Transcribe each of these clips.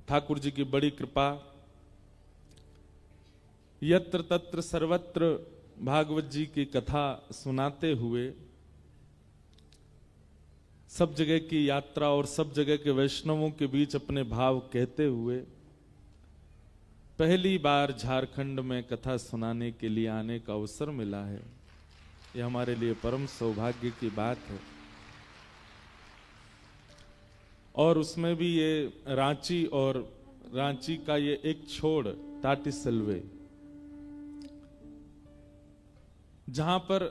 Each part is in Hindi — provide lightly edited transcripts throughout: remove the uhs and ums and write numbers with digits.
ठाकुर जी की बड़ी कृपा, यत्र तत्र सर्वत्र भागवत जी की कथा सुनाते हुए सब जगह की यात्रा और सब जगह के वैष्णवों के बीच अपने भाव कहते हुए पहली बार झारखंड में कथा सुनाने के लिए आने का अवसर मिला है। यह हमारे लिए परम सौभाग्य की बात है। और उसमें भी ये रांची और रांची का ये एक छोड़ टाटीसिलवे, जहां पर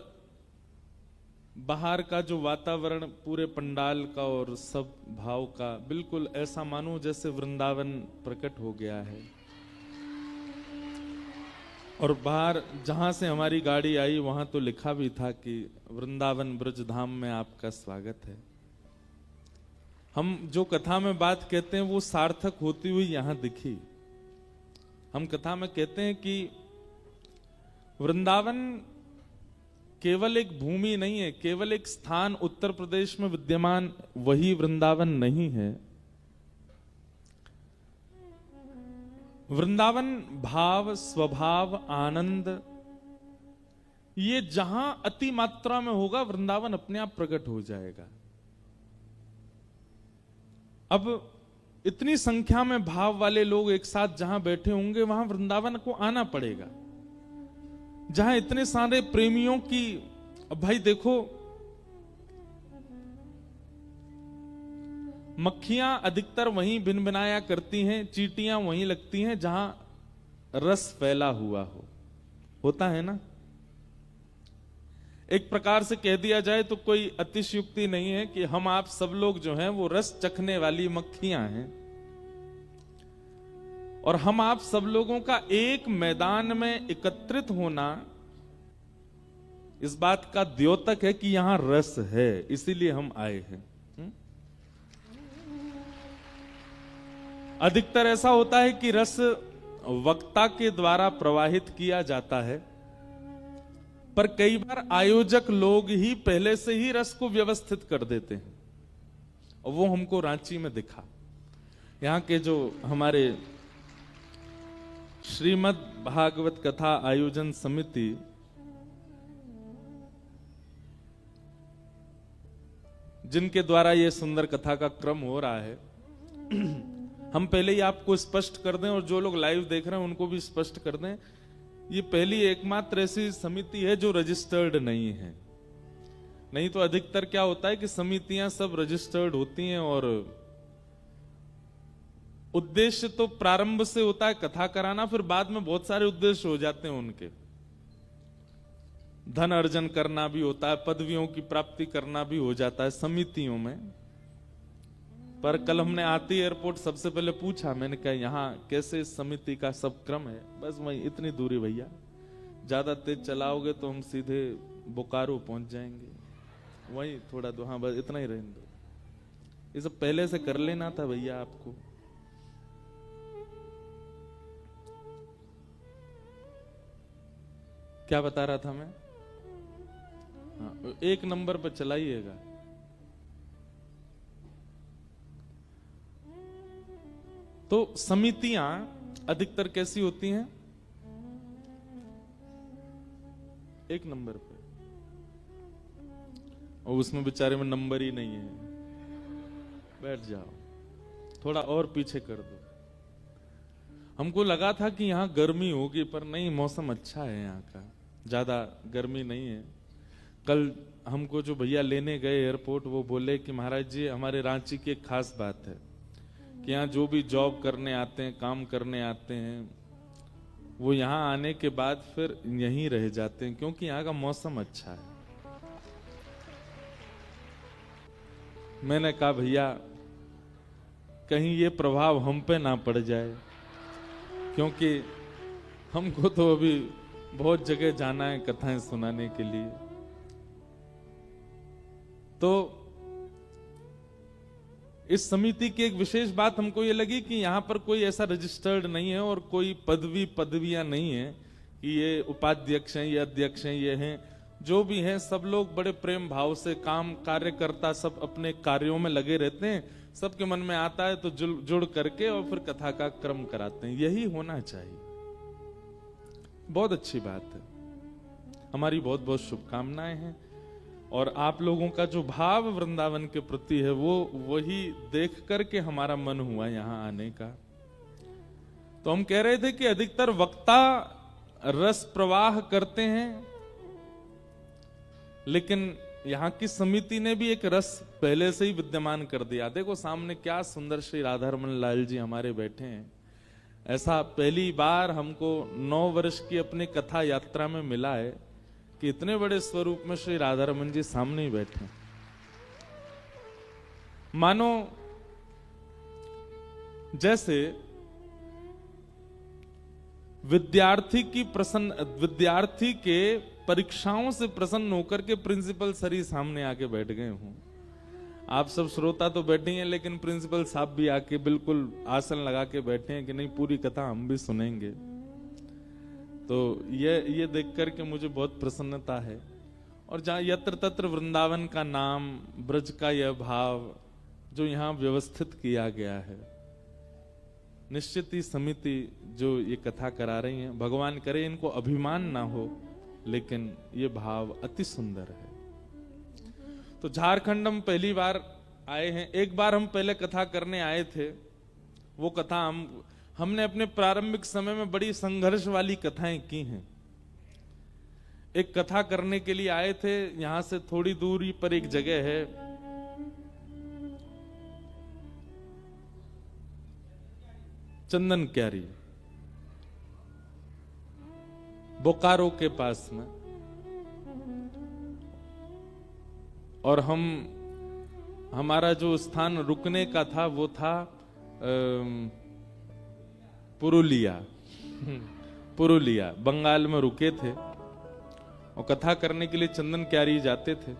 बाहर का जो वातावरण पूरे पंडाल का और सब भाव का बिल्कुल ऐसा मानो जैसे वृंदावन प्रकट हो गया है। और बाहर जहां से हमारी गाड़ी आई वहां तो लिखा भी था कि वृंदावन ब्रज धाम में आपका स्वागत है। हम जो कथा में बात कहते हैं वो सार्थक होती हुई यहां दिखी। हम कथा में कहते हैं कि वृंदावन केवल एक भूमि नहीं है, केवल एक स्थान उत्तर प्रदेश में विद्यमान वही वृंदावन नहीं है। वृंदावन भाव, स्वभाव, आनंद, ये जहां अति मात्रा में होगा वृंदावन अपने आप प्रकट हो जाएगा। अब इतनी संख्या में भाव वाले लोग एक साथ जहां बैठे होंगे वहां वृंदावन को आना पड़ेगा। जहां इतने सारे प्रेमियों की, अब भाई देखो, मक्खियां अधिकतर वहीं भिनभिनाया करती हैं, चींटियां वहीं लगती हैं जहां रस फैला हुआ होता है ना। एक प्रकार से कह दिया जाए तो कोई अतिशयोक्ति नहीं है कि हम आप सब लोग जो हैं वो रस चखने वाली मक्खियां हैं। और हम आप सब लोगों का एक मैदान में एकत्रित होना इस बात का द्योतक है कि यहां रस है, इसीलिए हम आए हैं। अधिकतर ऐसा होता है कि रस वक्ता के द्वारा प्रवाहित किया जाता है, पर कई बार आयोजक लोग ही पहले से ही रस को व्यवस्थित कर देते हैं। और वो हमको रांची में दिखा। यहां के जो हमारे श्रीमद् भागवत कथा आयोजन समिति, जिनके द्वारा ये सुंदर कथा का क्रम हो रहा है, हम पहले ही आपको स्पष्ट कर दें और जो लोग लाइव देख रहे हैं उनको भी स्पष्ट कर दें, ये पहली एकमात्र ऐसी समिति है जो रजिस्टर्ड नहीं है। नहीं तो अधिकतर क्या होता है कि समितियां सब रजिस्टर्ड होती हैं और उद्देश्य तो प्रारंभ से होता है कथा कराना, फिर बाद में बहुत सारे उद्देश्य हो जाते हैं उनके। धन अर्जन करना भी होता है, पदवियों की प्राप्ति करना भी हो जाता है समितियों में। पर कल हमने आती एयरपोर्ट सबसे पहले पूछा, मैंने कहा यहाँ कैसे इस समिति का सब क्रम है? बस वही इतनी दूरी भैया, ज्यादा तेज चलाओगे तो हम सीधे बोकारो पहुंच जाएंगे, वही थोड़ा दो, हाँ बस इतना ही रहने दो। ये सब पहले से कर लेना था भैया आपको। क्या बता रहा था मैं? हाँ, एक नंबर पर चलाइएगा। तो समितियां अधिकतर कैसी होती हैं? एक नंबर पे, और उसमें बेचारे में नंबर ही नहीं है। बैठ जाओ, थोड़ा और पीछे कर दो। हमको लगा था कि यहाँ गर्मी होगी, पर नहीं, मौसम अच्छा है यहाँ का, ज्यादा गर्मी नहीं है। कल हमको जो भैया लेने गए एयरपोर्ट, वो बोले कि महाराज जी हमारे रांची की एक खास बात है कि यहाँ जो भी जॉब करने आते हैं, काम करने आते हैं, वो यहाँ आने के बाद फिर यहीं रह जाते हैं क्योंकि यहाँ का मौसम अच्छा है। मैंने कहा भैया कहीं ये प्रभाव हम पे ना पड़ जाए, क्योंकि हमको तो अभी बहुत जगह जाना है कथाएं सुनाने के लिए। तो इस समिति की एक विशेष बात हमको ये लगी कि यहाँ पर कोई ऐसा रजिस्टर्ड नहीं है और कोई पदवियां नहीं है कि ये उपाध्यक्ष हैं, ये अध्यक्ष हैं, ये हैं। जो भी हैं सब लोग बड़े प्रेम भाव से काम कार्यकर्ता सब अपने कार्यों में लगे रहते हैं। सबके मन में आता है तो जुड़ करके और फिर कथा का क्रम कराते हैं। यही होना चाहिए। बहुत अच्छी बात है। हमारी बहुत बहुत शुभकामनाएं हैं। और आप लोगों का जो भाव वृंदावन के प्रति है वो वही देख करके हमारा मन हुआ यहाँ आने का। तो हम कह रहे थे कि अधिकतर वक्ता रस प्रवाह करते हैं, लेकिन यहाँ की समिति ने भी एक रस पहले से ही विद्यमान कर दिया। देखो सामने क्या सुंदर श्री राधारमण लाल जी हमारे बैठे हैं। ऐसा पहली बार हमको 9 वर्ष की अपनी कथा यात्रा में मिला है कि इतने बड़े स्वरूप में श्री राधारमण जी सामने ही बैठे। मानो जैसे विद्यार्थी के परीक्षाओं से प्रसन्न होकर के प्रिंसिपल सर ही सामने आके बैठ गए हों। आप सब श्रोता तो बैठे हैं, लेकिन प्रिंसिपल साहब भी आके बिल्कुल आसन लगा के बैठे हैं कि नहीं पूरी कथा हम भी सुनेंगे। तो ये देख करके मुझे बहुत प्रसन्नता है। और जहाँ यत्र तत्र वृंदावन का नाम, ब्रज का यह भाव जो यहाँ व्यवस्थित किया गया है, निश्चित ही समिति जो ये कथा करा रही है, भगवान करे इनको अभिमान ना हो, लेकिन ये भाव अति सुंदर है। तो झारखंड हम पहली बार आए हैं। एक बार हम पहले कथा करने आए थे। वो कथा हमने अपने प्रारंभिक समय में बड़ी संघर्ष वाली कथाएं की हैं। एक कथा करने के लिए आए थे, यहां से थोड़ी दूरी पर एक जगह है, चंदन क्यारी, बोकारो के पास में। और हमारा जो स्थान रुकने का था वो था पुरुलिया बंगाल में रुके थे। और कथा करने के लिए चंदन क्यारी जाते थे।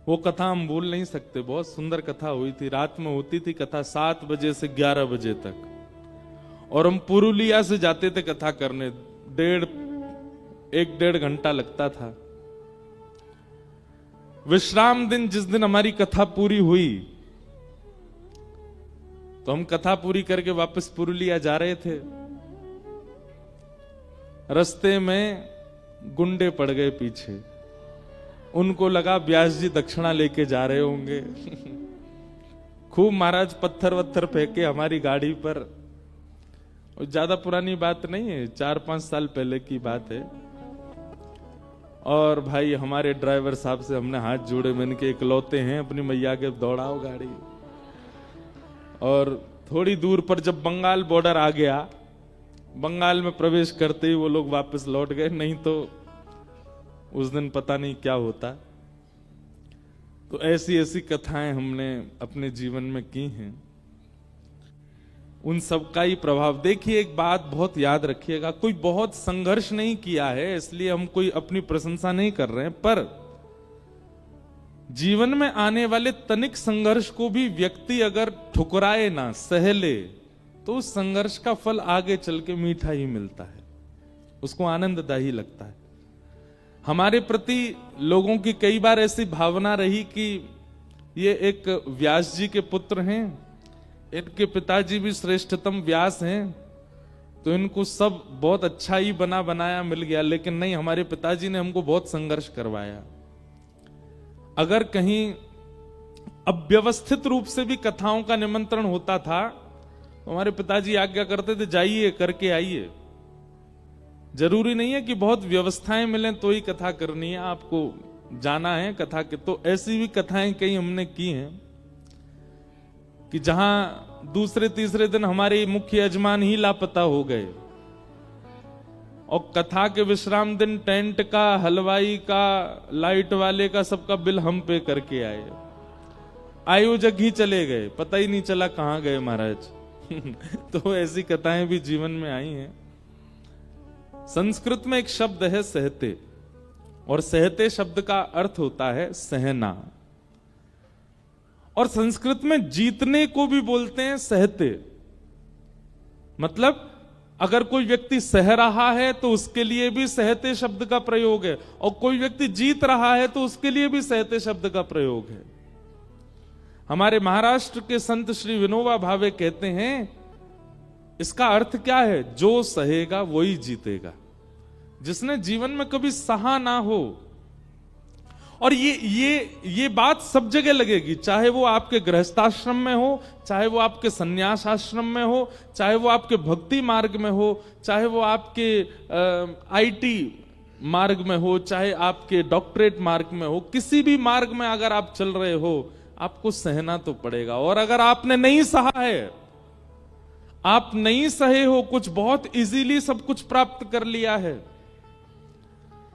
वो कथा हम भूल नहीं सकते। बहुत सुंदर कथा हुई थी। रात में होती थी कथा 7 बजे से 11 बजे तक। और हम पुरुलिया से जाते थे कथा करने। 1.5 घंटा लगता था। विश्राम दिन जिस दिन हमारी कथा पूरी हुई, तो हम कथा पूरी करके वापस पुरुलिया जा रहे थे। रास्ते में गुंडे पड़ गए पीछे। उनको लगा व्यास जी दक्षिणा लेके जा रहे होंगे। खूब महाराज पत्थर वत्थर फेंके हमारी गाड़ी पर। और ज्यादा पुरानी बात नहीं है, 4-5 साल पहले की बात है। और भाई हमारे ड्राइवर साहब से हमने हाथ जोड़े, मैंने के इकलौते हैं, अपनी मैया के दौड़ाओ गाड़ी। और थोड़ी दूर पर जब बंगाल बॉर्डर आ गया, बंगाल में प्रवेश करते ही वो लोग वापस लौट गए, नहीं तो उस दिन पता नहीं क्या होता। तो ऐसी ऐसी कथाएं हमने अपने जीवन में की हैं। उन सब का ही प्रभाव। देखिए एक बात बहुत याद रखिएगा, कोई बहुत संघर्ष नहीं किया है इसलिए हम कोई अपनी प्रशंसा नहीं कर रहे हैं, पर जीवन में आने वाले तनिक संघर्ष को भी व्यक्ति अगर ठुकराए ना, सह ले, तो उस संघर्ष का फल आगे चल के मीठा ही मिलता है, उसको आनंददायी लगता है। हमारे प्रति लोगों की कई बार ऐसी भावना रही कि ये एक व्यास जी के पुत्र हैं, इनके पिताजी भी श्रेष्ठतम व्यास हैं, तो इनको सब बहुत अच्छा ही बना बनाया मिल गया। लेकिन नहीं, हमारे पिताजी ने हमको बहुत संघर्ष करवाया। अगर कहीं अव्यवस्थित रूप से भी कथाओं का निमंत्रण होता था तो हमारे पिताजी आज्ञा करते थे, जाइए करके आइए। जरूरी नहीं है कि बहुत व्यवस्थाएं मिलें तो ही कथा करनी है, आपको जाना है कथा के। तो ऐसी भी कथाएं कई हमने की हैं कि जहां दूसरे तीसरे दिन हमारे मुख्य यजमान ही लापता हो गए, और कथा के विश्राम दिन टेंट का, हलवाई का, लाइट वाले का सबका बिल हम पे करके आए। आयोजक ही चले गए, पता ही नहीं चला कहां गए महाराज। तो ऐसी कथाएं भी जीवन में आई हैं। संस्कृत में एक शब्द है सहते, और सहते शब्द का अर्थ होता है सहना। और संस्कृत में जीतने को भी बोलते हैं सहते। मतलब अगर कोई व्यक्ति सह रहा है तो उसके लिए भी सहते शब्द का प्रयोग है, और कोई व्यक्ति जीत रहा है तो उसके लिए भी सहते शब्द का प्रयोग है। हमारे महाराष्ट्र के संत श्री विनोबा भावे कहते हैं, इसका अर्थ क्या है? जो सहेगा वही जीतेगा। जिसने जीवन में कभी सहा ना हो, और ये बात सब जगह लगेगी, चाहे वो आपके गृहस्थाश्रम में हो, चाहे वो आपके संन्यास आश्रम में हो, चाहे वो आपके भक्ति मार्ग में हो, चाहे वो आपके आईटी मार्ग में हो, चाहे आपके डॉक्टरेट मार्ग में हो, किसी भी मार्ग में अगर आप चल रहे हो, आपको सहना तो पड़ेगा। और अगर आपने नहीं सहा है, आप नहीं सहे हो, कुछ बहुत इजीली सब कुछ प्राप्त कर लिया है,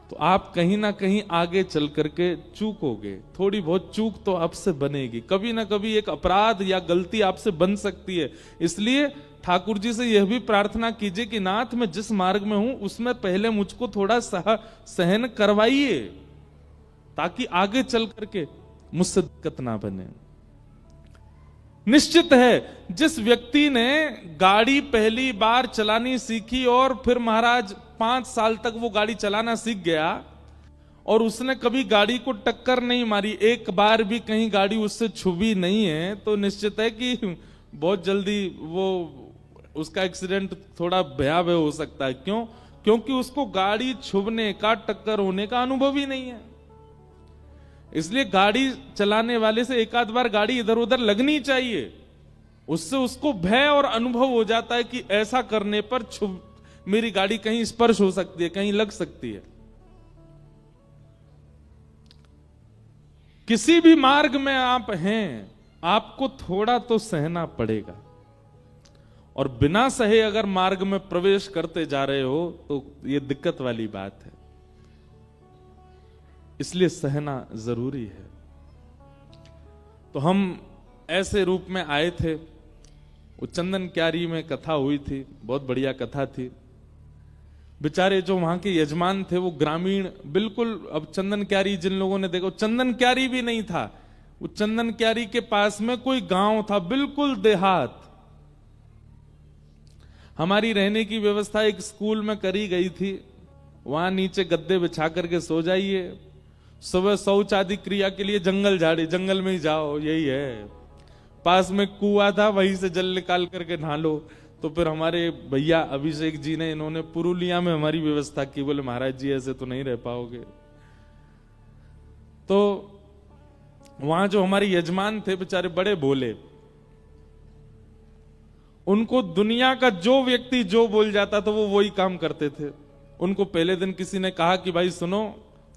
तो आप कहीं ना कहीं आगे चल करके चूकोगे। थोड़ी बहुत चूक तो आपसे बनेगी, कभी ना कभी एक अपराध या गलती आपसे बन सकती है। इसलिए ठाकुर जी से यह भी प्रार्थना कीजिए कि नाथ, मैं जिस मार्ग में हूं उसमें पहले मुझको थोड़ा सहन करवाइए, ताकि आगे चल करके मुझसे दिक्कत ना बने। निश्चित है, जिस व्यक्ति ने गाड़ी पहली बार चलानी सीखी और फिर महाराज 5 साल तक वो गाड़ी चलाना सीख गया, और उसने कभी गाड़ी को टक्कर नहीं मारी, एक बार भी कहीं गाड़ी उससे छुबी नहीं है, तो निश्चित है कि बहुत जल्दी वो उसका एक्सीडेंट थोड़ा भयावह हो सकता है। क्यों? क्योंकि उसको गाड़ी छुबने का, टक्कर होने का अनुभव ही नहीं है। इसलिए गाड़ी चलाने वाले से एक आध बार गाड़ी इधर उधर लगनी चाहिए, उससे उसको भय और अनुभव हो जाता है कि ऐसा करने पर मेरी गाड़ी कहीं स्पर्श हो सकती है, कहीं लग सकती है। किसी भी मार्ग में आप हैं, आपको थोड़ा तो सहना पड़ेगा, और बिना सहे अगर मार्ग में प्रवेश करते जा रहे हो तो यह दिक्कत वाली बात है। इसलिए सहना जरूरी है। तो हम ऐसे रूप में आए थे, वो चंदन क्यारी में कथा हुई थी, बहुत बढ़िया कथा थी। बेचारे जो वहां के यजमान थे वो ग्रामीण, बिल्कुल, अब चंदन क्यारी जिन लोगों ने देखो, चंदन क्यारी भी नहीं था, वो चंदन क्यारी के पास में कोई गांव था, बिल्कुल देहात। हमारी रहने की व्यवस्था एक स्कूल में करी गई थी, वहां नीचे गद्दे बिछा करके सो जाइए, सुबह शौच आदि क्रिया के लिए जंगल में ही जाओ, यही है। पास में कुआं था, वहीं से जल निकाल करके नहा लो। तो फिर हमारे भैया अभिषेक जी ने, इन्होंने पुरुलिया में हमारी व्यवस्था की, बोले महाराज जी ऐसे तो नहीं रह पाओगे। तो वहां जो हमारे यजमान थे बेचारे बड़े भोले, उनको दुनिया का जो व्यक्ति जो बोल जाता था वो वही काम करते थे। उनको पहले दिन किसी ने कहा कि भाई सुनो,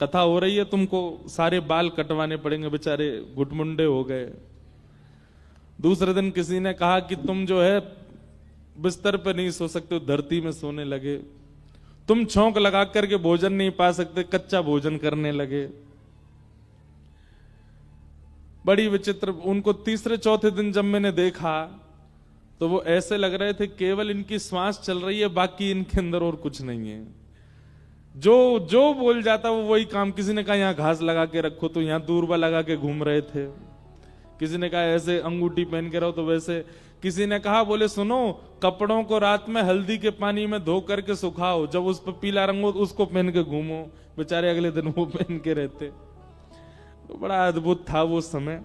कथा हो रही है, तुमको सारे बाल कटवाने पड़ेंगे, बेचारे गुटमुंडे हो गए। दूसरे दिन किसी ने कहा कि तुम जो है बिस्तर पे नहीं सो सकते, धरती में सोने लगे। तुम छौंक लगा करके भोजन नहीं पा सकते, कच्चा भोजन करने लगे। बड़ी विचित्र। उनको तीसरे चौथे दिन जब मैंने देखा तो वो ऐसे लग रहे थे केवल इनकी श्वास चल रही है, बाकी इनके अंदर और कुछ नहीं है। जो बोल जाता वो वही काम। किसी ने कहा यहाँ घास लगा के रखो, तो यहाँ दूरबा लगा के घूम रहे थे। किसी ने कहा ऐसे अंगूठी पहन के रहो, तो वैसे। किसी ने कहा बोले सुनो, कपड़ों को रात में हल्दी के पानी में धो करके सुखाओ, जब उस पर पीला रंग हो उसको पहन के घूमो। बेचारे अगले दिन वो पहन के रहते। तो बड़ा अद्भुत था वो समय।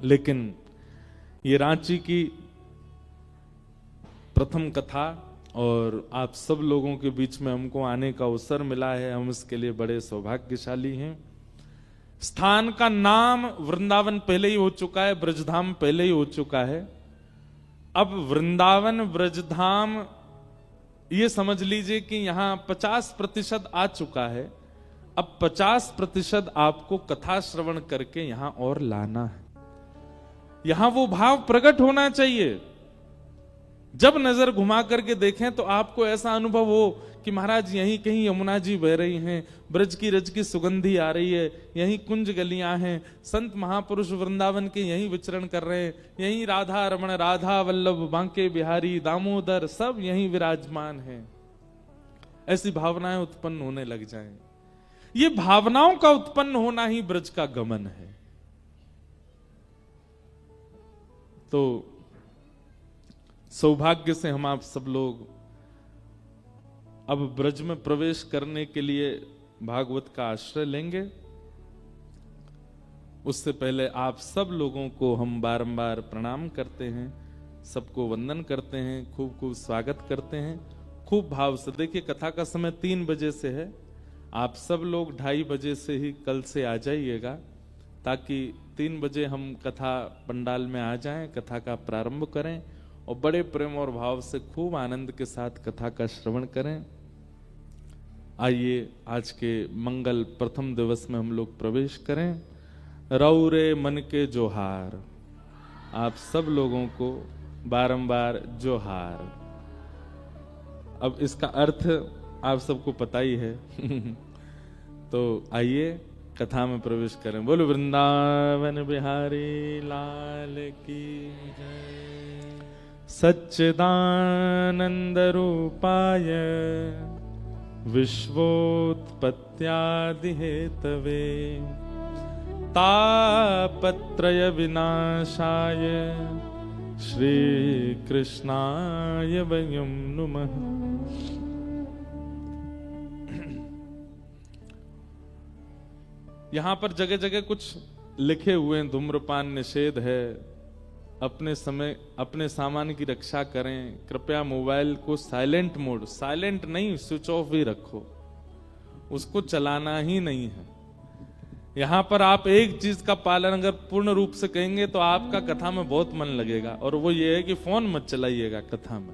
लेकिन ये रांची की प्रथम कथा, और आप सब लोगों के बीच में हमको आने का अवसर मिला है, हम इसके लिए बड़े सौभाग्यशाली हैं। स्थान का नाम वृंदावन पहले ही हो चुका है, ब्रजधाम पहले ही हो चुका है। अब वृंदावन ब्रजधाम ये समझ लीजिए कि यहां 50% आ चुका है। अब 50% आपको कथा श्रवण करके यहां और लाना है। यहां वो भाव प्रकट होना चाहिए। जब नजर घुमा करके देखें तो आपको ऐसा अनुभव हो कि महाराज यहीं कहीं यमुना जी बह रही हैं, ब्रज की रज की सुगंधी आ रही है, यहीं कुंज गलियां हैं, संत महापुरुष वृंदावन के यहीं विचरण कर रहे हैं, यहीं राधा रमण, राधा वल्लभ, बांके बिहारी, दामोदर सब यहीं विराजमान हैं। ऐसी भावनाएं उत्पन्न होने लग जाएं। ये भावनाओं का उत्पन्न होना ही ब्रज का गमन है। तो सौभाग्य से हम आप सब लोग अब ब्रज में प्रवेश करने के लिए भागवत का आश्रय लेंगे। उससे पहले आप सब लोगों को हम बारंबार प्रणाम करते हैं, सबको वंदन करते हैं, खूब खूब स्वागत करते हैं, खूब भाव से। देखिए कथा का समय 3 बजे से है, आप सब लोग 2:30 बजे से ही कल से आ जाइएगा, ताकि 3 बजे हम कथा पंडाल में आ जाएं, कथा का प्रारंभ करें और बड़े प्रेम और भाव से खूब आनंद के साथ कथा का श्रवण करें। आइए आज के मंगल प्रथम दिवस में हम लोग प्रवेश करें। रौरे मन के जोहार, आप सब लोगों को बारंबार जोहार। अब इसका अर्थ आप सबको पता ही है तो आइए कथा में प्रवेश करें। बोलो वृंदावन बिहारी लाल की जय। सच्चिदानंद रूपाय विश्वोत्पत्त्यादि हेतवे तापत्रय विनाशाय श्री कृष्णाय वयं नुमः। यहां पर जगह जगह कुछ लिखे हुए हैं, धूम्रपान निषेध है, अपने समय अपने सामान की रक्षा करें, कृपया मोबाइल को साइलेंट मोड, साइलेंट नहीं स्विच ऑफ ही रखो, उसको चलाना ही नहीं है। यहां पर आप एक चीज का पालन अगर पूर्ण रूप से कहेंगे तो आपका कथा में बहुत मन लगेगा, और वो ये है कि फोन मत चलाइएगा कथा में,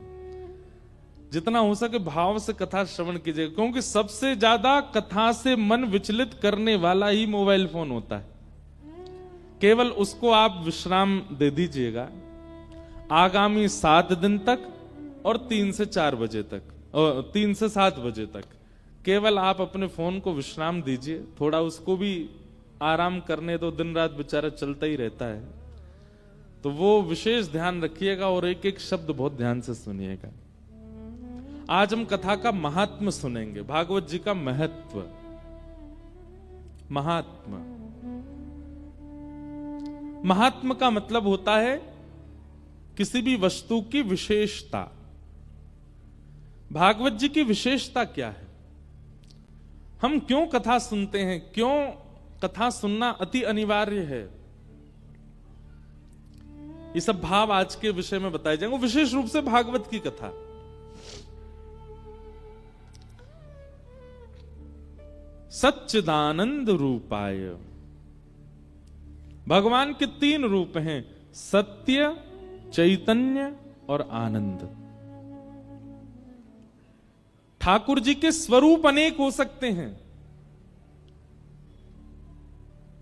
जितना हो सके भाव से कथा श्रवण कीजिएगा, क्योंकि सबसे ज्यादा कथा से मन विचलित करने वाला ही मोबाइल फोन होता है। केवल उसको आप विश्राम दे दीजिएगा आगामी 7 दिन तक और 3 से 4 बजे तक और 3 से 7 बजे तक केवल आप अपने फोन को विश्राम दीजिए, थोड़ा उसको भी आराम करने दो, दिन रात बेचारा चलता ही रहता है। तो वो विशेष ध्यान रखिएगा और एक एक शब्द बहुत ध्यान से सुनिएगा। आज हम कथा का महात्म सुनेंगे, भागवत जी का महत्व। महात्म, महात्म का मतलब होता है किसी भी वस्तु की विशेषता। भागवत जी की विशेषता क्या है, हम क्यों कथा सुनते हैं, क्यों कथा सुनना अति अनिवार्य है, ये सब भाव आज के विषय में बताए जाएंगे, विशेष रूप से भागवत की कथा। सच्चिदानंद रूपाय, भगवान के 3 रूप हैं, सत्य, चैतन्य और आनंद। ठाकुर जी के स्वरूप अनेक हो सकते हैं।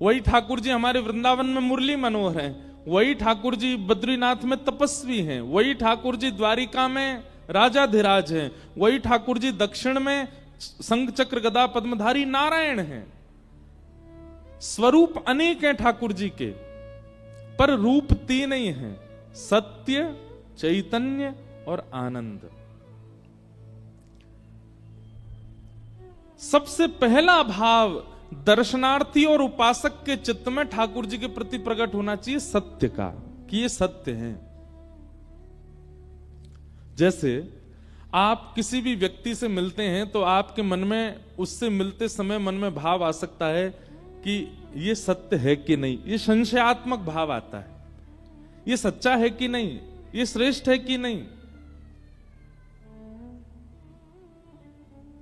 वही ठाकुर जी हमारे वृंदावन में मुरली मनोहर हैं, वही ठाकुर जी बद्रीनाथ में तपस्वी हैं, वही ठाकुर जी द्वारिका में राजाधिराज हैं, वही ठाकुर जी दक्षिण में शंख चक्र गदा पद्मधारी नारायण हैं। स्वरूप अनेक हैं ठाकुर जी के, पर रूप 3 ही हैं, सत्य, चैतन्य और आनंद। सबसे पहला भाव दर्शनार्थी और उपासक के चित्त में ठाकुर जी के प्रति प्रकट होना चाहिए सत्य का, कि ये सत्य हैं। जैसे आप किसी भी व्यक्ति से मिलते हैं तो आपके मन में उससे मिलते समय मन में भाव आ सकता है कि ये सत्य है कि नहीं, ये संशयात्मक भाव आता है, ये सच्चा है कि नहीं, ये श्रेष्ठ है कि नहीं।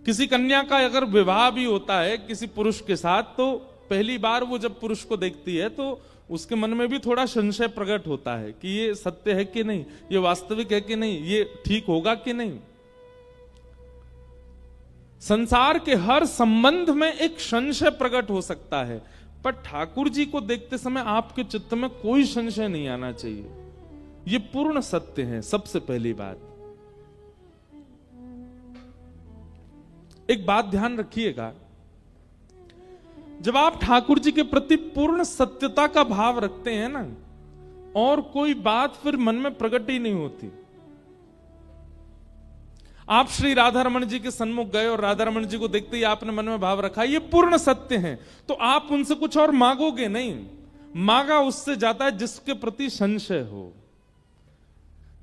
किसी कन्या का अगर विवाह भी होता है किसी पुरुष के साथ, तो पहली बार वो जब पुरुष को देखती है तो उसके मन में भी थोड़ा संशय प्रकट होता है कि ये सत्य है कि नहीं, ये वास्तविक है कि नहीं, ये ठीक होगा कि नहीं। संसार के हर संबंध में एक संशय प्रकट हो सकता है, पर ठाकुर जी को देखते समय आपके चित्त में कोई संशय नहीं आना चाहिए, ये पूर्ण सत्य है। सबसे पहली बात, एक बात ध्यान रखिएगा, जब आप ठाकुर जी के प्रति पूर्ण सत्यता का भाव रखते हैं ना, और कोई बात फिर मन में प्रकट ही नहीं होती। आप श्री राधा रमन जी के सन्मुख गए और राधा रमन जी को देखते ही आपने मन में भाव रखा ये पूर्ण सत्य है, तो आप उनसे कुछ और मांगोगे नहीं, मांगा उससे जाता है जिसके प्रति संशय हो।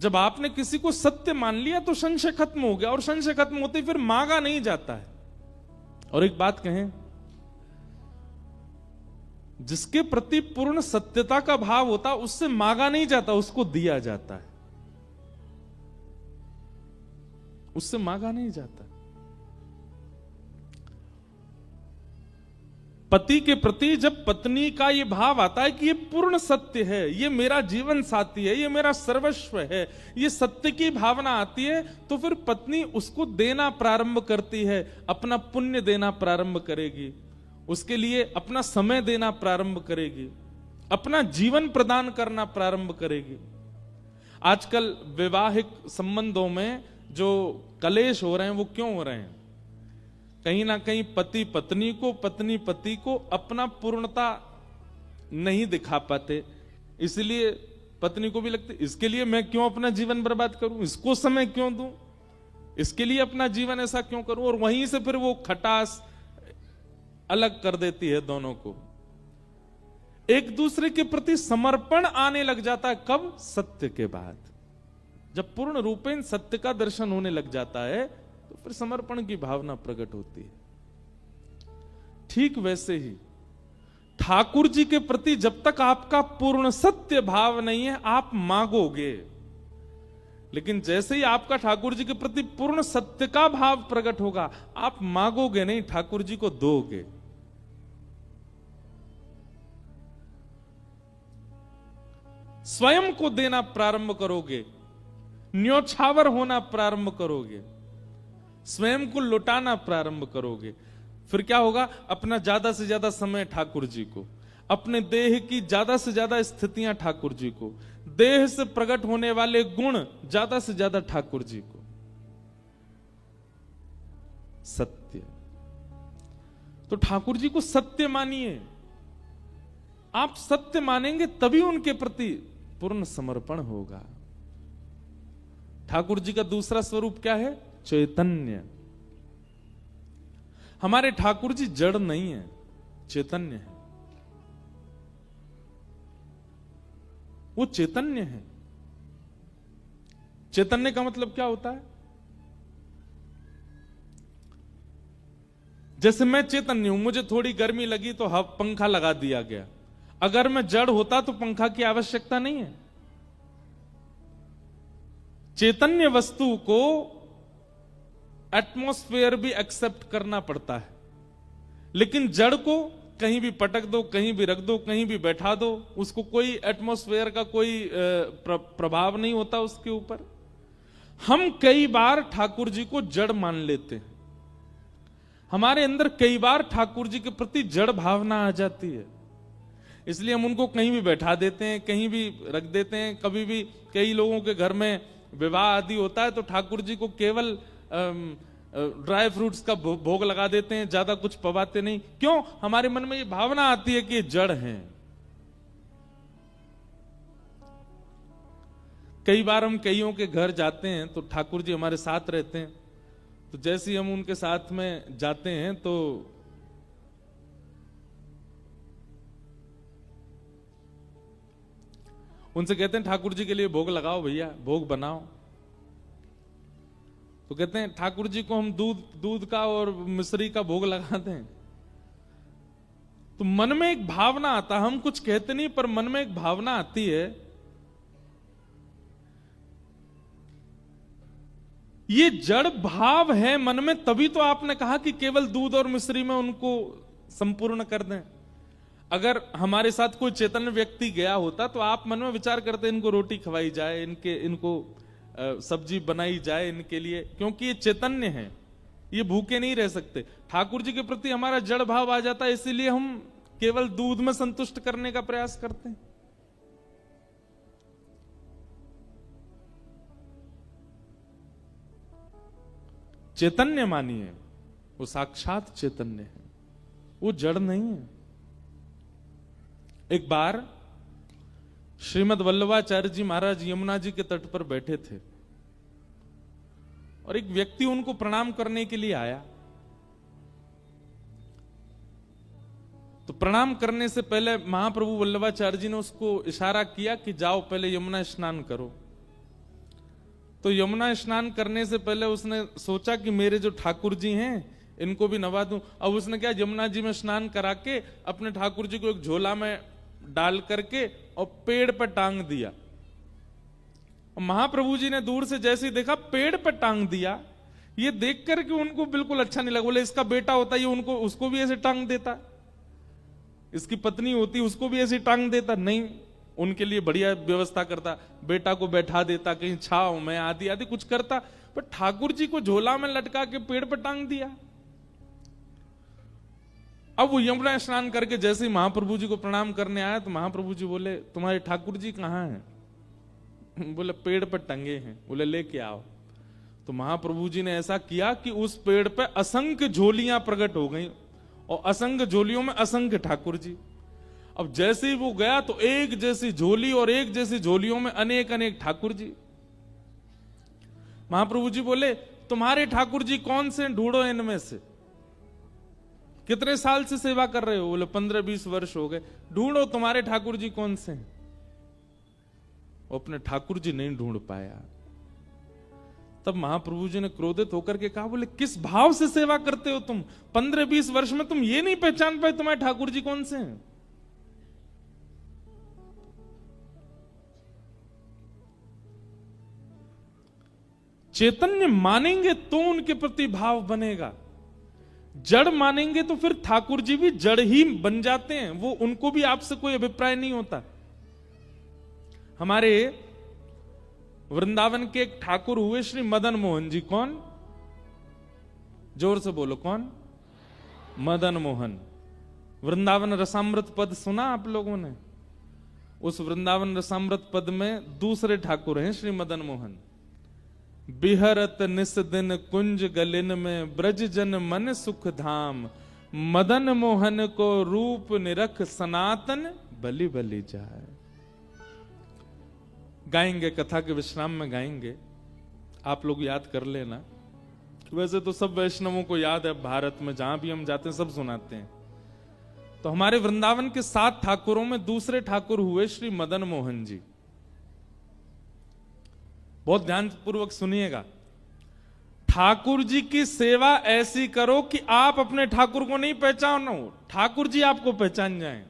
जब आपने किसी को सत्य मान लिया तो संशय खत्म हो गया, और संशय खत्म होते ही फिर मांगा नहीं जाता है। और एक बात कहें, जब आप ठाकुर जी के प्रति पूर्ण सत्यता का भाव रखते हैं ना, और कोई बात फिर मन में प्रकट ही नहीं होती। आप श्री राधा रमन जी के सन्मुख गए और राधा रमन जी को देखते ही आपने मन में भाव रखा ये पूर्ण सत्य है, तो आप उनसे कुछ और मांगोगे नहीं, मांगा उससे जाता है जिसके प्रति संशय हो। जब आपने किसी को सत्य मान लिया तो संशय खत्म होते ही फिर मांगा नहीं जाता है। जिसके प्रति पूर्ण सत्यता का भाव होता, उससे मांगा नहीं जाता, उसको दिया जाता है। उससे मांगा नहीं जाता। पति के प्रति जब पत्नी का यह भाव आता है कि ये पूर्ण सत्य है, ये मेरा जीवन साथी है, ये मेरा सर्वस्व है, ये सत्य की भावना आती है, तो फिर पत्नी उसको देना प्रारंभ करती है, अपना पुण्य देना प्रारंभ करेगी, उसके लिए अपना समय देना प्रारंभ करेगी, अपना जीवन प्रदान करना प्रारंभ करेगी। आजकल वैवाहिक संबंधों में जो कलेश हो रहे हैं वो क्यों हो रहे हैं? कहीं ना कहीं पति पत्नी को, पत्नी पति को अपना पूर्णता नहीं दिखा पाते, इसलिए पत्नी को भी लगती इसके लिए मैं क्यों अपना जीवन बर्बाद करूं, इसको समय क्यों दूं, इसके लिए अपना जीवन ऐसा क्यों करूं, और वहीं से फिर वो खटास अलग कर देती है दोनों को। एक दूसरे के प्रति समर्पण आने लग जाता है कब? सत्य के बाद। जब पूर्ण रूपेण सत्य का दर्शन होने लग जाता है तो फिर समर्पण की भावना प्रकट होती है। ठीक वैसे ही ठाकुर जी के प्रति जब तक आपका पूर्ण सत्य भाव नहीं है, आप मांगोगे, लेकिन जैसे ही आपका ठाकुर जी के प्रति पूर्ण सत्य का भाव प्रकट होगा, आप मांगोगे नहीं, ठाकुर जी को दोगे। स्वयं को देना प्रारंभ करोगे, न्योछावर होना प्रारंभ करोगे, स्वयं को लुटाना प्रारंभ करोगे। फिर क्या होगा? अपना ज्यादा से ज्यादा समय ठाकुर जी को, अपने देह की ज्यादा से ज्यादा स्थितियां ठाकुर जी को, देह से प्रकट होने वाले गुण ज्यादा से ज्यादा ठाकुर जी को। सत्य, तो ठाकुर जी को सत्य मानिए। आप सत्य मानेंगे तभी उनके प्रति पूर्ण समर्पण होगा। ठाकुर जी का दूसरा स्वरूप क्या है? चैतन्य। हमारे ठाकुर जी जड़ नहीं है, चैतन्य है। वो चैतन्य है। चैतन्य का मतलब क्या होता है? जैसे मैं चैतन्य हूं, मुझे थोड़ी गर्मी लगी तो पंखा लगा दिया गया। अगर मैं जड़ होता तो पंखा की आवश्यकता नहीं है। चैतन्य वस्तु को एटमॉस्फेयर भी एक्सेप्ट करना पड़ता है, लेकिन जड़ को कहीं भी पटक दो, कहीं भी रख दो, कहीं भी बैठा दो, उसको कोई एटमॉस्फेयर का कोई प्रभाव नहीं होता उसके ऊपर। हम कई बार ठाकुर जी को जड़ मान लेते हैं। हमारे अंदर कई बार ठाकुर जी के प्रति जड़ भावना आ जाती है, इसलिए हम उनको कहीं भी बैठा देते हैं, कहीं भी रख देते हैं। कभी भी कई लोगों के घर में विवाह आदि होता है तो ठाकुर जी को केवल ड्राई फ्रूट्स का भोग लगा देते हैं, ज्यादा कुछ पवाते नहीं। क्यों? हमारे मन में ये भावना आती है कि ये जड़ हैं। कई बार हम कईयों के घर जाते हैं तो ठाकुर जी हमारे साथ रहते हैं, तो जैसे ही हम उनके साथ में जाते हैं तो उनसे कहते हैं ठाकुर जी के लिए भोग लगाओ भैया, भोग बनाओ। तो कहते हैं ठाकुर जी को हम दूध का और मिश्री का भोग लगा दें। तो मन में एक भावना आता, हम कुछ कहते नहीं पर मन में एक भावना आती है, ये जड़ भाव है मन में, तभी तो आपने कहा कि केवल दूध और मिश्री में उनको संपूर्ण कर दें। अगर हमारे साथ कोई चैतन्य व्यक्ति गया होता तो आप मन में विचार करते इनको रोटी खवाई जाए, इनको सब्जी बनाई जाए इनके लिए, क्योंकि ये चैतन्य है, ये भूखे नहीं रह सकते। ठाकुर जी के प्रति हमारा जड़ भाव आ जाता है, इसीलिए हम केवल दूध में संतुष्ट करने का प्रयास करते हैं। चैतन्य मानिए, वो साक्षात चैतन्य है, वो जड़ नहीं है। एक बार श्रीमद वल्लभाचार्य जी महाराज यमुना जी के तट पर बैठे थे और एक व्यक्ति उनको प्रणाम करने के लिए आया। तो प्रणाम करने से पहले महाप्रभु वल्लभाचार्य जी ने उसको इशारा किया कि जाओ पहले यमुना स्नान करो। तो यमुना स्नान करने से पहले उसने सोचा कि मेरे जो ठाकुर जी हैं इनको भी नवा दूं। अब उसने क्या, यमुना जी में स्नान करा के अपने ठाकुर जी को एक झोला में डाल करके और पेड़ पर टांग दिया। और महाप्रभु जी ने दूर से जैसे ही देखा पेड़ पर टांग दिया, ये देख करके उनको बिल्कुल अच्छा नहीं लगा। बोले इसका बेटा होता ये उनको उसको भी ऐसे टांग देता, इसकी पत्नी होती उसको भी ऐसे टांग देता। नहीं, उनके लिए बढ़िया व्यवस्था करता, बेटा को बैठा देता कहीं छाव में, आदि आदि कुछ करता। पर ठाकुर जी को झोला में लटका के पेड़ पर टांग दिया। अब वो यमुना स्नान करके जैसे ही महाप्रभु जी को प्रणाम करने आया तो महाप्रभु जी बोले तुम्हारे ठाकुर जी कहाँ हैं? बोले पेड़ पर टंगे हैं। बोले लेके आओ। तो महाप्रभु जी ने ऐसा किया कि उस पेड़ पे असंख्य झोलियां प्रकट हो गई और असंख्य झोलियों में असंख्य ठाकुर जी। अब जैसे ही वो गया तो एक जैसी झोली और एक जैसी झोलियों में अनेक अनेक ठाकुर जी। महाप्रभु जी बोले तुम्हारे ठाकुर जी कौन से, ढूंढो इनमें से। कितने साल से सेवा कर रहे हो? बोले 15-20 वर्ष हो गए। ढूंढो तुम्हारे ठाकुर जी कौन से हैं। अपने ठाकुर जी नहीं ढूंढ पाया। तब महाप्रभु जी ने क्रोधित होकर के कहा, बोले किस भाव से सेवा करते हो तुम? 15-20 वर्ष में तुम ये नहीं पहचान पाए तुम्हारे ठाकुर जी कौन से हैं? चैतन्य मानेंगे तो उनके प्रति भाव बनेगा, जड़ मानेंगे तो फिर ठाकुर जी भी जड़ ही बन जाते हैं। वो उनको भी आपसे कोई अभिप्राय नहीं होता। हमारे वृंदावन के एक ठाकुर हुए श्री मदन मोहन जी। कौन? जोर से बोलो, कौन? मदन मोहन। वृंदावन रसामृत पद सुना आप लोगों ने? उस वृंदावन रसामृत पद में दूसरे ठाकुर हैं श्री मदन मोहन। बिहरत निस दिन कुंज गलिन में ब्रज जन मन सुख धाम, मदन मोहन को रूप निरख सनातन बलि बलि जाए। गाएंगे, कथा के विश्राम में गाएंगे, आप लोग याद कर लेना। वैसे तो सब वैष्णवों को याद है, भारत में जहां भी हम जाते हैं सब सुनाते हैं। तो हमारे वृंदावन के 7 ठाकुरों में दूसरे ठाकुर हुए श्री मदन मोहन जी। बहुत ध्यानपूर्वक सुनिएगा। ठाकुर जी की सेवा ऐसी करो कि आप अपने ठाकुर को नहीं पहचानो, ठाकुर जी आपको पहचान जाएं।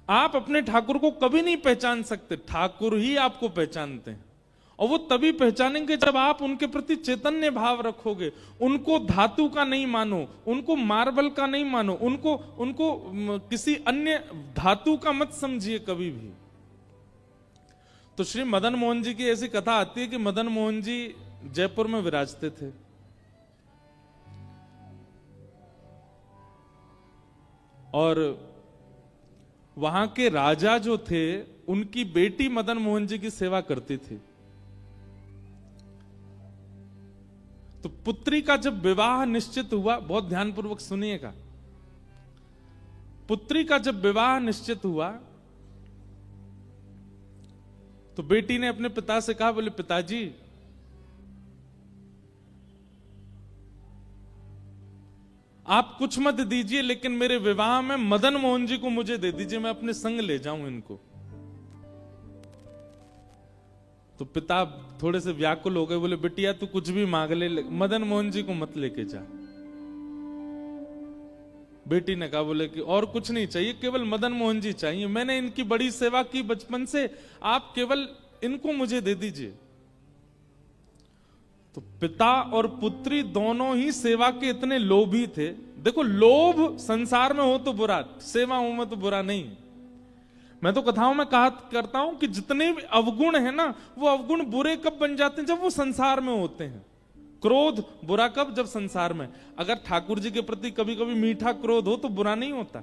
आप अपने ठाकुर को कभी नहीं पहचान सकते, ठाकुर ही आपको पहचानते हैं। और वो तभी पहचानेंगे जब आप उनके प्रति चैतन्य भाव रखोगे। उनको धातु का नहीं मानो, उनको मार्बल का नहीं मानो, उनको किसी अन्य धातु का मत समझिए कभी भी। तो श्री मदन मोहन जी की ऐसी कथा आती है कि मदन मोहन जी जयपुर में विराजते थे और वहां के राजा जो थे उनकी बेटी मदन मोहन जी की सेवा करती थी। तो पुत्री का जब विवाह निश्चित हुआ, बहुत ध्यानपूर्वक सुनिएगा, पुत्री का जब विवाह निश्चित हुआ तो बेटी ने अपने पिता से कहा, बोले पिताजी आप कुछ मत दीजिए, लेकिन मेरे विवाह में मदन मोहन जी को मुझे दे दीजिए, मैं अपने संग ले जाऊं इनको। तो पिता थोड़े से व्याकुल हो गए, बोले बिटिया तू कुछ भी मांग ले, मदन मोहन जी को मत लेके जा। बेटी ने कहा, बोले कि और कुछ नहीं चाहिए, केवल मदन मोहन जी चाहिए, मैंने इनकी बड़ी सेवा की बचपन से, आप केवल इनको मुझे दे दीजिए। तो पिता और पुत्री दोनों ही सेवा के इतने लोभी थे। देखो, लोभ संसार में हो तो बुरा, सेवाओं में तो बुरा नहीं। मैं तो कथाओं में कहा करता हूं कि जितने भी अवगुण है ना, वो अवगुण बुरे कब बन जाते हैं? जब वो संसार में होते हैं। क्रोध बुरा कब? जब संसार में। अगर ठाकुर जी के प्रति कभी कभी मीठा क्रोध हो तो बुरा नहीं होता।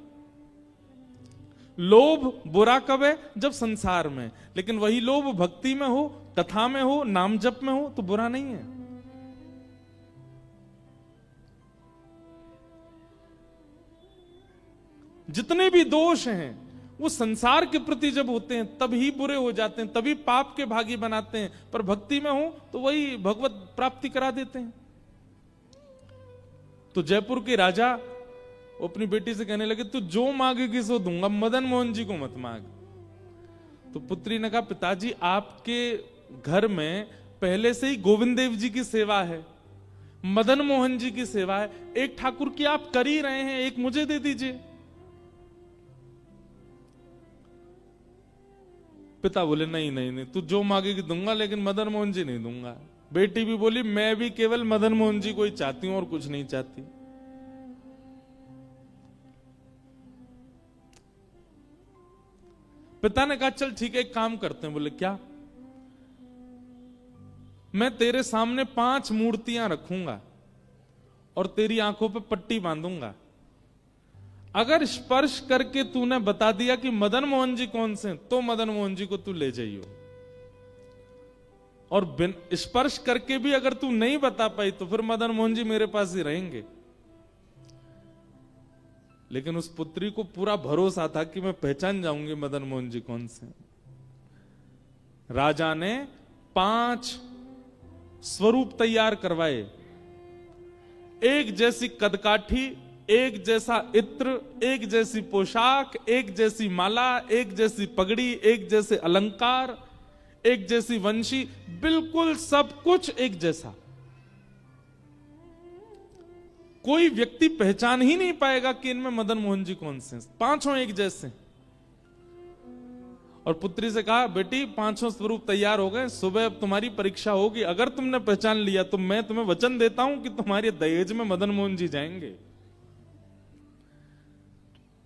लोभ बुरा कब है? जब संसार में। लेकिन वही लोभ भक्ति में हो, कथा में हो, नाम जप में हो तो बुरा नहीं है। जितने भी दोष हैं वो संसार के प्रति जब होते हैं तभी बुरे हो जाते हैं, तभी पाप के भागी बनाते हैं। पर भक्ति में हो तो वही भगवत प्राप्ति करा देते हैं। तो जयपुर के राजा अपनी बेटी से कहने लगे, तू जो मांगेगी सो दूंगा, मदन मोहन जी को मत मांग। तो पुत्री ने कहा, पिताजी आपके घर में पहले से ही गोविंद देव जी की सेवा है मदन मोहन जी की सेवा है, एक ठाकुर की आप कर ही रहे हैं, एक मुझे दे दीजिए। पिता बोले नहीं नहीं नहीं, तू जो मांगेगी दूंगा, लेकिन मदन मोहन जी नहीं दूंगा। बेटी भी बोली मैं भी केवल मदन मोहन जी को ही चाहती हूं और कुछ नहीं चाहती। पिता ने कहा चल ठीक है, एक काम करते हैं। बोले क्या? मैं तेरे सामने 5 मूर्तियां रखूंगा और तेरी आंखों पे पट्टी बांधूंगा। अगर स्पर्श करके तूने बता दिया कि मदन मोहन जी कौन से, तो मदन मोहन जी को तू ले जाइयो। और स्पर्श करके भी अगर तू नहीं बता पाई तो फिर मदन मोहन जी मेरे पास ही रहेंगे। लेकिन उस पुत्री को पूरा भरोसा था कि मैं पहचान जाऊंगी मदन मोहन जी कौन से। राजा ने 5 स्वरूप तैयार करवाए, एक जैसी कदकाठी, एक जैसा इत्र, एक जैसी पोशाक, एक जैसी माला, एक जैसी पगड़ी, एक जैसे अलंकार, एक जैसी वंशी, बिल्कुल सब कुछ एक जैसा। कोई व्यक्ति पहचान ही नहीं पाएगा कि इनमें मदन मोहन जी कौन से। 5 एक जैसे। और पुत्री से कहा बेटी 5 स्वरूप तैयार हो गए, सुबह अब तुम्हारी परीक्षा होगी। अगर तुमने पहचान लिया तो मैं तुम्हें वचन देता हूं कि तुम्हारे दहेज में मदन मोहन जी जाएंगे।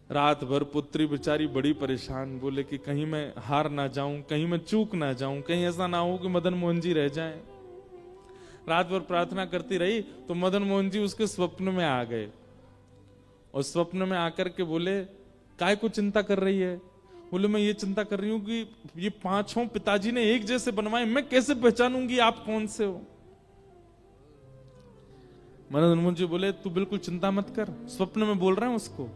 रात भर पुत्री बेचारी बड़ी परेशान, बोले कि कहीं मैं हार ना जाऊं, कहीं मैं चूक ना जाऊं, कहीं ऐसा ना हो कि मदन मोहन जी रह जाएं। रात भर प्रार्थना करती रही तो मदन मोहन जी उसके स्वप्न में आ गए और स्वप्न में आकर के बोले काय को चिंता कर रही है? बोले मैं ये चिंता कर रही हूं कि ये 5 पिताजी ने एक जैसे बनवाए, मैं कैसे पहचानूंगी आप कौन से हो? मदन मोहन जी बोले तू बिल्कुल चिंता मत कर, स्वप्न में बोल रहे हैं उसको।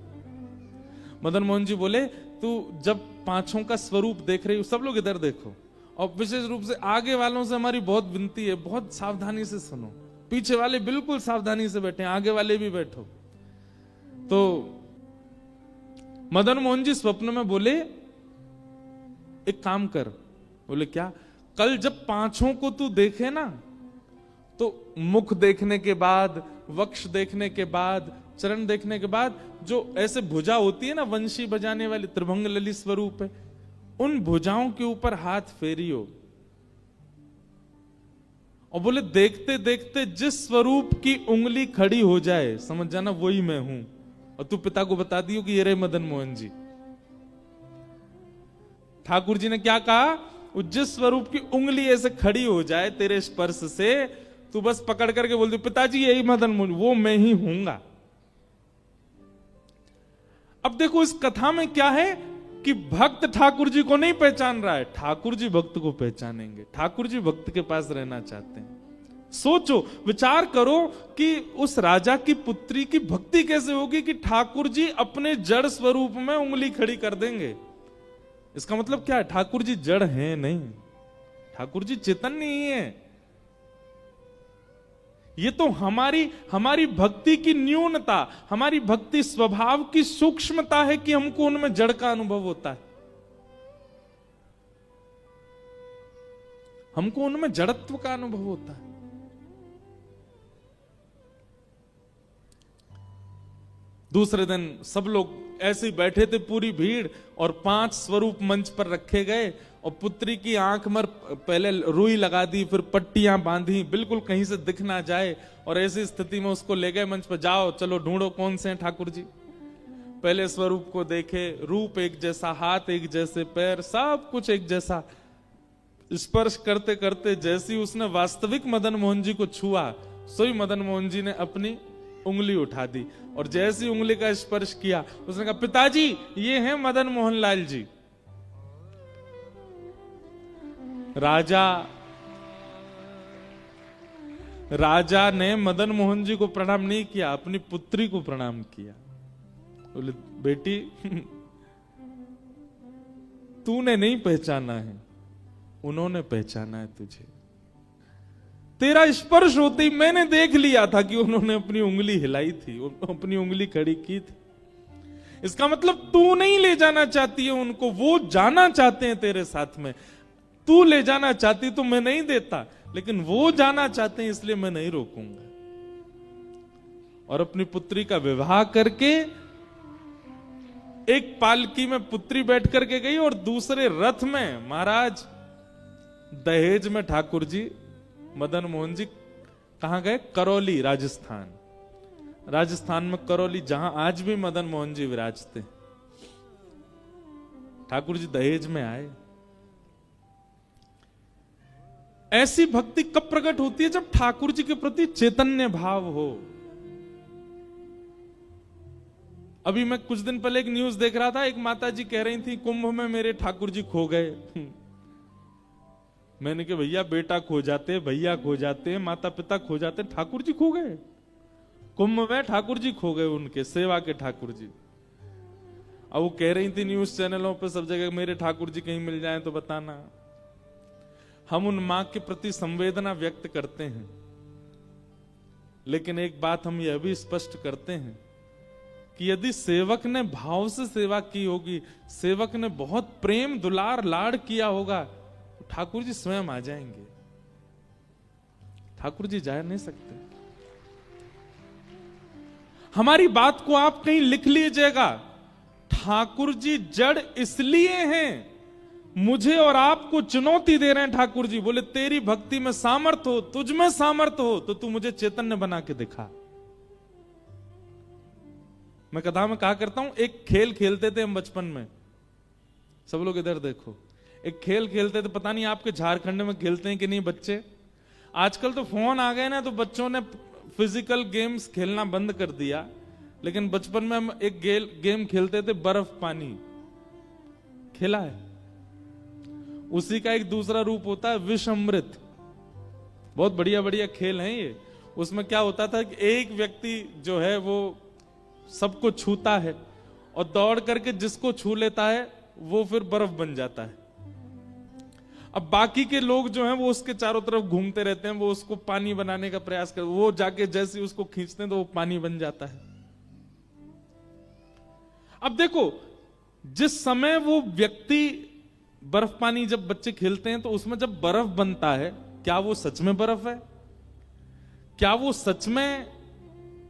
मदन मोहन जी बोले तू जब 5 का स्वरूप देख रही हो, सब लोग इधर देखो, और विशेष रूप से आगे वालों से हमारी बहुत विनती है, बहुत सावधानी से सुनो। पीछे वाले बिल्कुल सावधानी से बैठे, आगे वाले भी बैठो। तो मदन मोहन जी स्वप्न में बोले एक काम कर। बोले क्या? कल जब 5 को तू देखे ना, तो मुख देखने के बाद, वक्ष देखने के बाद, चरण देखने के बाद, जो ऐसे भुजा होती है ना वंशी बजाने वाली, त्रिभंग ललित स्वरूप है, उन भुजाओं के ऊपर हाथ फेरियो। और बोले देखते देखते जिस स्वरूप की उंगली खड़ी हो जाए समझ जाना वही मैं हूं। और तू पिता को बता दियो कि ये रहे मदन मोहन जी। ठाकुर जी ने क्या कहा? जिस स्वरूप की उंगली ऐसे खड़ी हो जाए तेरे स्पर्श से, तू बस पकड़ करके बोल दो पिताजी यही मदन मोहन, वो मैं ही हूंगा। अब देखो इस कथा में क्या है कि भक्त ठाकुर जी को नहीं पहचान रहा है, ठाकुर जी भक्त को पहचानेंगे। ठाकुर जी भक्त के पास रहना चाहते हैं। सोचो, विचार करो कि उस राजा की पुत्री की भक्ति कैसे होगी कि ठाकुर जी अपने जड़ स्वरूप में उंगली खड़ी कर देंगे। इसका मतलब क्या है? ठाकुर जी जड़ हैं नहीं, ठाकुर जी चेतन्य ही है। ये तो हमारी भक्ति की न्यूनता, हमारी भक्ति स्वभाव की सूक्ष्मता है कि हमको उनमें जड़ का अनुभव होता है, हमको उनमें जड़त्व का अनुभव होता है। दूसरे दिन सब लोग ऐसे ही बैठे थे, पूरी भीड़, और 5 स्वरूप मंच पर रखे गए और पुत्री की आंख में पहले रुई लगा दी, फिर पट्टियां बांधी, बिल्कुल कहीं से दिख ना जाए। और ऐसी स्थिति में उसको ले गए मंच पर, जाओ चलो ढूंढो कौन से हैं ठाकुर जी। पहले स्वरूप को देखे, रूप एक जैसा, हाथ एक जैसे, पैर सब कुछ एक जैसा। स्पर्श करते करते जैसी उसने वास्तविक मदन मोहन जी को छुआ, सोई मदन मोहन जी ने अपनी उंगली उठा दी और जैसी उंगली का स्पर्श किया उसने कहा पिताजी ये हैं मदन मोहन लाल जी। राजा ने मदन मोहन जी को प्रणाम नहीं किया, अपनी पुत्री को प्रणाम किया। बोले बेटी तूने नहीं पहचाना है, उन्होंने पहचाना है तुझे। तेरा स्पर्श होते ही मैंने देख लिया था कि उन्होंने अपनी उंगली हिलाई थी, अपनी उंगली खड़ी की थी। इसका मतलब तू नहीं ले जाना चाहती है उनको, वो जाना चाहते हैं तेरे साथ में। तू ले जाना चाहती तो मैं नहीं देता, लेकिन वो जाना चाहते हैं इसलिए मैं नहीं रोकूंगा। और अपनी पुत्री का विवाह करके एक पालकी में पुत्री बैठ करके गई और दूसरे रथ में महाराज दहेज में ठाकुर जी मदन मोहन जी कहां गए? करौली, राजस्थान। राजस्थान में करौली, जहां आज भी मदन मोहन जी विराजते। ठाकुर जी दहेज में आए। ऐसी भक्ति कब प्रकट होती है? जब ठाकुर जी के प्रति चैतन्य भाव हो। अभी मैं कुछ दिन पहले एक न्यूज देख रहा था, एक माता जी कह रही थी कुंभ में मेरे ठाकुर जी खो गए। मैंने कहा भैया बेटा खो जाते, भैया खो जाते, माता पिता खो जाते, ठाकुर जी खो गए कुंभ में? ठाकुर जी खो गए, उनके सेवा के ठाकुर जी। अब वो कह रही थी न्यूज चैनलों पे सब जगह मेरे ठाकुर जी कहीं मिल जाए तो बताना। हम उन मां के प्रति संवेदना व्यक्त करते हैं, लेकिन एक बात हम यह भी स्पष्ट करते हैं कि यदि सेवक ने भाव से सेवा की होगी, सेवक ने बहुत प्रेम दुलार लाड़ किया होगा, तो ठाकुर जी स्वयं आ जाएंगे। ठाकुर जी जा नहीं सकते। हमारी बात को आप कहीं लिख लीजिएगा। ठाकुर जी जड़ इसलिए हैं, मुझे और आपको चुनौती दे रहे हैं। ठाकुर जी बोले तेरी भक्ति में सामर्थ हो, तुझ में सामर्थ हो, तो तू मुझे चैतन्य बना के दिखा। मैं कथा में कहा करता हूं, एक खेल खेलते थे हम बचपन में। सब लोग इधर देखो, एक खेल खेलते थे, पता नहीं आपके झारखंड में खेलते हैं कि नहीं बच्चे। आजकल तो फोन आ गए ना, तो बच्चों ने फिजिकल गेम्स खेलना बंद कर दिया। लेकिन बचपन में हम एक गेम खेलते थे, बर्फ पानी। खेला है? उसी का एक दूसरा रूप होता है विष अमृत। बहुत बढ़िया बढ़िया खेल हैं ये। उसमें क्या होता था कि एक व्यक्ति जो है वो सबको छूता है और दौड़ करके जिसको छू लेता है वो फिर बर्फ बन जाता है। अब बाकी के लोग जो हैं वो उसके चारों तरफ घूमते रहते हैं, वो उसको पानी बनाने का प्रयास करते, वो जाके जैसे उसको खींचते हैं तो वो पानी बन जाता है। अब देखो, जिस समय वो व्यक्ति बर्फ पानी जब बच्चे खेलते हैं तो उसमें जब बर्फ बनता है, क्या वो सच में बर्फ है? क्या वो सच में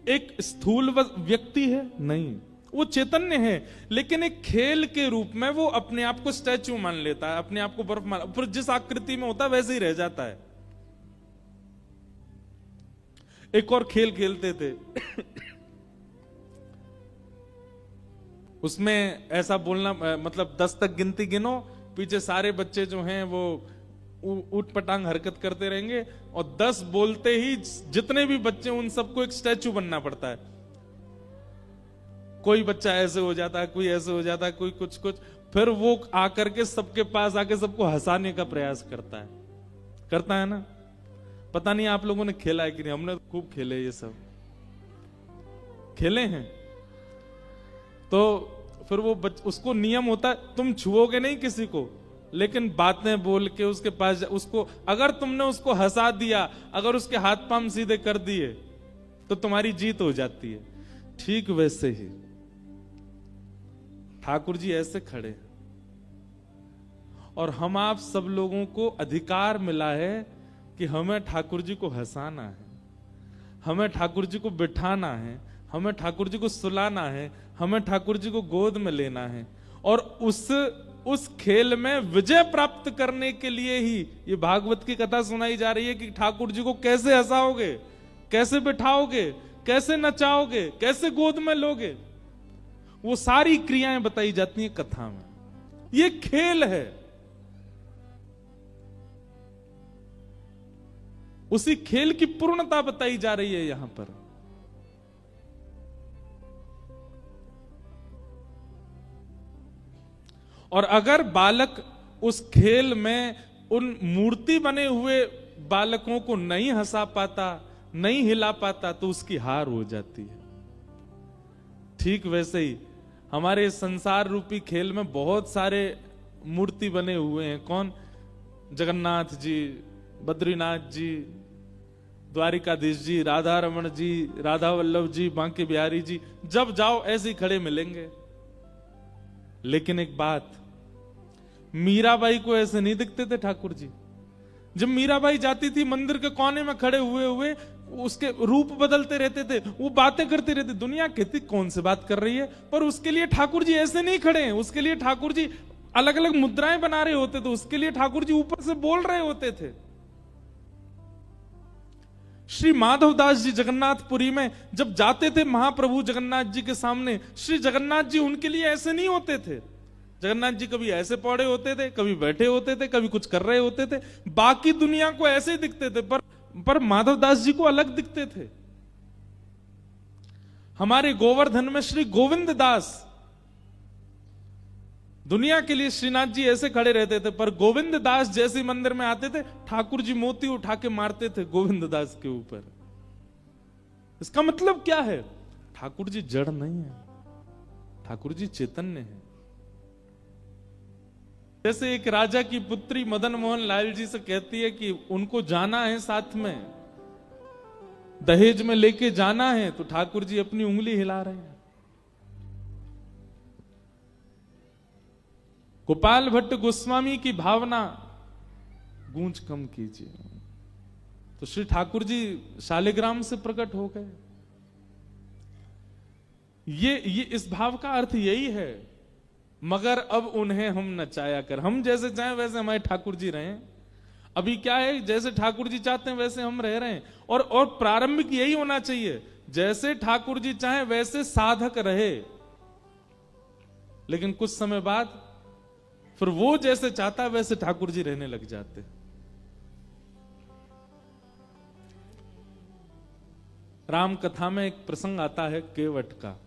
एक स्थूल व्यक्ति है? नहीं, वो चैतन्य है, लेकिन एक खेल के रूप में वो अपने आप को स्टैच्यू मान लेता है, अपने आप को बर्फ मान, फिर जिस आकृति में होता है वैसे ही रह जाता है। एक और खेल खेलते थे उसमें ऐसा बोलना, मतलब 10 तक गिनती गिनो, पीछे सारे बच्चे जो हैं वो ऊट पटांग हरकत करते रहेंगे और 10 बोलते ही जितने भी बच्चे उन सबको एक स्टैचू बनना पड़ता है। कोई बच्चा ऐसे हो जाता है, कोई ऐसे हो जाता है, कोई कुछ कुछ, फिर वो आकर के सबके पास आके सबको हंसाने का प्रयास करता है ना। पता नहीं आप लोगों ने खेला है कि नहीं, हमने खूब खेले, ये सब खेले हैं। तो फिर वो उसको नियम होता है, तुम छुओगे नहीं किसी को, लेकिन बातें बोल के उसके पास उसको, अगर तुमने उसको हंसा दिया, अगर उसके हाथ पांव सीधे कर दिए तो तुम्हारी जीत हो जाती है। ठीक वैसे ही ठाकुर जी ऐसे खड़े और हम आप सब लोगों को अधिकार मिला है कि हमें ठाकुर जी को हंसाना है, हमें ठाकुर जी को बिठाना है, हमें ठाकुर जी को सुलाना है, हमें ठाकुर जी को गोद में लेना है। और उस खेल में विजय प्राप्त करने के लिए ही ये भागवत की कथा सुनाई जा रही है कि ठाकुर जी को कैसे हंसाओगे, कैसे बिठाओगे, कैसे नचाओगे, कैसे गोद में लोगे, वो सारी क्रियाएं बताई जाती हैं कथा में। ये खेल है। उसी खेल की पूर्णता बताई जा रही है यहां पर। और अगर बालक उस खेल में उन मूर्ति बने हुए बालकों को नहीं हंसा पाता, नहीं हिला पाता, तो उसकी हार हो जाती है। ठीक वैसे ही हमारे संसार रूपी खेल में बहुत सारे मूर्ति बने हुए हैं। कौन? जगन्नाथ जी, बद्रीनाथ जी, द्वारिकाधीश जी, राधा रमण जी, राधा वल्लभ जी, बांके बिहारी जी, जब जाओ ऐसे ही खड़े मिलेंगे। लेकिन एक बात, मीराबाई को ऐसे नहीं दिखते थे ठाकुर जी। जब मीराबाई जाती थी मंदिर के कोने में खड़े हुए हुए, उसके रूप बदलते रहते थे, वो बातें करते रहते, दुनिया कहती कौन से बात कर रही है, पर उसके लिए ठाकुर जी ऐसे नहीं खड़े हैं, उसके लिए ठाकुर जी अलग अलग मुद्राएं बना रहे होते थे, उसके लिए ठाकुर जी ऊपर से बोल रहे होते थे। श्री माधवदास जी जगन्नाथपुरी में जब जाते थे महाप्रभु जगन्नाथ जी के सामने, श्री जगन्नाथ जी उनके लिए ऐसे नहीं होते थे। जगन्नाथ जी कभी ऐसे पौड़े होते थे, कभी बैठे होते थे, कभी कुछ कर रहे होते थे, बाकी दुनिया को ऐसे दिखते थे, पर माधवदास जी को अलग दिखते थे। हमारे गोवर्धन में श्री गोविंद दास, दुनिया के लिए श्रीनाथ जी ऐसे खड़े रहते थे, पर गोविंद दास जैसे मंदिर में आते थे, ठाकुर जी मोती उठा के मारते थे गोविंद दास के ऊपर। इसका मतलब क्या है? ठाकुर जी जड़ नहीं है, ठाकुर जी चैतन्य है। जैसे एक राजा की पुत्री मदन मोहन लाल जी से कहती है कि उनको जाना है साथ में, दहेज में लेके जाना है, तो ठाकुर जी अपनी उंगली हिला रहे हैं। गोपाल भट्ट गोस्वामी की भावना गूंज कम कीजिए, तो श्री ठाकुर जी शालिग्राम से प्रकट हो गए। ये इस भाव का अर्थ यही है, मगर अब उन्हें हम नचाया कर, हम जैसे चाहें वैसे हमारे ठाकुर जी रहे। अभी क्या है, जैसे ठाकुर जी चाहते हैं वैसे हम रह रहे हैं, और प्रारंभिक यही होना चाहिए, जैसे ठाकुर जी चाहें वैसे साधक रहे। लेकिन कुछ समय बाद फिर वो जैसे चाहता है वैसे ठाकुर जी रहने लग जाते। राम कथा में एक प्रसंग आता है केवट का,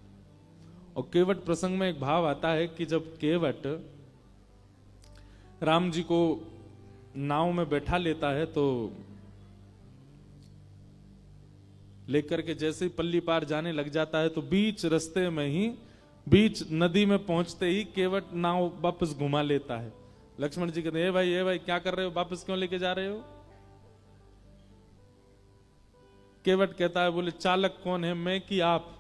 और केवट प्रसंग में एक भाव आता है कि जब केवट राम जी को नाव में बैठा लेता है, तो लेकर के जैसे ही पल्ली पार जाने लग जाता है, तो बीच रास्ते में ही, बीच नदी में पहुंचते ही केवट नाव वापस घुमा लेता है। लक्ष्मण जी कहते हैं, ए भाई क्या कर रहे हो, वापस क्यों लेके जा रहे हो? केवट कहता है, बोले चालक कौन है, मैं कि आप?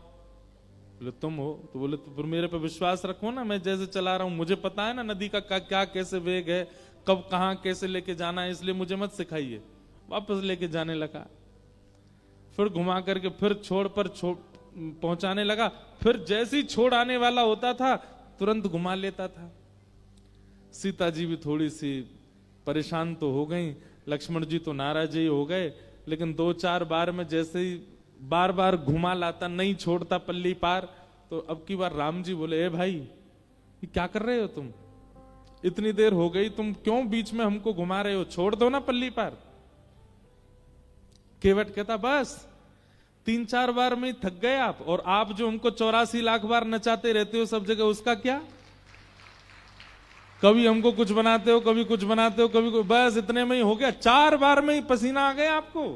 बोले तुम हो। तो बोले तो फिर मेरे पे विश्वास रखो ना, मैं जैसे चला रहा हूं, मुझे पता है ना नदी का क्या कैसे वेग है, कब कहां कैसे लेके जाना है, इसलिए मुझे मत सिखाइए। वापस लेके जाने लगा, फिर घुमा करके फिर छोड़ पर पहुंचाने लगा, फिर जैसे ही छोड़ आने वाला होता था तुरंत घुमा लेता था। सीता जी भी थोड़ी सी परेशान तो हो गई, लक्ष्मण जी तो नाराज ही हो गए, लेकिन 2-4 बार में जैसे ही बार बार घुमा लाता, नहीं छोड़ता पल्ली पार, तो अब की बार राम जी बोले, ए भाई ये क्या कर रहे हो तुम, इतनी देर हो गई, तुम क्यों बीच में हमको घुमा रहे हो, छोड़ दो ना पल्ली पार। केवट कहता, बस 3-4 बार में थक गए आप, और आप जो हमको 84 लाख बार नचाते रहते हो सब जगह, उसका क्या? कभी हमको कुछ बनाते हो, कभी कुछ बनाते हो, कभी बस इतने में ही हो गया, 4 बार में ही पसीना आ गया आपको।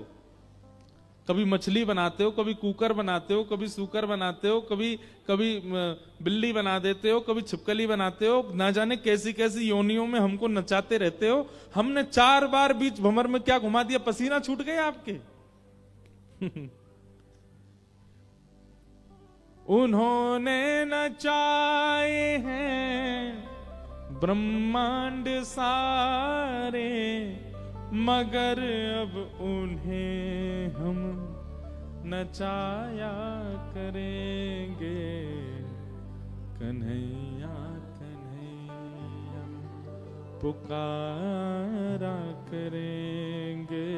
कभी मछली बनाते हो, कभी कुकर बनाते हो, कभी सूकर बनाते हो, कभी बिल्ली बना देते हो, कभी छिपकली बनाते हो, ना जाने कैसी कैसी योनियों में हमको नचाते रहते हो। हमने 4 बार बीच भंवर में क्या घुमा दिया, पसीना छूट गए आपके। उन्होंने नचाए हैं ब्रह्मांड सारे, मगर अब उन्हें हम नचाया करेंगे। कन्हैया कन्हैया पुकारा करेंगे,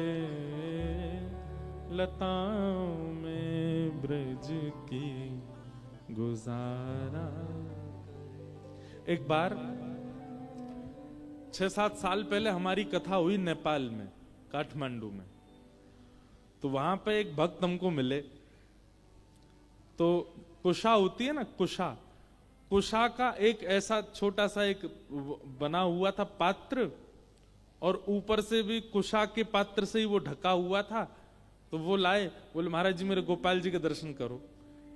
लताओं में ब्रज की गुजारा। एक बार 6-7 साल पहले हमारी कथा हुई नेपाल में, काठमांडू में। तो वहां पे एक भक्त हमको मिले, तो कुशा होती है ना, कुशा का एक ऐसा छोटा सा एक बना हुआ था पात्र, और ऊपर से भी कुशा के पात्र से ही वो ढका हुआ था। तो वो लाए, बोले महाराज जी मेरे गोपाल जी के दर्शन करो।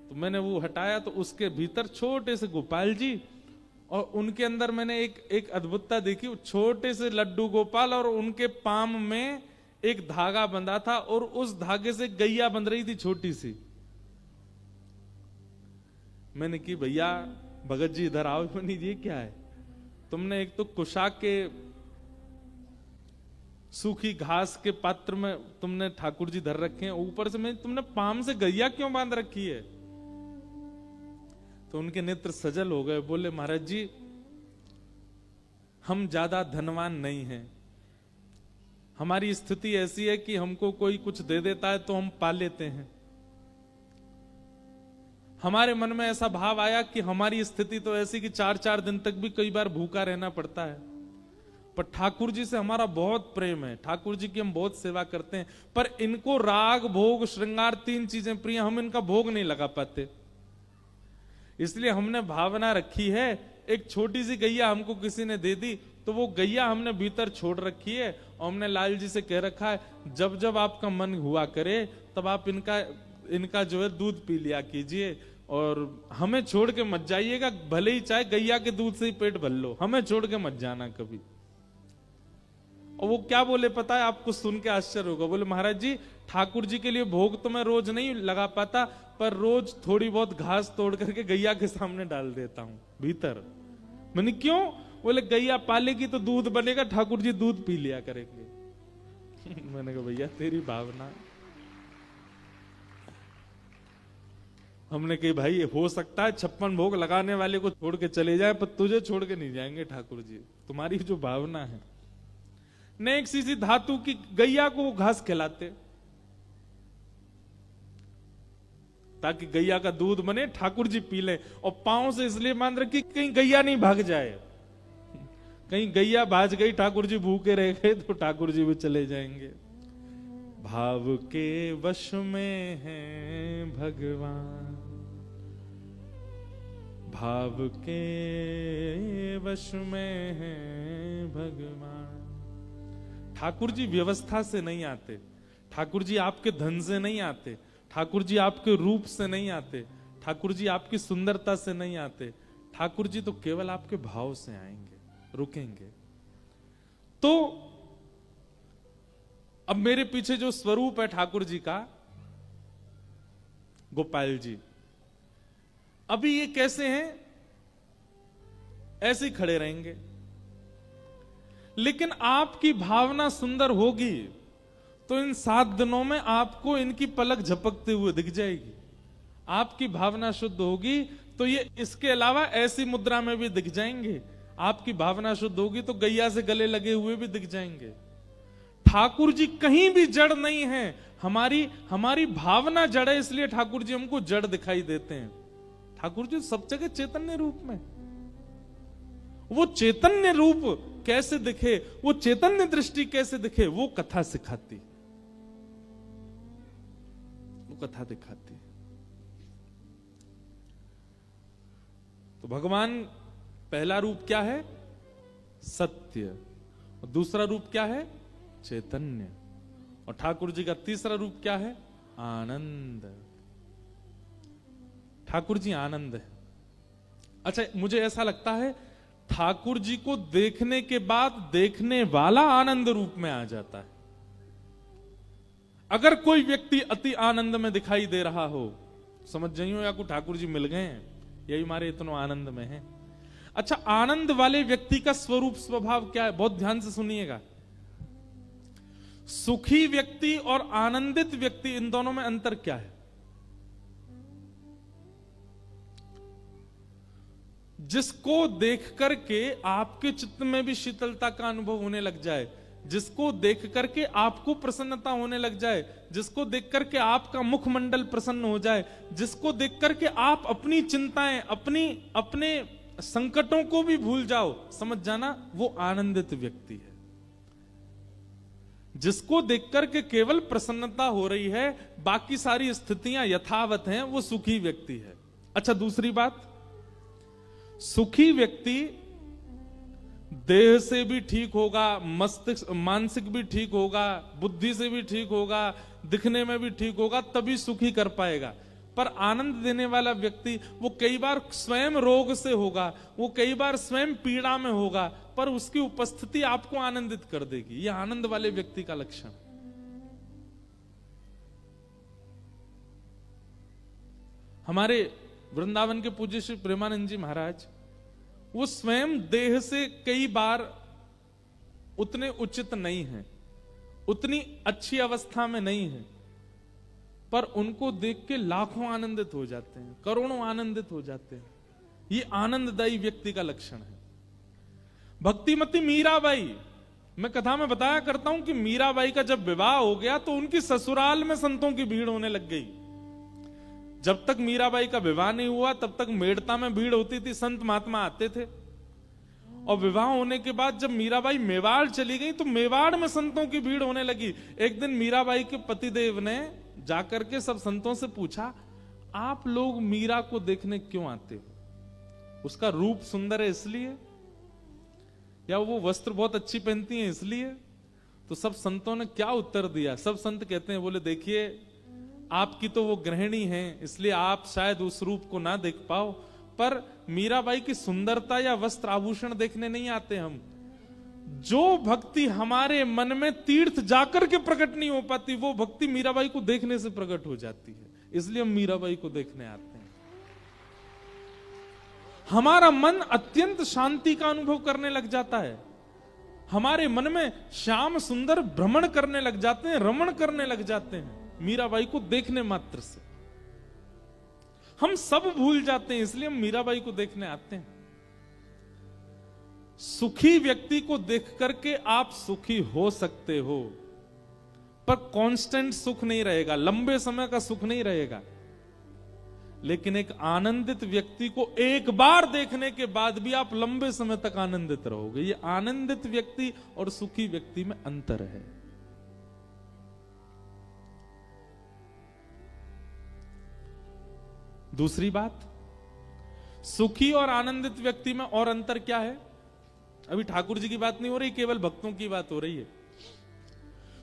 तो मैंने वो हटाया, तो उसके भीतर छोटे से गोपाल जी, और उनके अंदर मैंने एक अद्भुतता देखी, छोटे से लड्डू गोपाल, और उनके पाम में एक धागा बंधा था, और उस धागे से गैया बंध रही थी छोटी सी। मैंने की भैया भगत जी इधर आओ। मैंने ये क्या है, तुमने एक तो कुशा के सूखी घास के पात्र में तुमने ठाकुर जी धर रखे हैं, ऊपर से मैं तुमने पाम से गैया क्यों बांध रखी है? तो उनके नेत्र सजल हो गए, बोले महाराज जी हम ज्यादा धनवान नहीं हैं, हमारी स्थिति ऐसी है कि हमको कोई कुछ दे देता है तो हम पा लेते हैं। हमारे मन में ऐसा भाव आया कि हमारी स्थिति तो ऐसी कि 4-4 दिन तक भी कई बार भूखा रहना पड़ता है, पर ठाकुर जी से हमारा बहुत प्रेम है, ठाकुर जी की हम बहुत सेवा करते हैं, पर इनको राग भोग श्रृंगार 3 चीजें प्रिय, हम इनका भोग नहीं लगा पाते। इसलिए हमने भावना रखी है, एक छोटी सी गैया हमको किसी ने दे दी तो वो गैया हमने भीतर छोड़ रखी है, और हमने लाल जी से कह रखा है जब जब आपका मन हुआ करे तब आप इनका जो है दूध पी लिया कीजिए, और हमें छोड़ के मत जाइएगा, भले ही चाहे गैया के दूध से ही पेट भर लो, हमें छोड़ के मत जाना कभी। और वो क्या बोले पता है, आपको सुन के आश्चर्य होगा, बोले महाराज जी ठाकुर जी के लिए भोग तो मैं रोज नहीं लगा पाता, पर रोज थोड़ी बहुत घास तोड़ करके गैया के सामने डाल देता हूं भीतर। मैंने क्यों? बोले गैया पालेगी तो दूध बनेगा, ठाकुर जी दूध पी लिया करेंगे। मैंने कहा भैया तेरी भावना। हमने कही भाई हो सकता है 56 भोग लगाने वाले को छोड़ के चले जाए, पर तुझे छोड़ के नहीं जाएंगे ठाकुर जी, तुम्हारी जो भावना है। ने एक सी धातु की गैया को घास खिलाते ताकि गैया का दूध बने, ठाकुर जी पी ले, और पांव से इसलिए बांध रखी कहीं गैया नहीं भाग जाए, कहीं गैया भाज गई ठाकुर जी भूखे रह गए तो ठाकुर जी भी चले जाएंगे। भाव के वश में है भगवान, भाव के वश में है भगवान। ठाकुर जी व्यवस्था से नहीं आते, ठाकुर जी आपके धन से नहीं आते, ठाकुर जी आपके रूप से नहीं आते, ठाकुर जी आपकी सुंदरता से नहीं आते, ठाकुर जी तो केवल आपके भाव से आएंगे, रुकेंगे। तो अब मेरे पीछे जो स्वरूप है ठाकुर जी का, गोपाल जी, अभी ये कैसे हैं? ऐसे ही खड़े रहेंगे, लेकिन आपकी भावना सुंदर होगी तो इन 7 दिनों में आपको इनकी पलक झपकते हुए दिख जाएगी। आपकी भावना शुद्ध होगी तो ये इसके अलावा ऐसी मुद्रा में भी दिख जाएंगे। आपकी भावना शुद्ध होगी तो गैया से गले लगे हुए भी दिख जाएंगे। ठाकुर जी कहीं भी जड़ नहीं है, हमारी भावना जड़ है, इसलिए ठाकुर जी हमको जड़ दिखाई देते हैं। ठाकुर जी सब जगह चैतन्य रूप में। वो चैतन्य रूप कैसे दिखे, वो चैतन्य दृष्टि कैसे दिखे, वो कथा सिखाती, वो कथा दिखाती। तो भगवान पहला रूप क्या है? सत्य। और दूसरा रूप क्या है? चैतन्य। और ठाकुर जी का तीसरा रूप क्या है? आनंद। ठाकुर जी आनंद है। अच्छा, मुझे ऐसा लगता है ठाकुर जी को देखने के बाद देखने वाला आनंद रूप में आ जाता है। अगर कोई व्यक्ति अति आनंद में दिखाई दे रहा हो, समझ जाइयो या को ठाकुर जी मिल गए हैं, यही हमारे इतना आनंद में है। अच्छा, आनंद वाले व्यक्ति का स्वरूप स्वभाव क्या है? बहुत ध्यान से सुनिएगा। सुखी व्यक्ति और आनंदित व्यक्ति, इन दोनों में अंतर क्या है? जिसको देख करके आपके चित्त में भी शीतलता का अनुभव होने लग जाए, जिसको देख करके आपको प्रसन्नता होने लग जाए, जिसको देख करके आपका मुखमंडल प्रसन्न हो जाए, जिसको देख करके आप अपनी चिंताएं, अपने संकटों को भी भूल जाओ, समझ जाना वो आनंदित व्यक्ति है। जिसको देख करके केवल प्रसन्नता हो रही है, बाकी सारी स्थितियां यथावत हैं, वो सुखी व्यक्ति है। अच्छा, दूसरी बात, सुखी व्यक्ति देह से भी ठीक होगा, मस्तिष्क मानसिक भी ठीक होगा, बुद्धि से भी ठीक होगा, दिखने में भी ठीक होगा, तभी सुखी कर पाएगा। पर आनंद देने वाला व्यक्ति, वो कई बार स्वयं रोग से होगा, वो कई बार स्वयं पीड़ा में होगा, पर उसकी उपस्थिति आपको आनंदित कर देगी। यह आनंद वाले व्यक्ति का लक्षण। हमारे वृंदावन के पूज्य श्री प्रेमानंद जी महाराज, वो स्वयं देह से कई बार उतने उचित नहीं हैं, उतनी अच्छी अवस्था में नहीं है, पर उनको देख के लाखों आनंदित हो जाते हैं, करोड़ों आनंदित हो जाते हैं। ये आनंददायी व्यक्ति का लक्षण है। भक्तिमती मीराबाई, मैं कथा में बताया करता हूं कि मीराबाई का जब विवाह हो गया तो उनकी ससुराल में संतों की भीड़ होने लग गई। जब तक मीराबाई का विवाह नहीं हुआ तब तक मेड़ता में भीड़ होती थी, संत महात्मा आते थे। और विवाह होने के बाद जब मीराबाई मेवाड़ चली गई तो मेवाड़ में संतों की भीड़ होने लगी। एक दिन मीराबाई के पतिदेव ने जाकर के सब संतों से पूछा, आप लोग मीरा को देखने क्यों आते हो? उसका रूप सुंदर है इसलिए, या वो वस्त्र बहुत अच्छी पहनती हैं इसलिए? तो सब संतों ने क्या उत्तर दिया? सब संत कहते हैं, बोले देखिए आपकी तो वो गृहिणी है इसलिए आप शायद उस रूप को ना देख पाओ, पर मीराबाई की सुंदरता या वस्त्र आभूषण देखने नहीं आते हम। जो भक्ति हमारे मन में तीर्थ जाकर के प्रकट नहीं हो पाती, वो भक्ति मीराबाई को देखने से प्रकट हो जाती है, इसलिए हम मीराबाई को देखने आते हैं। हमारा मन अत्यंत शांति का अनुभव करने लग जाता है, हमारे मन में श्याम सुंदर भ्रमण करने लग जाते हैं, रमण करने लग जाते हैं मीराबाई को देखने मात्र से। हम सब भूल जाते हैं, इसलिए हम मीराबाई को देखने आते हैं। सुखी व्यक्ति को देख करके आप सुखी हो सकते हो, पर कांस्टेंट सुख नहीं रहेगा, लंबे समय का सुख नहीं रहेगा। लेकिन एक आनंदित व्यक्ति को एक बार देखने के बाद भी आप लंबे समय तक आनंदित रहोगे। ये आनंदित व्यक्ति और सुखी व्यक्ति में अंतर है। दूसरी बात, सुखी और आनंदित व्यक्ति में और अंतर क्या है? अभी ठाकुर जी की बात नहीं हो रही, केवल भक्तों की बात हो रही है।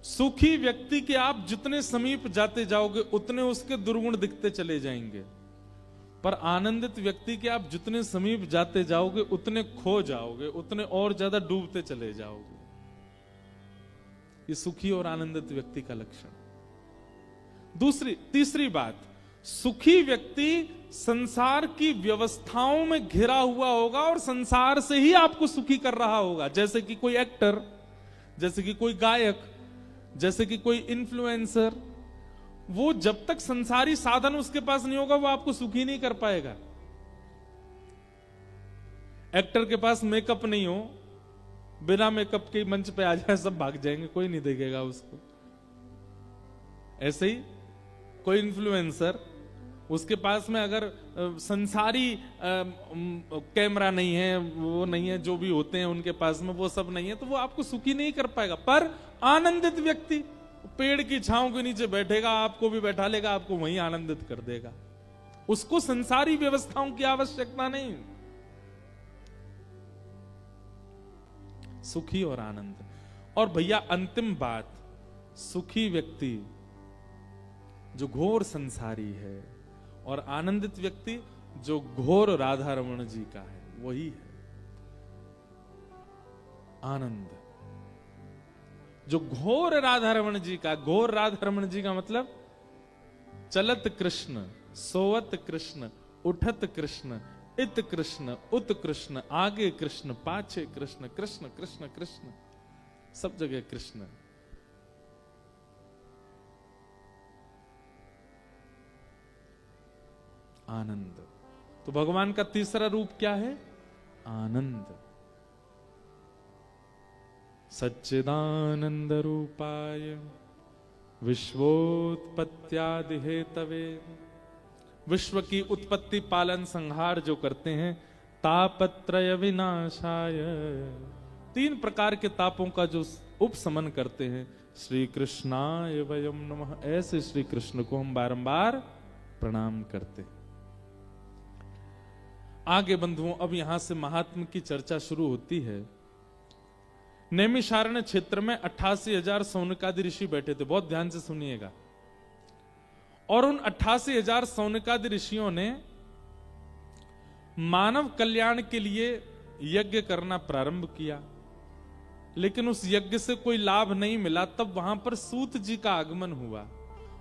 सुखी व्यक्ति के आप जितने समीप जाते जाओगे उतने उसके दुर्गुण दिखते चले जाएंगे, पर आनंदित व्यक्ति के आप जितने समीप जाते जाओगे उतने खो जाओगे, उतने और ज्यादा डूबते चले जाओगे। ये सुखी और आनंदित व्यक्ति का लक्षण। तीसरी बात, सुखी व्यक्ति संसार की व्यवस्थाओं में घिरा हुआ होगा और संसार से ही आपको सुखी कर रहा होगा। जैसे कि कोई एक्टर, जैसे कि कोई गायक, जैसे कि कोई इन्फ्लुएंसर, वो जब तक संसारी साधन उसके पास नहीं होगा वो आपको सुखी नहीं कर पाएगा। एक्टर के पास मेकअप नहीं हो, बिना मेकअप के मंच पे आ जाए सब भाग जाएंगे, कोई नहीं देखेगा उसको। ऐसे ही कोई इन्फ्लुएंसर, उसके पास में अगर संसारी कैमरा नहीं है, वो नहीं है, जो भी होते हैं उनके पास में वो सब नहीं है, तो वो आपको सुखी नहीं कर पाएगा। पर आनंदित व्यक्ति पेड़ की छांव के नीचे बैठेगा, आपको भी बैठा लेगा, आपको वहीं आनंदित कर देगा। उसको संसारी व्यवस्थाओं की आवश्यकता नहीं। सुखी और आनंद। और भैया अंतिम बात, सुखी व्यक्ति जो घोर संसारी है और आनंदित व्यक्ति जो घोर राधा रमण जी का है, वही है आनंद। जो घोर राधा रमण जी का, घोर राधा रमण जी का मतलब चलत कृष्ण, सोवत कृष्ण, उठत कृष्ण, इत कृष्ण, उत कृष्ण, आगे कृष्ण, पाछे कृष्ण, कृष्ण कृष्ण कृष्ण, सब जगह कृष्ण। आनंद। तो भगवान का तीसरा रूप क्या है? आनंद। सच्चिदानंद रूपाय विश्वोत्पत्त्यादि हेतवे, विश्व की उत्पत्ति पालन संहार जो करते हैं, तापत्रय विनाशाय, 3 प्रकार के तापों का जो उपशमन करते हैं, श्री कृष्णाय वयम नमः, ऐसे श्री कृष्ण को हम बारंबार प्रणाम करते हैं। आगे बंधुओं, अब यहां से महात्म की चर्चा शुरू होती है। नैमिषारण्य क्षेत्र में 88,000 सौनकादि ऋषि बैठे थे, बहुत ध्यान से सुनिएगा। और उन 88,000 सौनकादि ऋषियों ने मानव कल्याण के लिए यज्ञ करना प्रारंभ किया, लेकिन उस यज्ञ से कोई लाभ नहीं मिला। तब वहां पर सूत जी का आगमन हुआ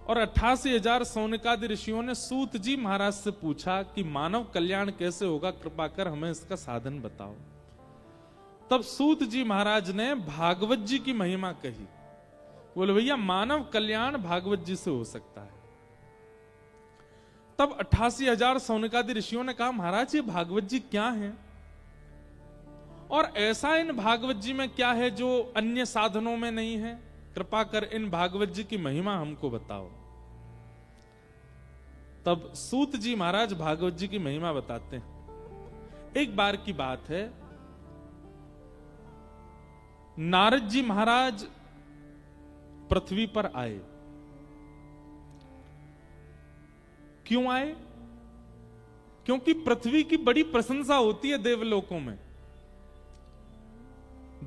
और 88,000 सौनकादि ऋषियों ने सूत जी महाराज से पूछा कि मानव कल्याण कैसे होगा, कृपा कर हमें इसका साधन बताओ। तब सूत जी महाराज ने भागवत जी की महिमा कही बोले भैया मानव कल्याण भागवत जी से हो सकता है। तब 88,000 सौनकादि ऋषियों ने कहा महाराज ये भागवत जी क्या है, और ऐसा इन भागवत जी में क्या है जो अन्य साधनों में नहीं है, कृपा कर इन भागवत जी की महिमा हमको बताओ। तब सूत जी महाराज भागवत जी की महिमा बताते हैं। एक बार की बात है, नारद जी महाराज पृथ्वी पर आए। क्यों आए? क्योंकि पृथ्वी की बड़ी प्रशंसा होती है देवलोकों में।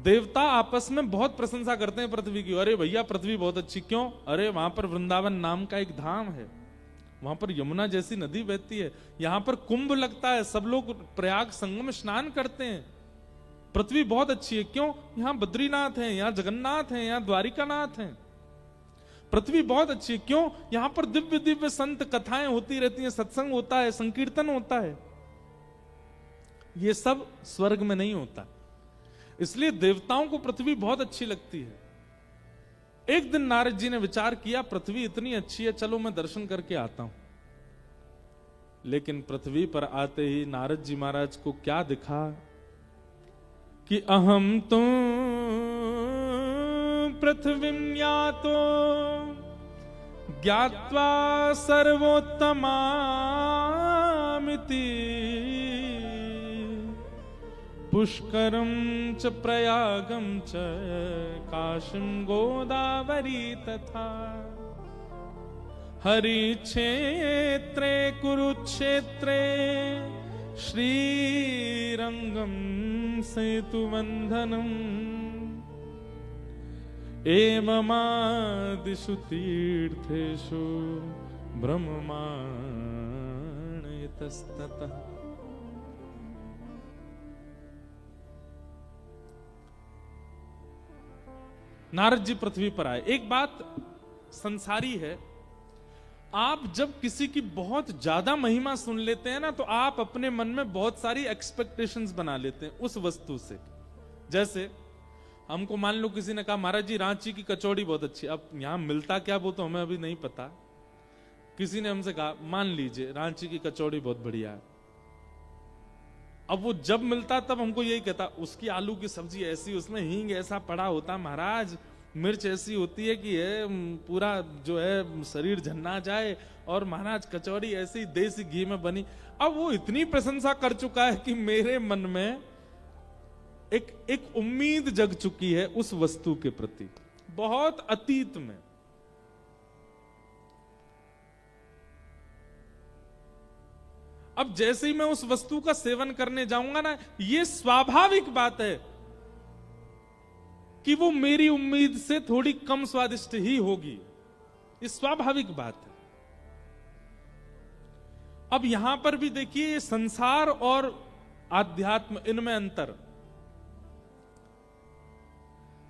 देवता आपस में बहुत प्रशंसा करते हैं पृथ्वी की। अरे भैया पृथ्वी बहुत अच्छी। क्यों? अरे वहां पर वृंदावन नाम का एक धाम है, वहां पर यमुना जैसी नदी बहती है, यहां पर कुंभ लगता है, सब लोग प्रयाग संगम स्नान करते हैं। पृथ्वी बहुत अच्छी है। क्यों? यहां बद्रीनाथ है, यहां जगन्नाथ है, यहां द्वारिकानाथ है। पृथ्वी बहुत अच्छी है। क्यों? यहां पर दिव्य दिव्य संत कथाएं होती रहती हैं, सत्संग होता है, संकीर्तन होता है। ये सब स्वर्ग में नहीं होता, इसलिए देवताओं को पृथ्वी बहुत अच्छी लगती है। एक दिन नारद जी ने विचार किया पृथ्वी इतनी अच्छी है, चलो मैं दर्शन करके आता हूं। लेकिन पृथ्वी पर आते ही नारद जी महाराज को क्या दिखा कि अहम तो पृथ्वीं यातो ज्ञात्वा सर्वोत्तमामिति पुष्करं च प्रयागं च काशीं गोदावरी तथा हरिक्षेत्रे कुरुक्षेत्रे श्रीरंगं सेतुबन्धनम् एवमादिषु तीर्थेषु ब्रह्माण्डयतस्ततः। नारद जी पृथ्वी पर आए। एक बात संसारी है, आप जब किसी की बहुत ज्यादा महिमा सुन लेते हैं ना, तो आप अपने मन में बहुत सारी एक्सपेक्टेशंस बना लेते हैं उस वस्तु से। जैसे हमको मान लो किसी ने कहा महाराज जी रांची की कचौड़ी बहुत अच्छी। अब यहां मिलता क्या वो तो हमें अभी नहीं पता। किसी ने हमसे कहा मान लीजिए रांची की कचौड़ी बहुत बढ़िया है। अब वो जब मिलता तब हमको यही कहता उसकी आलू की सब्जी ऐसी, उसमें हींग ऐसा पड़ा होता महाराज, मिर्च ऐसी होती है कि पूरा जो है शरीर झन्ना जाए, और महाराज कचौड़ी ऐसी देसी घी में बनी। अब वो इतनी प्रशंसा कर चुका है कि मेरे मन में एक उम्मीद जग चुकी है उस वस्तु के प्रति, बहुत अतीत में। अब जैसे ही मैं उस वस्तु का सेवन करने जाऊंगा ना, ये स्वाभाविक बात है कि वो मेरी उम्मीद से थोड़ी कम स्वादिष्ट ही होगी। ये स्वाभाविक बात है। अब यहां पर भी देखिए संसार और आध्यात्म, इनमें अंतर।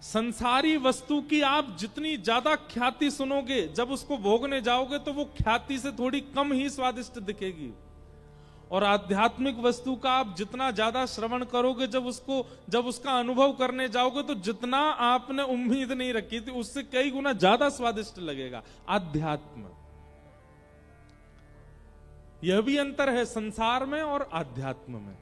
संसारी वस्तु की आप जितनी ज्यादा ख्याति सुनोगे, जब उसको भोगने जाओगे तो वो ख्याति से थोड़ी कम ही स्वादिष्ट दिखेगी। और आध्यात्मिक वस्तु का आप जितना ज्यादा श्रवण करोगे, जब उसका अनुभव करने जाओगे तो जितना आपने उम्मीद नहीं रखी थी उससे कई गुना ज्यादा स्वादिष्ट लगेगा आध्यात्म। यह भी अंतर है संसार में और आध्यात्म में।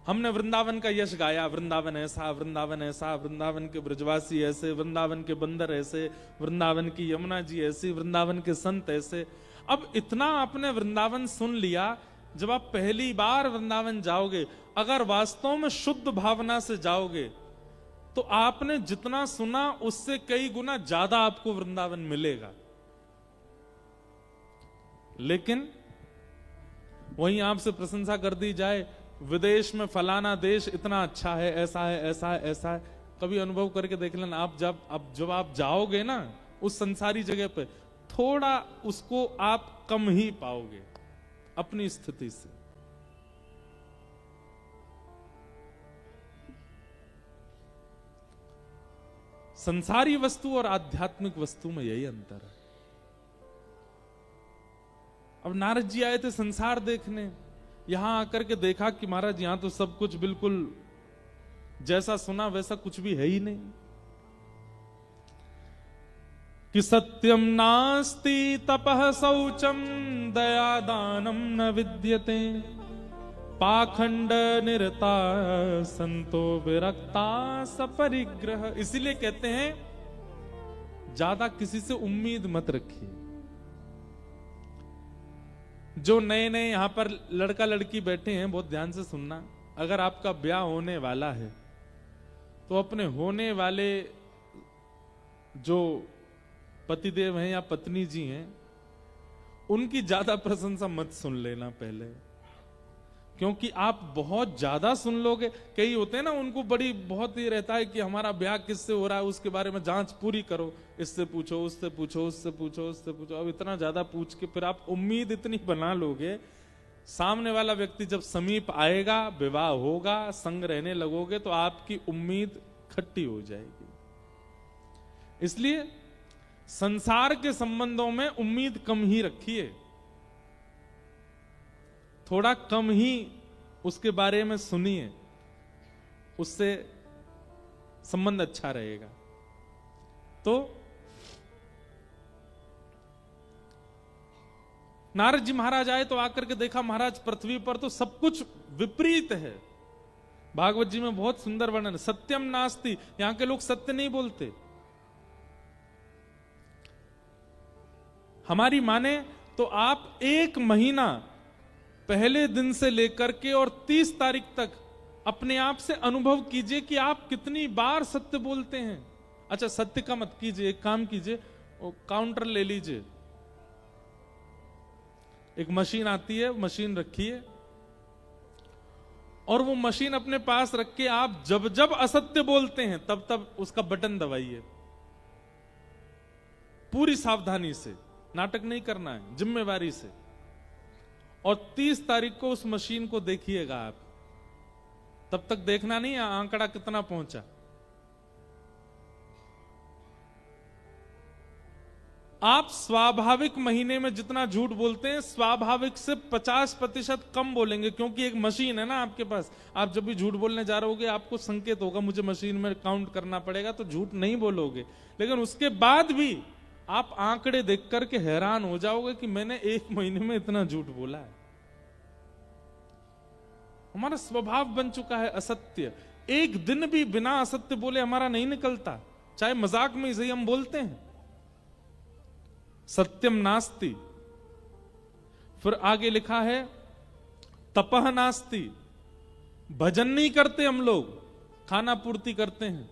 हमने वृंदावन का यश गाया, वृंदावन ऐसा, वृंदावन ऐसा, वृंदावन के ब्रजवासी ऐसे, वृंदावन के बंदर ऐसे, वृंदावन की यमुना जी ऐसी, वृंदावन के संत ऐसे। अब इतना आपने वृंदावन सुन लिया, जब आप पहली बार वृंदावन जाओगे, अगर वास्तव में शुद्ध भावना से जाओगे तो आपने जितना सुना उससे कई गुना ज्यादा आपको वृंदावन मिलेगा। लेकिन वहीं आपसे प्रशंसा कर दी जाए, विदेश में फलाना देश इतना अच्छा है, ऐसा है, ऐसा है, ऐसा है। कभी अनुभव करके देख लेना, आप जब आप जाओगे ना उस संसारी जगह पे, थोड़ा उसको आप कम ही पाओगे अपनी स्थिति से। संसारी वस्तु और आध्यात्मिक वस्तु में यही अंतर है। अब नारद जी आए थे संसार देखने, यहां आकर के देखा कि महाराज यहां तो सब कुछ बिल्कुल जैसा सुना वैसा कुछ भी है ही नहीं। कि सत्यम नास्ति तपः शौचम दया दानम न विद्यते पाखंड निरता संतो विरक्ता सपरिग्रह। इसीलिए कहते हैं ज्यादा किसी से उम्मीद मत रखिए। जो नए नए यहां पर लड़का लड़की बैठे हैं, बहुत ध्यान से सुनना। अगर आपका ब्याह होने वाला है तो अपने होने वाले जो पतिदेव हैं या पत्नी जी हैं, उनकी ज्यादा प्रशंसा मत सुन लेना पहले, क्योंकि आप बहुत ज्यादा सुन लोगे। कई होते हैं ना, उनको बड़ी बहुत ही रहता है कि हमारा ब्याह किससे हो रहा है, उसके बारे में जांच पूरी करो, इससे पूछो, उससे पूछो, उससे पूछो, उससे पूछो। अब इतना ज्यादा पूछ के फिर आप उम्मीद इतनी बना लोगे, सामने वाला व्यक्ति जब समीप आएगा, विवाह होगा, संग रहने लगोगे, तो आपकी उम्मीद खट्टी हो जाएगी। इसलिए संसार के संबंधों में उम्मीद कम ही रखिए, थोड़ा कम ही उसके बारे में सुनिए, उससे संबंध अच्छा रहेगा। तो नारद जी महाराज आए तो आकर के देखा महाराज पृथ्वी पर तो सब कुछ विपरीत है। भागवत जी में बहुत सुंदर वर्णन, सत्यम नास्ति, यहां के लोग सत्य नहीं बोलते। हमारी माने तो आप 1 महीना पहले दिन से लेकर के और 30 तारीख तक अपने आप से अनुभव कीजिए कि आप कितनी बार सत्य बोलते हैं। अच्छा, सत्य का मत कीजिए, एक काम कीजिए, काउंटर ले लीजिए, एक मशीन आती है, मशीन रखिए और वो मशीन अपने पास रख के आप जब जब असत्य बोलते हैं तब तब उसका बटन दबाइए। पूरी सावधानी से, नाटक नहीं करना है, जिम्मेवारी से। और 30 तारीख को उस मशीन को देखिएगा आप, तब तक देखना नहीं आंकड़ा कितना पहुंचा। आप स्वाभाविक महीने में जितना झूठ बोलते हैं, स्वाभाविक से 50% कम बोलेंगे, क्योंकि एक मशीन है ना आपके पास। आप जब भी झूठ बोलने जा रहे होगे, आपको संकेत होगा मुझे मशीन में काउंट करना पड़ेगा, तो झूठ नहीं बोलोगे। लेकिन उसके बाद भी आप आंकड़े देख करके हैरान हो जाओगे कि मैंने 1 महीने में इतना झूठ बोला है। हमारा स्वभाव बन चुका है असत्य। एक दिन भी बिना असत्य बोले हमारा नहीं निकलता, चाहे मजाक में ही सही हम बोलते हैं। सत्यम नास्ति। फिर आगे लिखा है तपह नास्ति, भजन नहीं करते हम लोग, खाना पूर्ति करते हैं।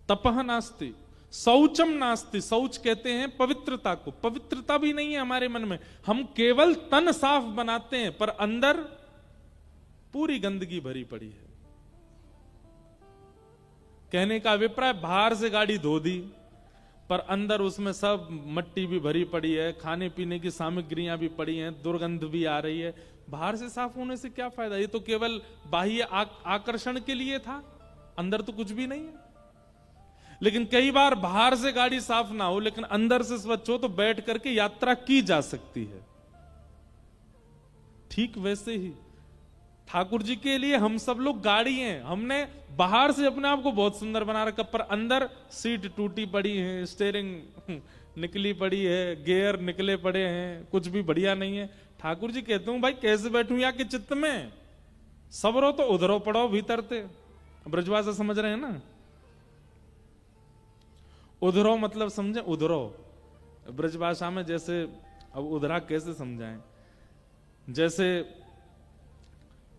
तपह नास्ति। शौचम नास्ति, शौच कहते हैं पवित्रता को, पवित्रता भी नहीं है हमारे मन में। हम केवल तन साफ बनाते हैं पर अंदर पूरी गंदगी भरी पड़ी है। कहने का अभिप्राय, बाहर से गाड़ी धो दी पर अंदर उसमें सब मट्टी भी भरी पड़ी है, खाने पीने की सामग्रियां भी पड़ी हैं, दुर्गंध भी आ रही है। बाहर से साफ होने से क्या फायदा, ये तो केवल बाह्य आकर्षण के लिए था, अंदर तो कुछ भी नहीं है। लेकिन कई बार बाहर से गाड़ी साफ ना हो लेकिन अंदर से स्वच्छ हो तो बैठ करके यात्रा की जा सकती है। ठीक वैसे ही ठाकुर जी के लिए हम सब लोग गाड़ी हैं। हमने बाहर से अपने आप को बहुत सुंदर बना रखा, पर अंदर सीट टूटी पड़ी है, स्टीयरिंग निकली पड़ी है, गियर निकले पड़े हैं, कुछ भी बढ़िया नहीं है। ठाकुर जी कहते हूं भाई कैसे बैठूं यहाँ के चित्त में, सबरो तो उधरो पड़ो भीतर थे। ब्रजभाषा समझ रहे हैं ना? उधरो मतलब समझे, उधरो ब्रजभाषा में। जैसे अब उधरा कैसे समझाएं, जैसे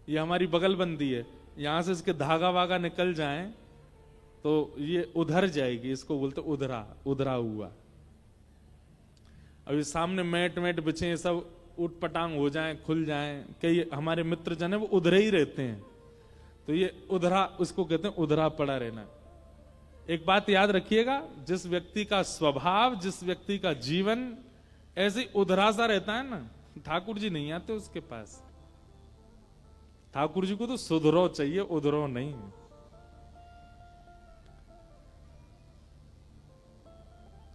ये हमारी बगलबंदी है, यहां से इसके धागा वागा निकल जाएं तो ये उधर जाएगी, इसको बोलते उधरा, उधरा हुआ। अभी सामने मैट मैट बिछे, सब उठपटांग हो जाएं, खुल जाएं। कई हमारे मित्र जन है वो उधरे ही रहते हैं, तो ये उधरा, उसको कहते हैं उधरा पड़ा रहना। एक बात याद रखिएगा, जिस व्यक्ति का स्वभाव, जिस व्यक्ति का जीवन ऐसे उधरा सा रहता है ना, ठाकुर जी नहीं आते उसके पास। ठाकुर जी को तो सुधरो चाहिए, उधरो नहीं।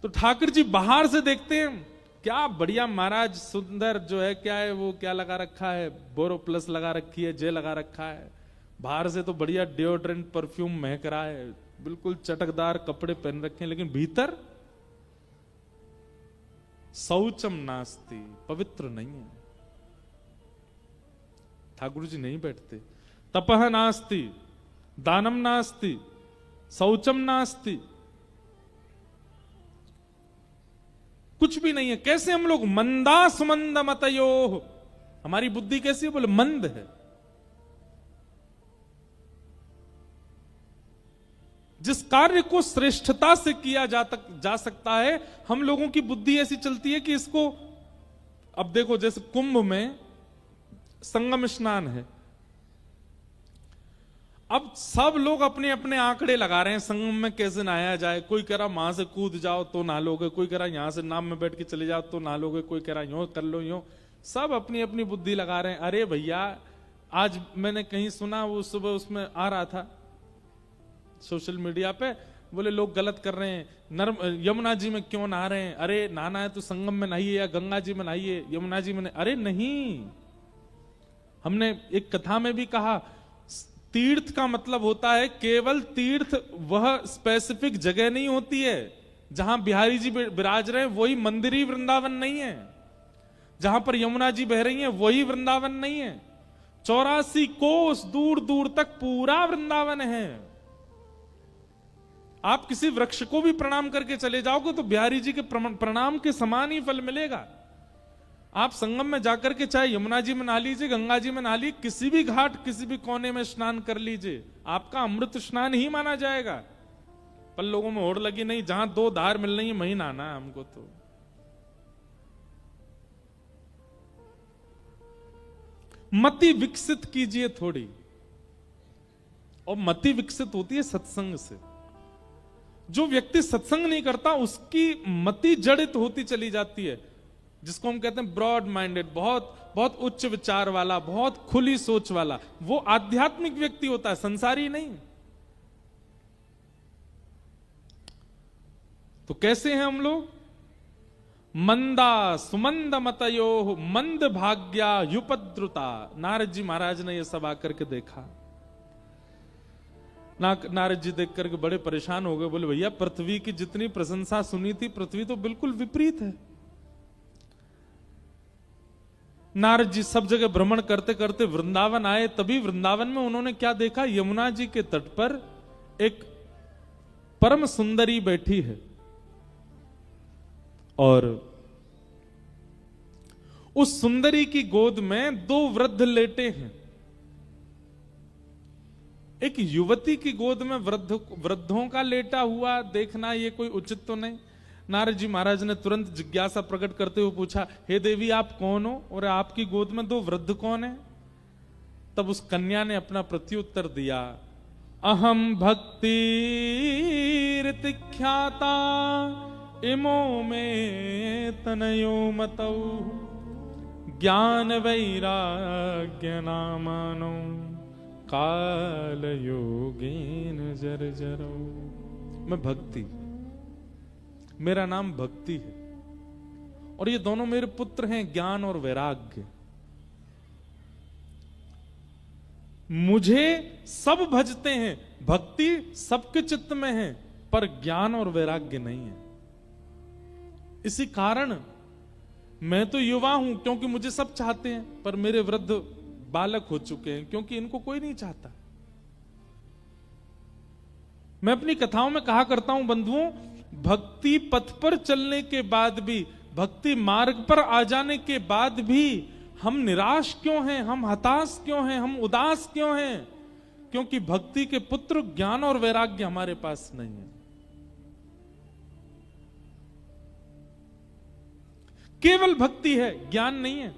तो ठाकुर जी बाहर से देखते हैं क्या बढ़िया महाराज, सुंदर जो है, क्या है वो, क्या लगा रखा है, बोरो प्लस लगा रखी है, जे लगा रखा है, बाहर से तो बढ़िया डिओड्रेंट परफ्यूम महक रहा है, बिल्कुल चटकदार कपड़े पहन रखे हैं, लेकिन भीतर शौचम नास्ति, पवित्र नहीं है। ठाकुर जी नहीं बैठते। तपह नास्ति, दानम नास्ति, शौचम नास्ति, कुछ भी नहीं है। कैसे हम लोग मंदा सुमंद मतयो, हमारी बुद्धि कैसी है? बोले मंद है। जिस कार्य को श्रेष्ठता से किया जा सकता है, हम लोगों की बुद्धि ऐसी चलती है कि इसको, अब देखो जैसे कुंभ में संगम स्नान है, अब सब लोग अपने अपने आंकड़े लगा रहे हैं संगम में कैसे नहाया जाए। कोई कह रहा वहां से कूद जाओ तो नहा लोगे, कोई कह रहा यहां से नाव में बैठ के चले जाओ तो नहा लोगे, कोई कह रहा यूं कर लो यूं, सब अपनी अपनी बुद्धि लगा रहे हैं। अरे भैया, आज मैंने कहीं सुना, वो सुबह उसमें आ रहा था सोशल मीडिया पे, बोले लोग गलत कर रहे हैं, यमुना जी में क्यों नहा रहे हैं? अरे नहाना है तो संगम में नहाइए या गंगा जी में नहाइए, यमुना जी में नहीं। अरे नहीं, हमने एक कथा में भी कहा, तीर्थ का मतलब होता है केवल तीर्थ, वह स्पेसिफिक जगह नहीं होती है जहां बिहारी जी विराज रहे हैं वही मंदिर ही वृंदावन नहीं है, जहां पर यमुना जी बह रही हैं वही वृंदावन नहीं है। 84 कोस दूर दूर तक पूरा वृंदावन है। आप किसी वृक्ष को भी प्रणाम करके चले जाओगे तो बिहारी जी के प्रणाम के समान ही फल मिलेगा। आप संगम में जाकर के चाहे यमुना जी में नहा लीजिए, गंगा जी में नहा लीजिए, किसी भी घाट किसी भी कोने में स्नान कर लीजिए, आपका अमृत स्नान ही माना जाएगा। पर लोगों में होड़ लगी नहीं, जहां दो धार मिल रही है वहीं नहाना है हमको। तो मति विकसित कीजिए थोड़ी, और मति विकसित होती है सत्संग से। जो व्यक्ति सत्संग नहीं करता उसकी मति जड़ित होती चली जाती है, जिसको हम कहते हैं ब्रॉड माइंडेड, बहुत बहुत उच्च विचार वाला, बहुत खुली सोच वाला, वो आध्यात्मिक व्यक्ति होता है, संसारी नहीं। तो कैसे हैं हम लोग? मंदा सुमंद मतयो मंद भाग्या युपद्रुता। नारद जी महाराज ने यह सब आकर के देखा। नारद जी देख करके बड़े परेशान हो गए, बोले भैया पृथ्वी की जितनी प्रशंसा सुनी थी, पृथ्वी तो बिल्कुल विपरीत है। नारद जी सब जगह भ्रमण करते करते वृंदावन आए, तभी वृंदावन में उन्होंने क्या देखा? यमुना जी के तट पर एक परम सुंदरी बैठी है और उस सुंदरी की गोद में दो वृद्ध लेटे हैं। एक युवती की गोद में वृद्धों का लेटा हुआ देखना ये कोई उचित तो नहीं। नारद जी महाराज ने तुरंत जिज्ञासा प्रकट करते हुए पूछा, हे देवी आप कौन हो और आपकी गोद में दो वृद्ध कौन है? तब उस कन्या ने अपना प्रत्युत्तर दिया, अहम भक्ति ख्याता इमो में तनयो मतौ ज्ञान वैराग्य नामानो काल योगेन जर्जरो। मैं भक्ति, मेरा नाम भक्ति है, और ये दोनों मेरे पुत्र हैं ज्ञान और वैराग्य। मुझे सब भजते हैं, भक्ति सबके चित्त में है, पर ज्ञान और वैराग्य नहीं है। इसी कारण मैं तो युवा हूं क्योंकि मुझे सब चाहते हैं, पर मेरे वृद्ध बालक हो चुके हैं क्योंकि इनको कोई नहीं चाहता। मैं अपनी कथाओं में कहा करता हूं बंधुओं, भक्ति पथ पर चलने के बाद भी, भक्ति मार्ग पर आ जाने के बाद भी हम निराश क्यों हैं, हम हताश क्यों हैं, हम उदास क्यों हैं? क्योंकि भक्ति के पुत्र ज्ञान और वैराग्य हमारे पास नहीं है। केवल भक्ति है, ज्ञान नहीं है।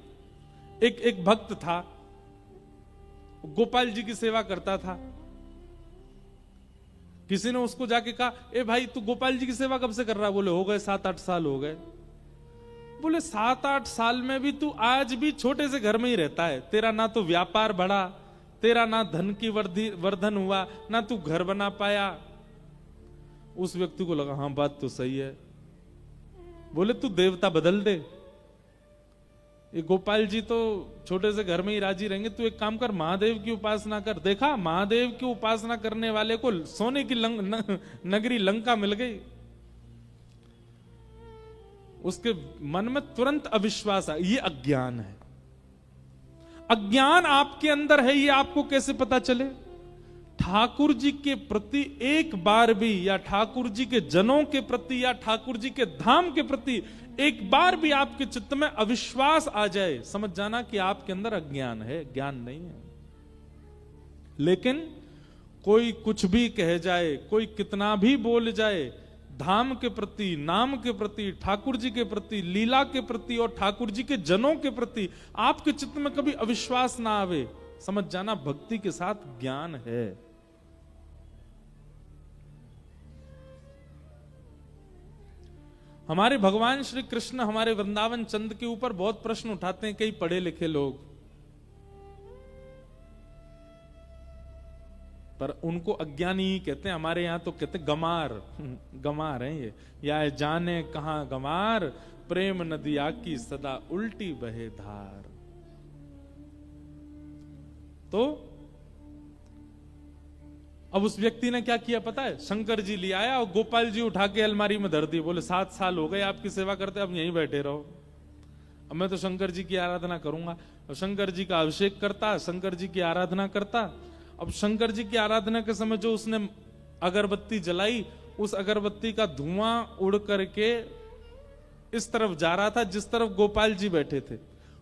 एक भक्त था, गोपाल जी की सेवा करता था। किसी ने उसको जाके कहा, ए भाई तू गोपाल जी की सेवा कब से कर रहा है? बोले हो गए 7-8 साल हो गए। बोले 7-8 साल में भी तू आज भी छोटे से घर में ही रहता है, तेरा ना तो व्यापार बढ़ा, तेरा ना धन की वर्धन हुआ, ना तू घर बना पाया। उस व्यक्ति को लगा हाँ बात तो सही है। बोले तू देवता बदल दे, ये गोपाल जी तो छोटे से घर में ही राजी रहेंगे, तू एक काम कर, महादेव की उपासना कर। देखा, महादेव की उपासना करने वाले को सोने की नगरी लंका मिल गई। उसके मन में तुरंत अविश्वास आ, ये अज्ञान है। अज्ञान आपके अंदर है, ये आपको कैसे पता चले? ठाकुर जी के प्रति एक बार भी, या ठाकुर जी के जनों के प्रति, या ठाकुर जी के धाम के प्रति एक बार भी आपके चित्त में अविश्वास आ जाए, समझ जाना कि आपके अंदर अज्ञान है, ज्ञान नहीं है। लेकिन कोई कुछ भी कह जाए, कोई कितना भी बोल जाए, धाम के प्रति, नाम के प्रति, ठाकुर जी के प्रति, लीला के प्रति और ठाकुर जी के जनों के प्रति आपके चित्त में कभी अविश्वास ना आवे, समझ जाना भक्ति के साथ ज्ञान है। हमारे भगवान श्री कृष्ण हमारे वृंदावन चंद के ऊपर बहुत प्रश्न उठाते हैं कई पढ़े लिखे लोग, पर उनको अज्ञानी ही कहते हैं। हमारे यहां तो कहते हैं गमार, गमार हैं ये, या जाने कहां गमार, प्रेम नदिया की सदा उल्टी बहे धार। तो अब उस व्यक्ति ने क्या किया पता है? शंकर जी ले आया और गोपाल जी उठा के अलमारी में धर दी। बोले 7 साल हो गए आपकी सेवा करते, अब यहीं बैठे रहो, अब मैं तो शंकर जी की आराधना करूंगा। अब शंकर जी का अभिषेक करता, शंकर जी की आराधना करता। अब शंकर जी की आराधना के समय जो उसने अगरबत्ती जलाई, उस अगरबत्ती का धुआं उड़ करके इस तरफ जा रहा था जिस तरफ गोपाल जी बैठे थे।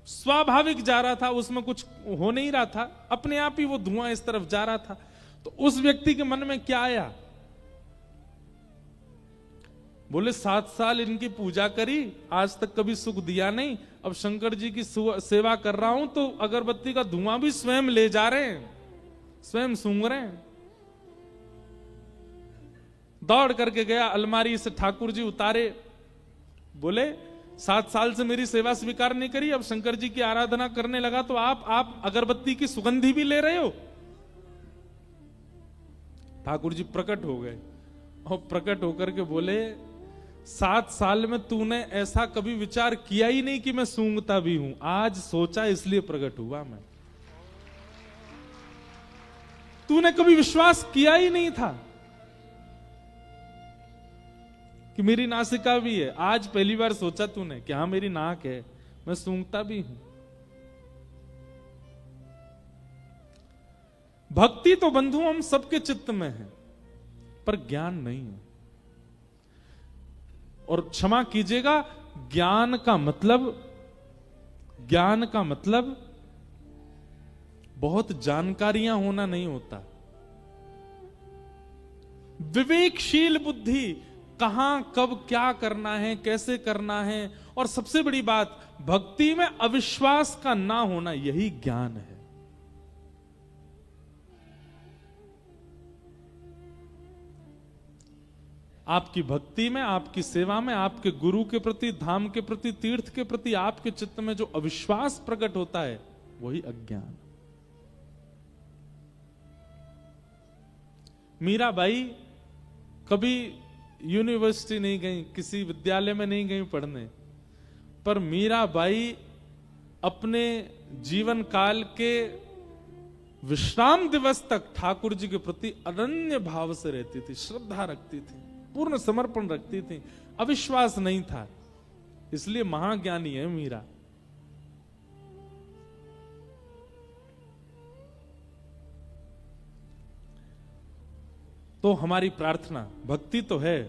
स्वाभाविक जा रहा था, उसमें कुछ हो नहीं रहा था, अपने आप ही वो धुआं इस तरफ जा रहा था। तो उस व्यक्ति के मन में क्या आया? बोले 7 साल इनकी पूजा करी, आज तक कभी सुख दिया नहीं, अब शंकर जी की सेवा कर रहा हूं तो अगरबत्ती का धुआं भी स्वयं ले जा रहे हैं, स्वयं सूंघ रहे हैं। दौड़ करके गया, अलमारी से ठाकुर जी उतारे। बोले 7 साल से मेरी सेवा स्वीकार नहीं करी, अब शंकर जी की आराधना करने लगा तो आप अगरबत्ती की सुगंधी भी ले रहे हो। ठाकुर जी प्रकट हो गए और प्रकट होकर के बोले 7 साल में तूने ऐसा कभी विचार किया ही नहीं कि मैं सूंघता भी हूं, आज सोचा इसलिए प्रकट हुआ मैं। तूने कभी विश्वास किया ही नहीं था कि मेरी नासिका भी है, आज पहली बार सोचा तूने कि हाँ मेरी नाक है, मैं सूंघता भी हूं। भक्ति तो बंधु हम सबके चित्त में है, पर ज्ञान नहीं है। और क्षमा कीजिएगा, ज्ञान का मतलब बहुत जानकारियां होना नहीं होता। विवेकशील बुद्धि, कहां कब क्या करना है, कैसे करना है, और सबसे बड़ी बात भक्ति में अविश्वास का ना होना, यही ज्ञान है। आपकी भक्ति में, आपकी सेवा में, आपके गुरु के प्रति, धाम के प्रति, तीर्थ के प्रति आपके चित्त में जो अविश्वास प्रकट होता है वही अज्ञान। मीराबाई कभी यूनिवर्सिटी नहीं गई, किसी विद्यालय में नहीं गई पढ़ने, पर मीराबाई अपने जीवन काल के विश्राम दिवस तक ठाकुर जी के प्रति अनन्य भाव से रहती थी, श्रद्धा रखती थी, पूर्ण समर्पण रखती थी, अविश्वास नहीं था। इसलिए महाज्ञानी है मीरा। तो हमारी प्रार्थना, भक्ति तो है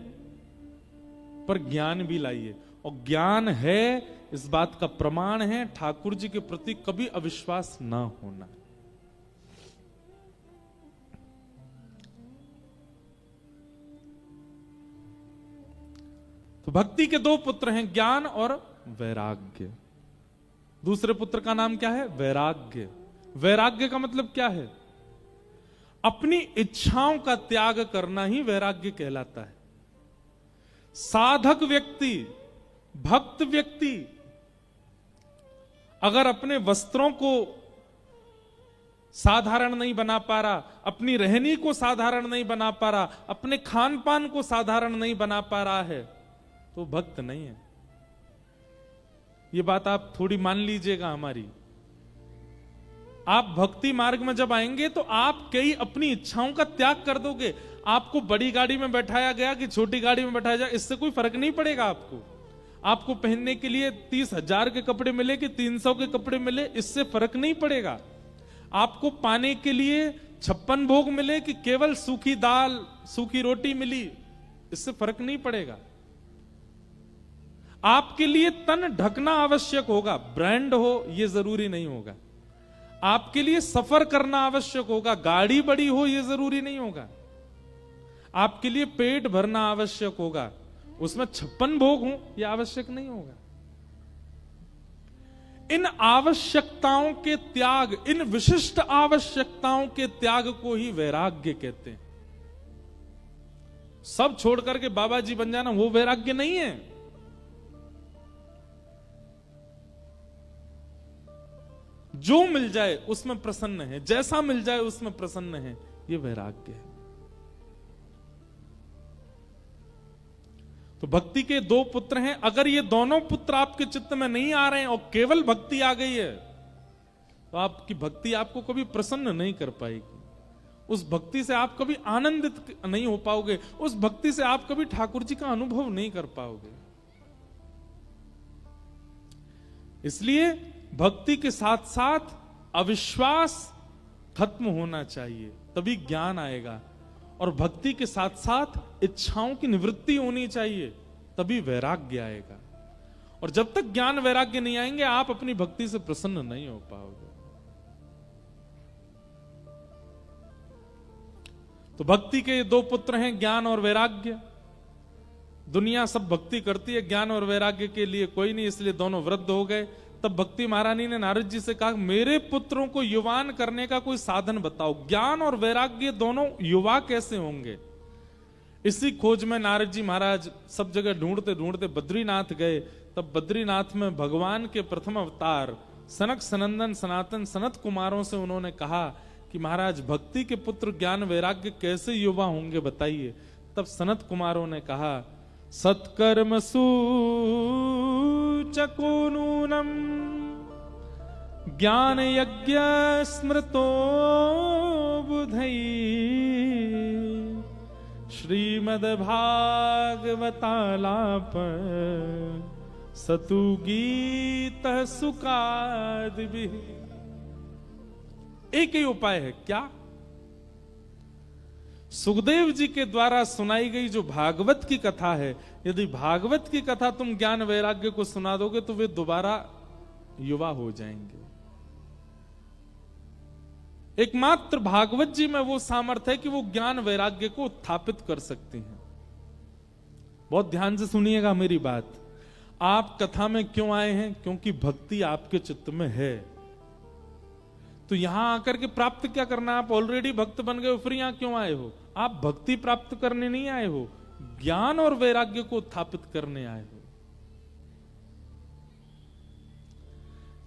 पर ज्ञान भी लाइए, और ज्ञान है इस बात का प्रमाण है ठाकुर जी के प्रति कभी अविश्वास ना होना। तो भक्ति के 2 पुत्र हैं, ज्ञान और वैराग्य। दूसरे पुत्र का नाम क्या है? वैराग्य। वैराग्य का मतलब क्या है? अपनी इच्छाओं का त्याग करना ही वैराग्य कहलाता है। साधक व्यक्ति, भक्त व्यक्ति अगर अपने वस्त्रों को साधारण नहीं बना पा रहा, अपनी रहनी को साधारण नहीं बना पा रहा, अपने खान पान को साधारण नहीं बना पा रहा है, तो भक्त नहीं है। ये बात आप थोड़ी मान लीजिएगा हमारी। आप भक्ति मार्ग में जब आएंगे तो आप कई अपनी इच्छाओं का त्याग कर दोगे। आपको बड़ी गाड़ी में बैठाया गया कि छोटी गाड़ी में बैठाया जाए, इससे कोई फर्क नहीं पड़ेगा आपको। आपको पहनने के लिए 30,000 के कपड़े मिले कि 300 के कपड़े मिले, इससे फर्क नहीं पड़ेगा। आपको पाने के लिए 56 भोग मिले कि केवल सूखी दाल सूखी रोटी मिली, इससे फर्क नहीं पड़ेगा। आपके लिए तन ढकना आवश्यक होगा, ब्रांड हो यह जरूरी नहीं होगा। आपके लिए सफर करना आवश्यक होगा, गाड़ी बड़ी हो यह जरूरी नहीं होगा। आपके लिए पेट भरना आवश्यक होगा, उसमें 56 भोग हो यह आवश्यक नहीं होगा। इन आवश्यकताओं के त्याग, इन विशिष्ट आवश्यकताओं के त्याग को ही वैराग्य कहते हैं। सब छोड़ करके बाबा जी बन जाना वो वैराग्य नहीं है। जो मिल जाए उसमें प्रसन्न है, जैसा मिल जाए उसमें प्रसन्न है, ये वैराग्य है। तो भक्ति के दो पुत्र हैं। अगर ये दोनों पुत्र आपके चित्त में नहीं आ रहे हैं और केवल भक्ति आ गई है, तो आपकी भक्ति आपको कभी प्रसन्न नहीं कर पाएगी। उस भक्ति से आप कभी आनंदित नहीं हो पाओगे, उस भक्ति से आप कभी ठाकुर जी का अनुभव नहीं कर पाओगे। इसलिए भक्ति के साथ साथ अविश्वास खत्म होना चाहिए, तभी ज्ञान आएगा। और भक्ति के साथ साथ इच्छाओं की निवृत्ति होनी चाहिए, तभी वैराग्य आएगा। और जब तक ज्ञान वैराग्य नहीं आएंगे, आप अपनी भक्ति से प्रसन्न नहीं हो पाओगे। तो भक्ति के ये दो पुत्र हैं, ज्ञान और वैराग्य। दुनिया सब भक्ति करती है, ज्ञान और वैराग्य के लिए कोई नहीं, इसलिए दोनों वृद्ध हो गए। तब भक्ति महारानी ने नारद जी से कहा, मेरे पुत्रों को युवान करने का कोई साधन बताओ। ज्ञान और वैराग्य दोनों युवा कैसे होंगे? इसी खोज में नारद जी महाराज सब जगह ढूंढते ढूंढते बद्रीनाथ गए। तब बद्रीनाथ में भगवान के प्रथम अवतार सनक सनंदन सनातन सनत कुमारों से उन्होंने कहा कि महाराज, भक्ति के पुत्र ज्ञान वैराग्य कैसे युवा होंगे, बताइए। तब सनत कुमारों ने कहा, सत्कर्म सूचको नूनम ज्ञान यज्ञ स्मृतो बुधई श्रीमद् भागवतालाप सतु गीत सुकादि। एक ही उपाय है, क्या? सुखदेव जी के द्वारा सुनाई गई जो भागवत की कथा है, यदि भागवत की कथा तुम ज्ञान वैराग्य को सुना दोगे तो वे दोबारा युवा हो जाएंगे। एकमात्र भागवत जी में वो सामर्थ्य है कि वो ज्ञान वैराग्य को उत्थापित कर सकती हैं। बहुत ध्यान से सुनिएगा मेरी बात। आप कथा में क्यों आए हैं? क्योंकि भक्ति आपके चित्त में है। तो यहां आकर के प्राप्त क्या करना? आप ऑलरेडी भक्त बन गए, फिर यहां क्यों आए हो? आप भक्ति प्राप्त करने नहीं आए हो, ज्ञान और वैराग्य को उत्थापित करने आए हो।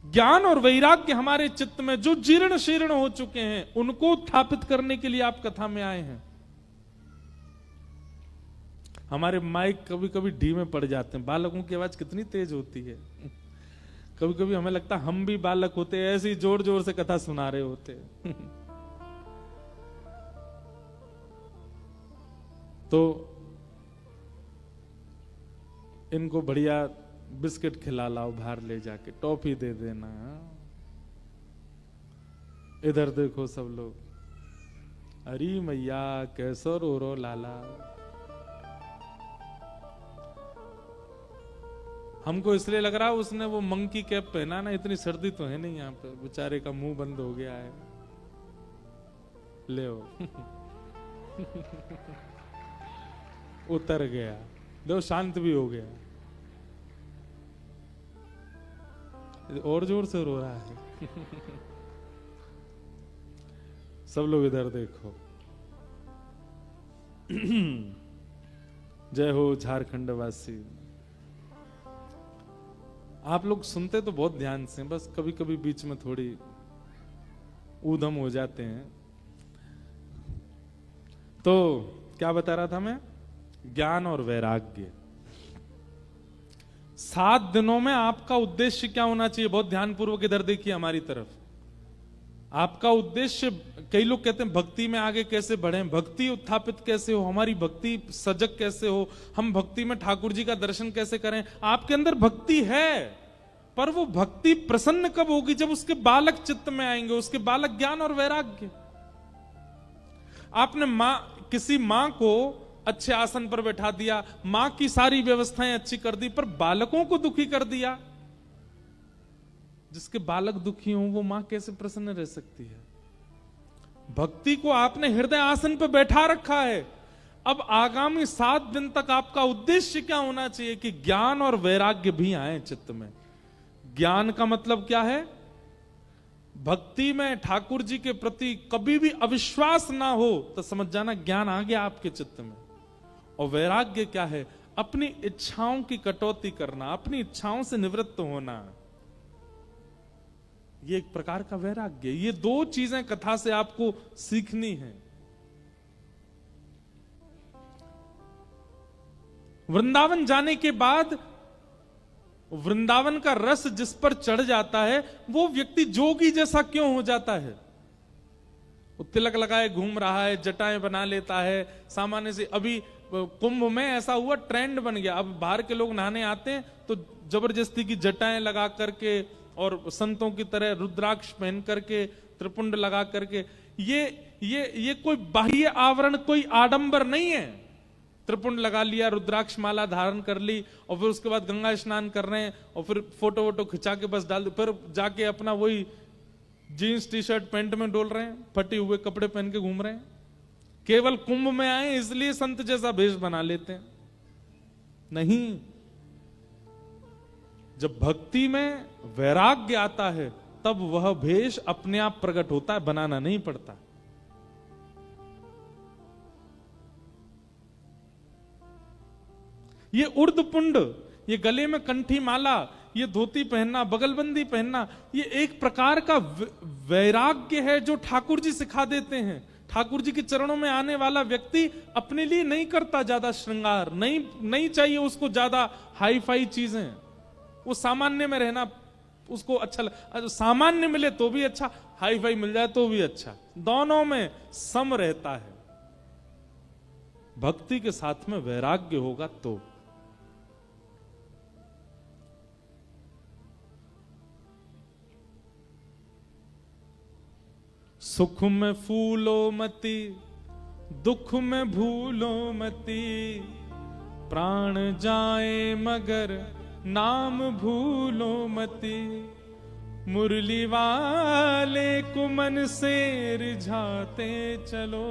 ज्ञान और वैराग्य हमारे चित्त में जो जीर्ण शीर्ण हो चुके हैं, उनको उत्थापित करने के लिए आप कथा में आए हैं। हमारे माइक कभी कभी ढीमे पड़ जाते हैं। बालकों की आवाज कितनी तेज होती है। कभी कभी हमें लगता है हम भी बालक होते, ऐसे ही जोर जोर से कथा सुना रहे होते। तो इनको बढ़िया बिस्किट खिला लाओ, बाहर ले जाके टॉफी दे देना। इधर देखो सब लोग, अरे मैया कैसो रो रो लाला। हमको इसलिए लग रहा है उसने वो मंकी कैप पहना ना, इतनी सर्दी तो है नहीं यहाँ पे, बेचारे का मुंह बंद हो गया है। ले उतर गया, लो शांत भी हो गया, और जोर से रो रहा है। सब लोग इधर देखो। जय हो झारखंड वासी। आप लोग सुनते तो बहुत ध्यान से, बस कभी कभी बीच में थोड़ी ऊधम हो जाते हैं। तो क्या बता रहा था मैं? ज्ञान और वैराग्य। 7 दिनों में आपका उद्देश्य क्या होना चाहिए? बहुत ध्यानपूर्वक इधर देखिए हमारी तरफ। आपका उद्देश्य, कई लोग कहते हैं भक्ति में आगे कैसे बढ़े, भक्ति उत्थापित कैसे हो, हमारी भक्ति सजग कैसे हो, हम भक्ति में ठाकुर जी का दर्शन कैसे करें। आपके अंदर भक्ति है, पर वो भक्ति प्रसन्न कब होगी? जब उसके बालक चित्त में आएंगे, उसके बालक ज्ञान और वैराग्य। आपने किसी मां को अच्छे आसन पर बैठा दिया, मां की सारी व्यवस्थाएं अच्छी कर दी, पर बालकों को दुखी कर दिया। जिसके बालक दुखी हों वो मां कैसे प्रसन्न रह सकती है? भक्ति को आपने हृदय आसन पर बैठा रखा है। अब आगामी 7 दिन तक आपका उद्देश्य क्या होना चाहिए? कि ज्ञान और वैराग्य भी आए चित्त में। ज्ञान का मतलब क्या है? भक्ति में ठाकुर जी के प्रति कभी भी अविश्वास ना हो तो समझ जाना ज्ञान आ गया आपके चित्त में। और वैराग्य क्या है? अपनी इच्छाओं की कटौती करना, अपनी इच्छाओं से निवृत्त होना, ये एक प्रकार का वैराग्य। ये 2 चीजें कथा से आपको सीखनी है। वृंदावन जाने के बाद वृंदावन का रस जिस पर चढ़ जाता है वो व्यक्ति जोगी जैसा क्यों हो जाता है? वो तिलक लगाए घूम रहा है, जटाएं बना लेता है सामान्य से। अभी कुंभ में ऐसा हुआ, ट्रेंड बन गया। अब बाहर के लोग नहाने आते हैं तो जबरदस्ती की जटाएं लगा करके और संतों की तरह रुद्राक्ष पहन करके, त्रिपुंड लगा करके, ये कोई बाह्य आवरण, कोई आडंबर नहीं है। त्रिपुंड लगा लिया, रुद्राक्ष माला धारण कर ली और फिर उसके बाद गंगा स्नान कर रहे हैं और फिर फोटो वोटो खिंचा के बस डाल दो, फिर जाके अपना वही जीन्स टी शर्ट पैंट में डोल रहे हैं, फटे हुए कपड़े पहन के घूम रहे हैं। केवल कुंभ में आए इसलिए संत जैसा भेष बना लेते हैं। नहीं, जब भक्ति में वैराग्य आता है तब वह भेष अपने आप प्रकट होता है, बनाना नहीं पड़ता। ये उर्दपुंड, ये गले में कंठी माला, ये धोती पहनना, बगलबंदी पहनना, ये एक प्रकार का वैराग्य है जो ठाकुर जी सिखा देते हैं। ठाकुर जी के चरणों में आने वाला व्यक्ति अपने लिए नहीं करता ज्यादा श्रृंगार, नहीं चाहिए उसको ज्यादा हाई फाई चीजें। वो सामान्य में रहना उसको अच्छा, सामान्य मिले तो भी अच्छा, हाई फाई मिल जाए तो भी अच्छा, दोनों में सम रहता है। भक्ति के साथ में वैराग्य होगा तो। सुख में फूलो मती, दुख में भूलो मती, प्राण जाए मगर नाम भूलो मती, मुरली वाले को मन से रिझाते चलो,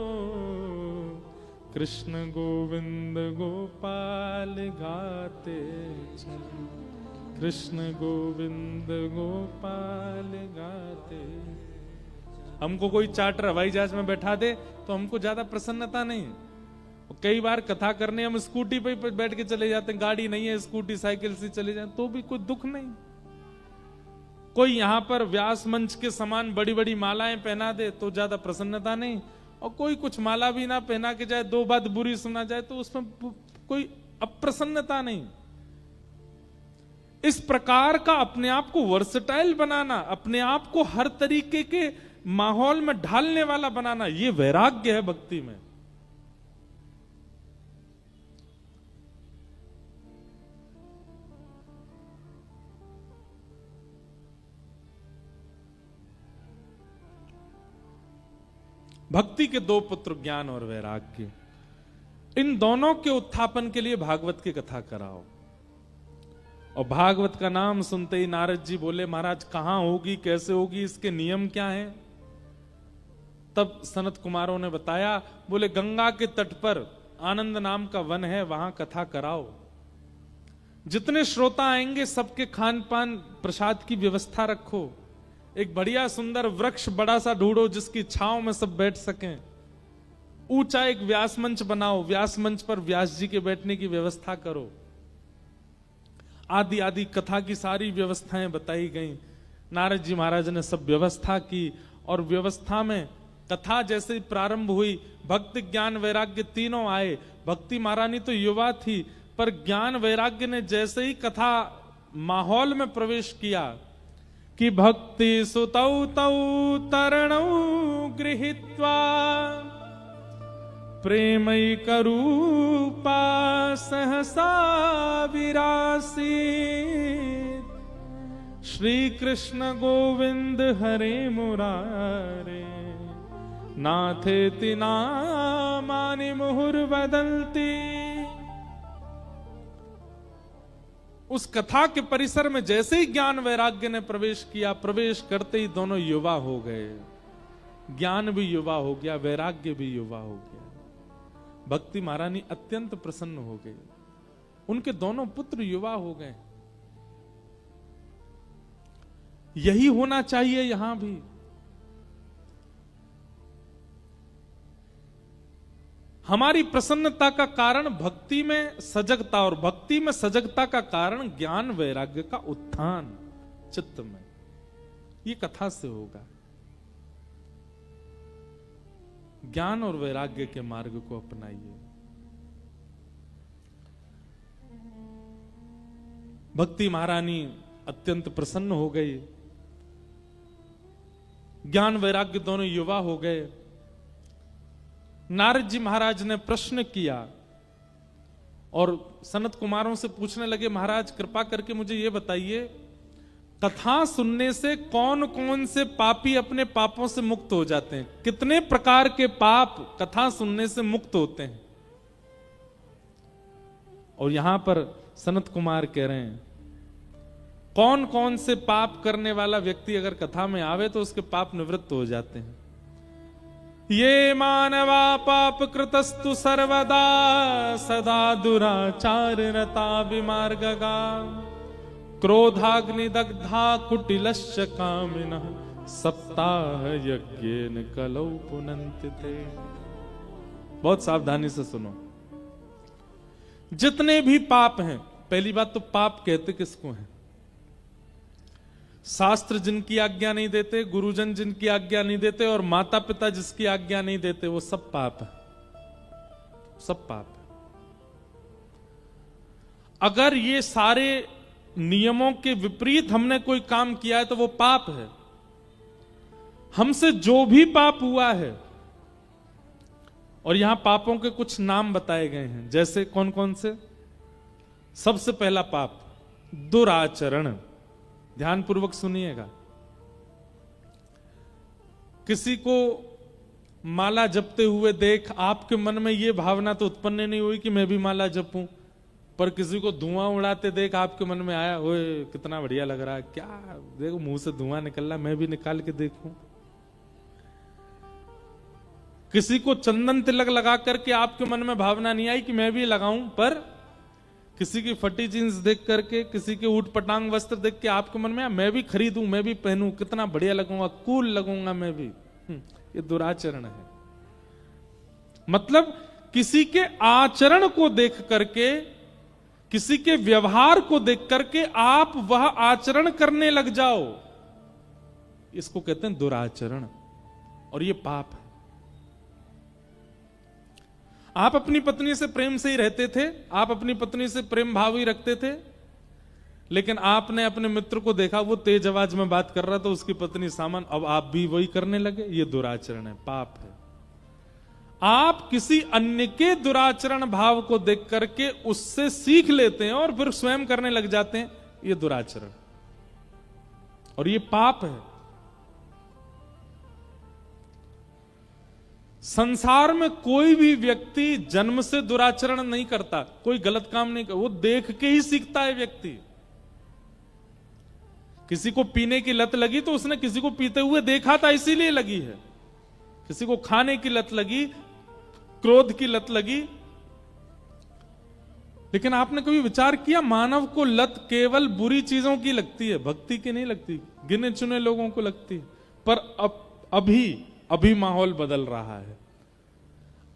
कृष्ण गोविंद गोपाल गाते चलो, कृष्ण गोविंद गोपाल गाते। हमको कोई चार्टर हवाई जहाज में बैठा दे तो हमको ज्यादा प्रसन्नता नहीं। कई बार कथा करने हम स्कूटी पे बैठ के चले जाते हैं, गाड़ी नहीं है, स्कूटी साइकिल से चले जाते तो भी कोई दुख नहीं। कोई यहां पर व्यास मंच के समान बड़ी बड़ी मालाएं पहना दे तो ज्यादा प्रसन्नता नहीं, और कोई कुछ माला भी ना पहना के जाए, 2 बात बुरी सुना जाए तो उसमें कोई अप्रसन्नता नहीं। इस प्रकार का अपने आप को वर्सटाइल बनाना, अपने आप को हर तरीके के माहौल में ढालने वाला बनाना, यह वैराग्य है भक्ति में। भक्ति के 2 पुत्र ज्ञान और वैराग्य, इन दोनों के उत्थापन के लिए भागवत की कथा कराओ। और भागवत का नाम सुनते ही नारद जी बोले, महाराज कहां होगी, कैसे होगी, इसके नियम क्या हैं? तब सनत कुमारों ने बताया, बोले गंगा के तट पर आनंद नाम का वन है, वहां कथा कराओ। जितने श्रोता आएंगे सबके खान पान प्रसाद की व्यवस्था रखो। एक बढ़िया सुंदर वृक्ष बड़ा सा ढूंढो जिसकी छांव में सब बैठ सकें। ऊंचा एक व्यास मंच बनाओ, व्यास मंच पर व्यास जी के बैठने की व्यवस्था करो। आदि आदि कथा की सारी व्यवस्थाएं बताई गई। नारद जी महाराज ने सब व्यवस्था की, और व्यवस्था में कथा जैसे प्रारंभ हुई, भक्ति ज्ञान वैराग्य तीनों आए। भक्ति महारानी तो युवा थी, पर ज्ञान वैराग्य ने जैसे ही कथा माहौल में प्रवेश किया कि भक्ति सुतौ तौ तरणौ गृहीत्वा प्रेमैकरूपा सहसा विरासीत् श्री कृष्ण गोविंद हरे मुरारे नाथेति नामानि मुहुर्वदन्ति। उस कथा के परिसर में जैसे ही ज्ञान वैराग्य ने प्रवेश किया, प्रवेश करते ही दोनों युवा हो गए। ज्ञान भी युवा हो गया, वैराग्य भी युवा हो गया। भक्ति महारानी अत्यंत प्रसन्न हो गई, उनके दोनों पुत्र युवा हो गए। यही होना चाहिए यहां भी। हमारी प्रसन्नता का कारण भक्ति में सजगता, और भक्ति में सजगता का कारण ज्ञान वैराग्य का उत्थान चित्त में। ये कथा से होगा। ज्ञान और वैराग्य के मार्ग को अपनाइए। भक्ति महारानी अत्यंत प्रसन्न हो गई, ज्ञान वैराग्य दोनों युवा हो गए। नारद जी महाराज ने प्रश्न किया और सनत कुमारों से पूछने लगे, महाराज कृपा करके मुझे यह बताइए, कथा सुनने से कौन कौन से पापी अपने पापों से मुक्त हो जाते हैं? कितने प्रकार के पाप कथा सुनने से मुक्त होते हैं? और यहां पर सनत कुमार कह रहे हैं, कौन कौन से पाप करने वाला व्यक्ति अगर कथा में आवे तो उसके पाप निवृत्त हो जाते हैं। ये मानवा पाप कृतस्तु सर्वदा सदा दुराचार रता विमार्गगा क्रोधाग्निदग्धा कुटिलश्च कामिनः सप्ताह यज्ञेन कलौ पुनन्ति ते। बहुत सावधानी से सुनो। जितने भी पाप हैं, पहली बात तो पाप कहते किसको हैं? शास्त्र जिनकी आज्ञा नहीं देते, गुरुजन जिनकी आज्ञा नहीं देते, और माता पिता जिसकी आज्ञा नहीं देते, वो सब पाप है, सब पाप है। अगर ये सारे नियमों के विपरीत हमने कोई काम किया है तो वो पाप है। हमसे जो भी पाप हुआ है, और यहां पापों के कुछ नाम बताए गए हैं, जैसे कौन कौन से? सबसे पहला पाप दुराचरण। ध्यानपूर्वक सुनिएगा। किसी को माला जपते हुए देख आपके मन में यह भावना तो उत्पन्न नहीं हुई कि मैं भी माला जपूं, पर किसी को धुआं उड़ाते देख आपके मन में आया, ओए कितना बढ़िया लग रहा है, क्या देखो मुंह से धुआं निकल रहा, मैं भी निकाल के देखूं। किसी को चंदन तिलक लगा करके आपके मन में भावना नहीं आई कि मैं भी लगाऊं, पर किसी की फटी जींस देख करके, किसी के ऊट पटांग वस्त्र देख के आपके मन में आया, मैं भी खरीदूं, मैं भी पहनूं, कितना बढ़िया लगूंगा, कूल लगूंगा मैं भी। ये दुराचरण है। मतलब किसी के आचरण को देख करके, किसी के व्यवहार को देख करके आप वह आचरण करने लग जाओ, इसको कहते हैं दुराचरण, और ये पाप है। आप अपनी पत्नी से प्रेम से ही रहते थे, आप अपनी पत्नी से प्रेम भाव ही रखते थे, लेकिन आपने अपने मित्र को देखा वो तेज आवाज में बात कर रहा था, उसकी पत्नी सामान, अब आप भी वही करने लगे। ये दुराचरण है, पाप है। आप किसी अन्य के दुराचरण भाव को देख करके उससे सीख लेते हैं और फिर स्वयं करने लग जाते हैं, ये दुराचरण, और ये पाप है। संसार में कोई भी व्यक्ति जन्म से दुराचरण नहीं करता, कोई गलत काम नहीं करता, वो देख के ही सीखता है व्यक्ति। किसी को पीने की लत लगी तो उसने किसी को पीते हुए देखा था, इसीलिए लगी है। किसी को खाने की लत लगी, क्रोध की लत लगी, लेकिन आपने कभी विचार किया मानव को लत केवल बुरी चीजों की लगती है, भक्ति की नहीं लगती, गिने चुने लोगों को लगती है। पर अभी माहौल बदल रहा है,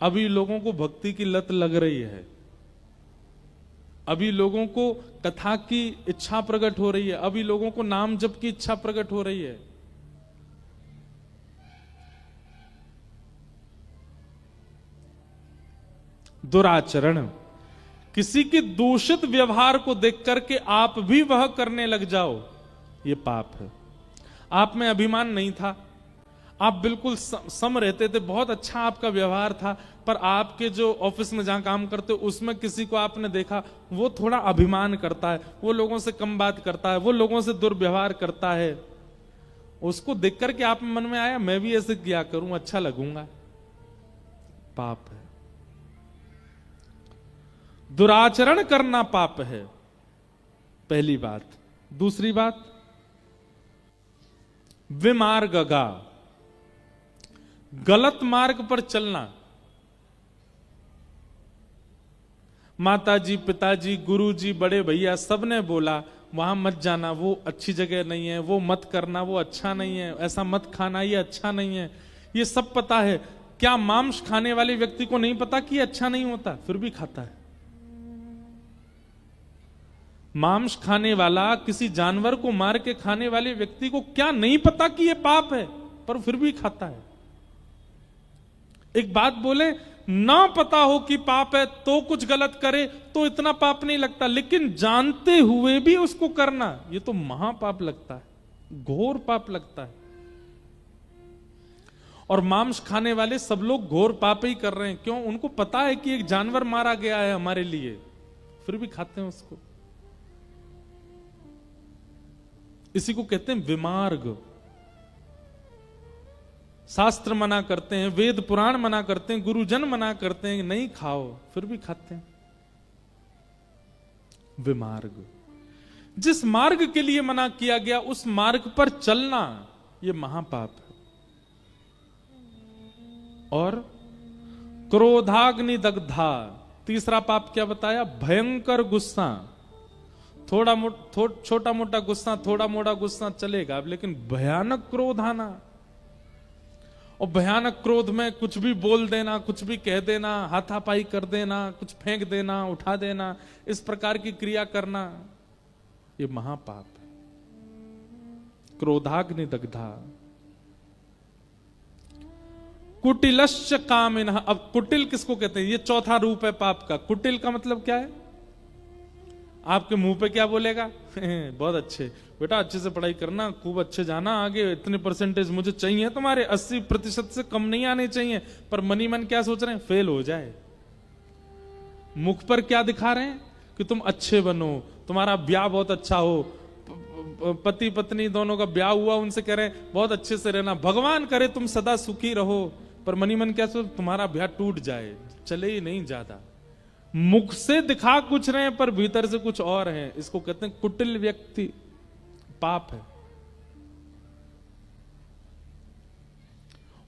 अभी लोगों को भक्ति की लत लग रही है, अभी लोगों को कथा की इच्छा प्रकट हो रही है, अभी लोगों को नाम जप की इच्छा प्रकट हो रही है। दुराचरण, किसी के दूषित व्यवहार को देख करके आप भी वह करने लग जाओ, ये पाप है। आप में अभिमान नहीं था, आप बिल्कुल सम रहते थे, बहुत अच्छा आपका व्यवहार था, पर आपके जो ऑफिस में जहां काम करते हो उसमें किसी को आपने देखा वो थोड़ा अभिमान करता है, वो लोगों से कम बात करता है, वो लोगों से दुर्व्यवहार करता है, उसको देख करके आप मन में आया मैं भी ऐसे किया करूं, अच्छा लगूंगा, पाप है। दुराचरण करना पाप है, पहली बात। दूसरी बात, विमार्गगा, गलत मार्ग पर चलना। माताजी, पिताजी, गुरुजी, बड़े भैया सबने बोला वहां मत जाना, वो अच्छी जगह नहीं है, वो मत करना, वो अच्छा नहीं है, ऐसा मत खाना, ये अच्छा नहीं है, ये सब पता है। क्या मांस खाने वाले व्यक्ति को नहीं पता कि ये अच्छा नहीं होता, फिर भी खाता है? मांस खाने वाला, किसी जानवर को मार के खाने वाले व्यक्ति को क्या नहीं पता कि ये पाप है, पर फिर भी खाता है? एक बात बोले, ना पता हो कि पाप है तो कुछ गलत करे तो इतना पाप नहीं लगता, लेकिन जानते हुए भी उसको करना, ये तो महापाप लगता है, घोर पाप लगता है। और मांस खाने वाले सब लोग घोर पाप ही कर रहे हैं। क्यों? उनको पता है कि एक जानवर मारा गया है हमारे लिए, फिर भी खाते हैं उसको। इसी को कहते हैं विमार्ग। शास्त्र मना करते हैं, वेद पुराण मना करते हैं, गुरुजन मना करते हैं नहीं खाओ, फिर भी खाते हैं। विमार्ग, जिस मार्ग के लिए मना किया गया उस मार्ग पर चलना, यह महापाप है। और क्रोधाग्नि दग्धा, तीसरा पाप क्या बताया? भयंकर गुस्सा। छोटा मोटा गुस्सा, थोड़ा मोटा गुस्सा चलेगा, लेकिन भयानक क्रोध आना, और भयानक क्रोध में कुछ भी बोल देना, कुछ भी कह देना, हाथापाई कर देना, कुछ फेंक देना, उठा देना, इस प्रकार की क्रिया करना, ये महापाप है। क्रोधाग्नि दग्धा। कुटिलश्च कामिनः। अब कुटिल किसको कहते हैं? ये चौथा रूप है पाप का। कुटिल का मतलब क्या है? आपके मुंह पे क्या बोलेगा? बहुत अच्छे बेटा, अच्छे से पढ़ाई करना, खूब अच्छे जाना आगे, इतने परसेंटेज मुझे चाहिए तुम्हारे, 80% से कम नहीं आने चाहिए। पर मनी मन क्या सोच रहे हैं? फेल हो जाए। मुख पर क्या दिखा रहे हैं? कि तुम अच्छे बनो, तुम्हारा ब्याह बहुत अच्छा हो, पति पत्नी दोनों का ब्याह हुआ, उनसे कह रहे हैं बहुत अच्छे से रहना, भगवान करे तुम सदा सुखी रहो। पर मनी मन क्या सोच? तुम्हारा ब्याह टूट जाए, चले ही नहीं ज्यादा। मुख से दिखा कुछ रहे हैं पर भीतर से कुछ और है। इसको कहते हैं कुटिल व्यक्ति, पाप है।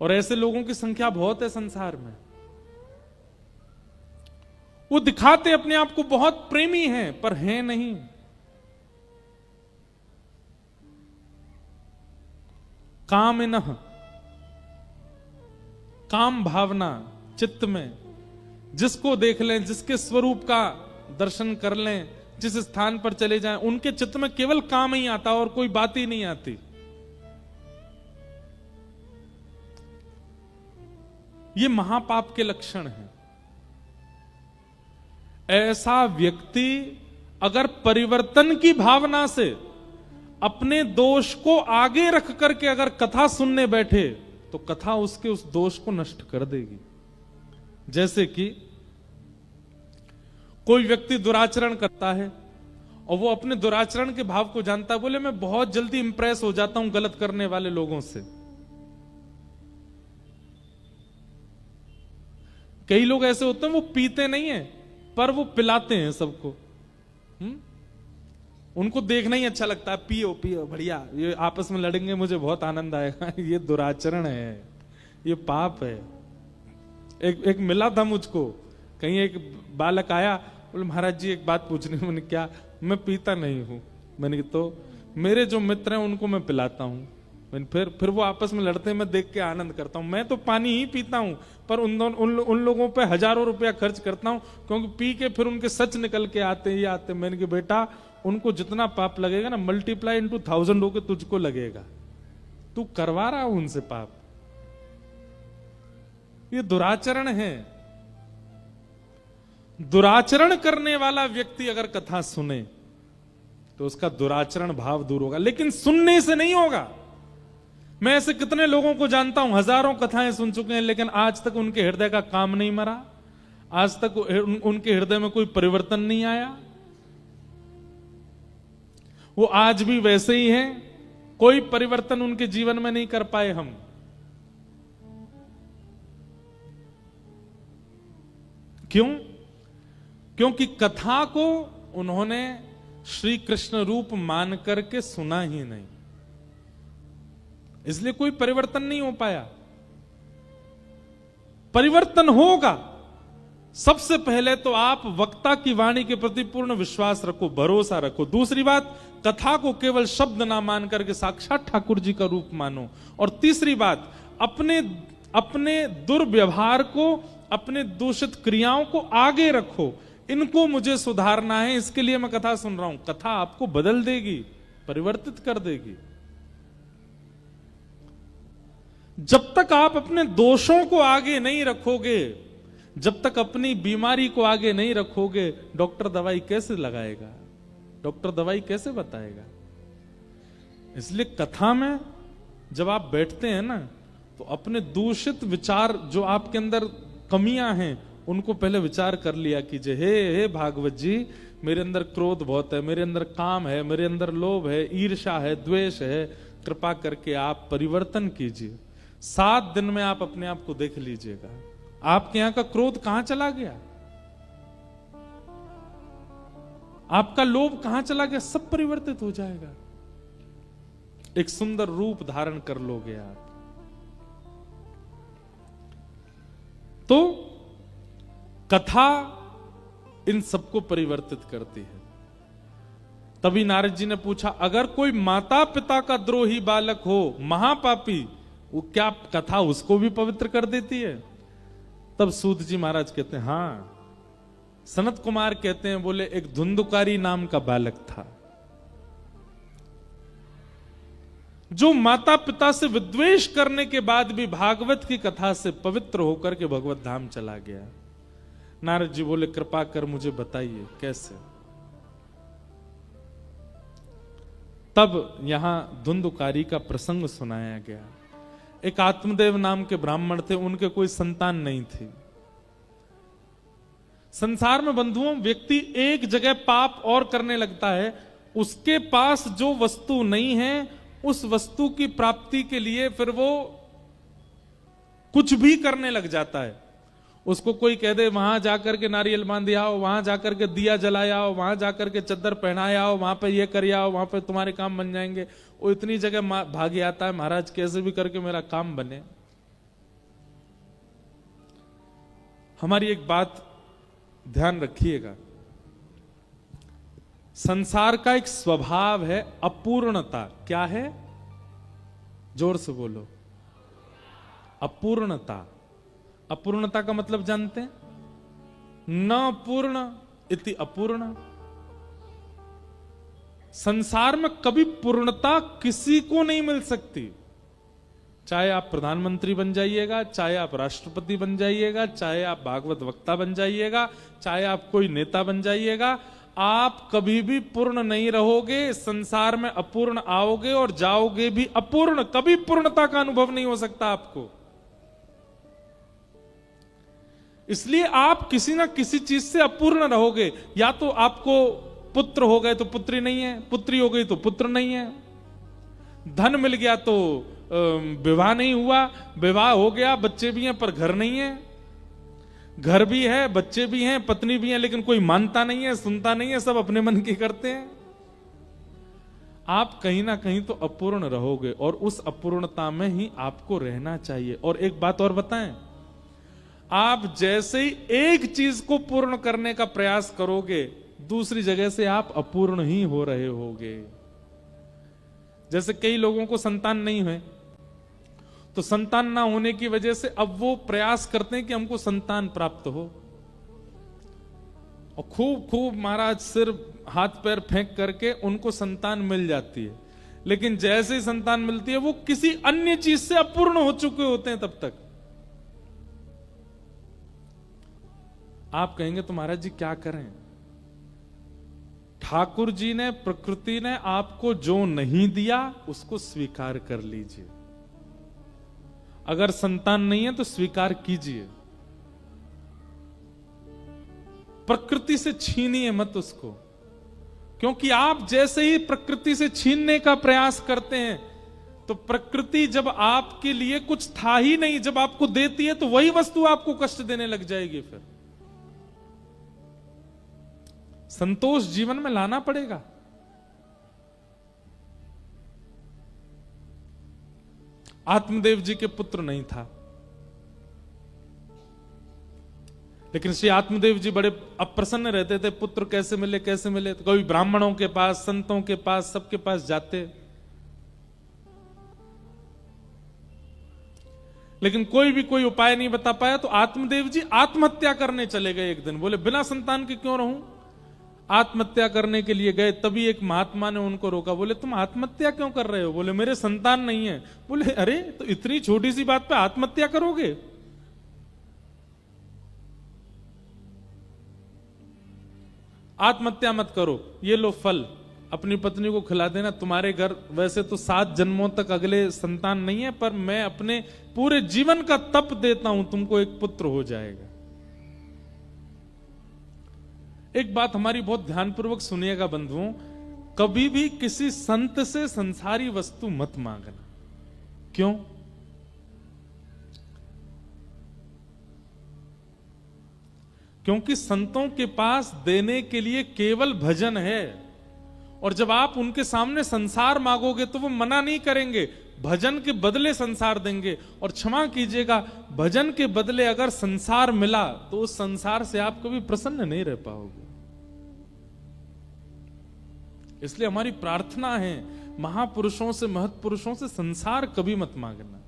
और ऐसे लोगों की संख्या बहुत है संसार में। वो दिखाते अपने आप को बहुत प्रेमी हैं, पर हैं नहीं। कामिनः, काम भावना चित्त में, जिसको देख लें, जिसके स्वरूप का दर्शन कर लें, जिस स्थान पर चले जाएं, उनके चित्त में केवल काम ही आता और कोई बात ही नहीं आती। ये महापाप के लक्षण हैं। ऐसा व्यक्ति अगर परिवर्तन की भावना से अपने दोष को आगे रख करके अगर कथा सुनने बैठे, तो कथा उसके उस दोष को नष्ट कर देगी। जैसे कि कोई व्यक्ति दुराचरण करता है और वो अपने दुराचरण के भाव को जानता है, बोले मैं बहुत जल्दी इंप्रेस हो जाता हूं गलत करने वाले लोगों से। कई लोग ऐसे होते हैं वो पीते नहीं है पर वो पिलाते हैं सबको। उनको देखना ही अच्छा लगता है, पियो पियो बढ़िया, ये आपस में लड़ेंगे मुझे बहुत आनंद आएगा। ये दुराचरण है, ये पाप है। एक मिला था मुझको, कहीं एक बालक आया, बोले महाराज जी एक बात पूछनी। मैंने क्या? मैं पीता नहीं हूं। मैंने तो मेरे जो मित्र हैं उनको मैं पिलाता हूं। फिर वो आपस में लड़ते हैं, मैं देख के आनंद करता हूं। मैं तो पानी ही पीता हूं, पर उन लोगों पे हजारों रुपया खर्च करता हूं, क्योंकि पी के फिर उनके सच निकल के आते ही आते। मैंने कहा बेटा उनको जितना पाप लगेगा ना, मल्टीप्लाई इंटू 1000 होकर तुझको लगेगा। तू करवा रहा हूं उनसे पाप। ये दुराचरण है। दुराचरण करने वाला व्यक्ति अगर कथा सुने तो उसका दुराचरण भाव दूर होगा, लेकिन सुनने से नहीं होगा। मैं ऐसे कितने लोगों को जानता हूं, हजारों कथाएं सुन चुके हैं, लेकिन आज तक उनके हृदय का काम नहीं मरा, आज तक उनके हृदय में कोई परिवर्तन नहीं आया। वो आज भी वैसे ही हैं, कोई परिवर्तन उनके जीवन में नहीं कर पाए हम। क्यों? क्योंकि कथा को उन्होंने श्री कृष्ण रूप मान करके सुना ही नहीं, इसलिए कोई परिवर्तन नहीं हो पाया। परिवर्तन होगा, सबसे पहले तो आप वक्ता की वाणी के प्रति पूर्ण विश्वास रखो, भरोसा रखो। दूसरी बात, कथा को केवल शब्द ना मान करके साक्षात ठाकुर जी का रूप मानो। और तीसरी बात, अपने दुर्व्यवहार को, अपने दूषित क्रियाओं को आगे रखो। इनको मुझे सुधारना है, इसके लिए मैं कथा सुन रहा हूं। कथा आपको बदल देगी, परिवर्तित कर देगी। जब तक आप अपने दोषों को आगे नहीं रखोगे, जब तक अपनी बीमारी को आगे नहीं रखोगे, डॉक्टर दवाई कैसे लगाएगा, डॉक्टर दवाई कैसे बताएगा? इसलिए कथा में जब आप बैठते हैं ना, तो अपने दूषित विचार, जो आपके अंदर कमियां हैं, उनको पहले विचार कर लिया कीजिए। हे भागवत जी, मेरे अंदर क्रोध बहुत है, मेरे अंदर काम है, मेरे अंदर लोभ है, ईर्ष्या है, द्वेष है, कृपा करके आप परिवर्तन कीजिए। 7 दिन में आप अपने आप को देख लीजिएगा, आपके यहां का क्रोध कहां चला गया, आपका लोभ कहां चला गया, सब परिवर्तित हो जाएगा। एक सुंदर रूप धारण कर लोगे आप। तो कथा इन सबको परिवर्तित करती है। तभी नारद जी ने पूछा, अगर कोई माता पिता का द्रोही बालक हो, महापापी, वो क्या कथा उसको भी पवित्र कर देती है? तब सूत जी महाराज कहते हैं, हां। सनत कुमार कहते हैं, बोले एक धुंधुकारी नाम का बालक था, जो माता पिता से विद्वेष करने के बाद भी भागवत की कथा से पवित्र होकर के भगवत धाम चला गया। नारद जी बोले, कृपा कर मुझे बताइए कैसे। तब यहां धुंधुकारी का प्रसंग सुनाया गया। एक आत्मदेव नाम के ब्राह्मण थे, उनके कोई संतान नहीं थी। संसार में बंधुओं, व्यक्ति एक जगह पाप और करने लगता है, उसके पास जो वस्तु नहीं है, उस वस्तु की प्राप्ति के लिए फिर वो कुछ भी करने लग जाता है। उसको कोई कह दे वहां जाकर के नारियल बांध आओ, वहां जाकर के दिया जलाया आओ, वहां जाकर के चद्दर पहनाया आओ, वहां पे ये कर आओ, वहां पे तुम्हारे काम बन जाएंगे। वो इतनी जगह भाग आता है, महाराज कैसे भी करके मेरा काम बने। हमारी एक बात ध्यान रखिएगा, संसार का एक स्वभाव है अपूर्णता। क्या है? जोर से बोलो। अपूर्णता। अपूर्णता का मतलब जानते हैं? न पूर्ण इति अपूर्ण। संसार में कभी पूर्णता किसी को नहीं मिल सकती। चाहे आप प्रधानमंत्री बन जाइएगा, चाहे आप राष्ट्रपति बन जाइएगा, चाहे आप भागवत वक्ता बन जाइएगा, चाहे आप कोई नेता बन जाइएगा, आप कभी भी पूर्ण नहीं रहोगे। संसार में अपूर्ण आओगे और जाओगे भी अपूर्ण। कभी पूर्णता का अनुभव नहीं हो सकता आपको। इसलिए आप किसी ना किसी चीज से अपूर्ण रहोगे। या तो आपको पुत्र हो गए तो पुत्री नहीं है, पुत्री हो गई तो पुत्र नहीं है, धन मिल गया तो विवाह नहीं हुआ, विवाह हो गया बच्चे भी हैं पर घर नहीं है, घर भी है बच्चे भी हैं पत्नी भी है, लेकिन कोई मानता नहीं है, सुनता नहीं है, सब अपने मन की करते हैं। आप कहीं ना कहीं तो अपूर्ण रहोगे और उस अपूर्णता में ही आपको रहना चाहिए। और एक बात और बताएं, आप जैसे ही एक चीज को पूर्ण करने का प्रयास करोगे, दूसरी जगह से आप अपूर्ण ही हो रहे होगे। जैसे कई लोगों को संतान नहीं है, तो संतान ना होने की वजह से अब वो प्रयास करते हैं कि हमको संतान प्राप्त हो, और खूब खूब महाराज सिर हाथ पैर फेंक करके उनको संतान मिल जाती है। लेकिन जैसे ही संतान मिलती है, वो किसी अन्य चीज से अपूर्ण हो चुके होते हैं तब तक। आप कहेंगे तो महाराज जी क्या करें? ठाकुर जी ने, प्रकृति ने आपको जो नहीं दिया उसको स्वीकार कर लीजिए। अगर संतान नहीं है तो स्वीकार कीजिए, प्रकृति से छीनिए मत उसको। क्योंकि आप जैसे ही प्रकृति से छीनने का प्रयास करते हैं तो प्रकृति जब आपके लिए कुछ था ही नहीं, जब आपको देती है तो वही वस्तु आपको कष्ट देने लग जाएगी। फिर संतोष जीवन में लाना पड़ेगा। आत्मदेव जी के पुत्र नहीं था, लेकिन श्री आत्मदेव जी बड़े अप्रसन्न रहते थे। पुत्र कैसे मिले कैसे मिले, तो कभी ब्राह्मणों के पास, संतों के पास, सबके पास जाते, लेकिन कोई भी कोई उपाय नहीं बता पाया। तो आत्मदेव जी आत्महत्या करने चले गए एक दिन। बोले बिना संतान के क्यों रहूं, आत्महत्या करने के लिए गए। तभी एक महात्मा ने उनको रोका। बोले तुम आत्महत्या क्यों कर रहे हो? बोले मेरे संतान नहीं है। बोले अरे तो इतनी छोटी सी बात पे आत्महत्या करोगे? आत्महत्या मत करो, ये लो फल, अपनी पत्नी को खिला देना। तुम्हारे घर वैसे तो 7 जन्मों तक अगले संतान नहीं है, पर मैं अपने पूरे जीवन का तप देता हूं, तुमको एक पुत्र हो जाएगा। एक बात हमारी बहुत ध्यानपूर्वक सुनिएगा बंधुओं, कभी भी किसी संत से संसारी वस्तु मत मांगना। क्यों? क्योंकि संतों के पास देने के लिए केवल भजन है, और जब आप उनके सामने संसार मांगोगे तो वो मना नहीं करेंगे, भजन के बदले संसार देंगे। और क्षमा कीजिएगा, भजन के बदले अगर संसार मिला तो उस संसार से आप कभी प्रसन्न नहीं रह पाओगे। इसलिए हमारी प्रार्थना है, महापुरुषों से, महत्पुरुषों से संसार कभी मत मांगना।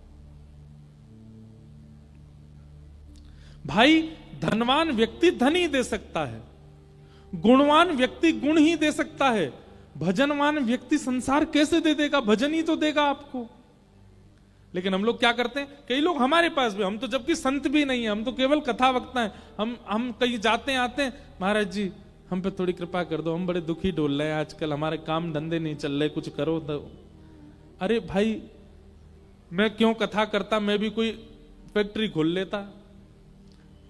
भाई धनवान व्यक्ति धन ही दे सकता है, गुणवान व्यक्ति गुण ही दे सकता है, भजनवान व्यक्ति संसार कैसे दे देगा? भजन ही तो देगा आपको। लेकिन हम लोग क्या करते हैं, कई लोग हमारे पास भी, हम तो जबकि संत भी नहीं है, हम तो केवल कथा वक्ता हैं, हम कहीं जाते आते हैं, महाराज जी हम पे थोड़ी कृपा कर दो, हम बड़े दुखी डोल रहे हैं आजकल, हमारे काम धंधे नहीं चल रहे, कुछ करो तो। अरे भाई मैं क्यों कथा करता, मैं भी कोई फैक्ट्री खोल लेता,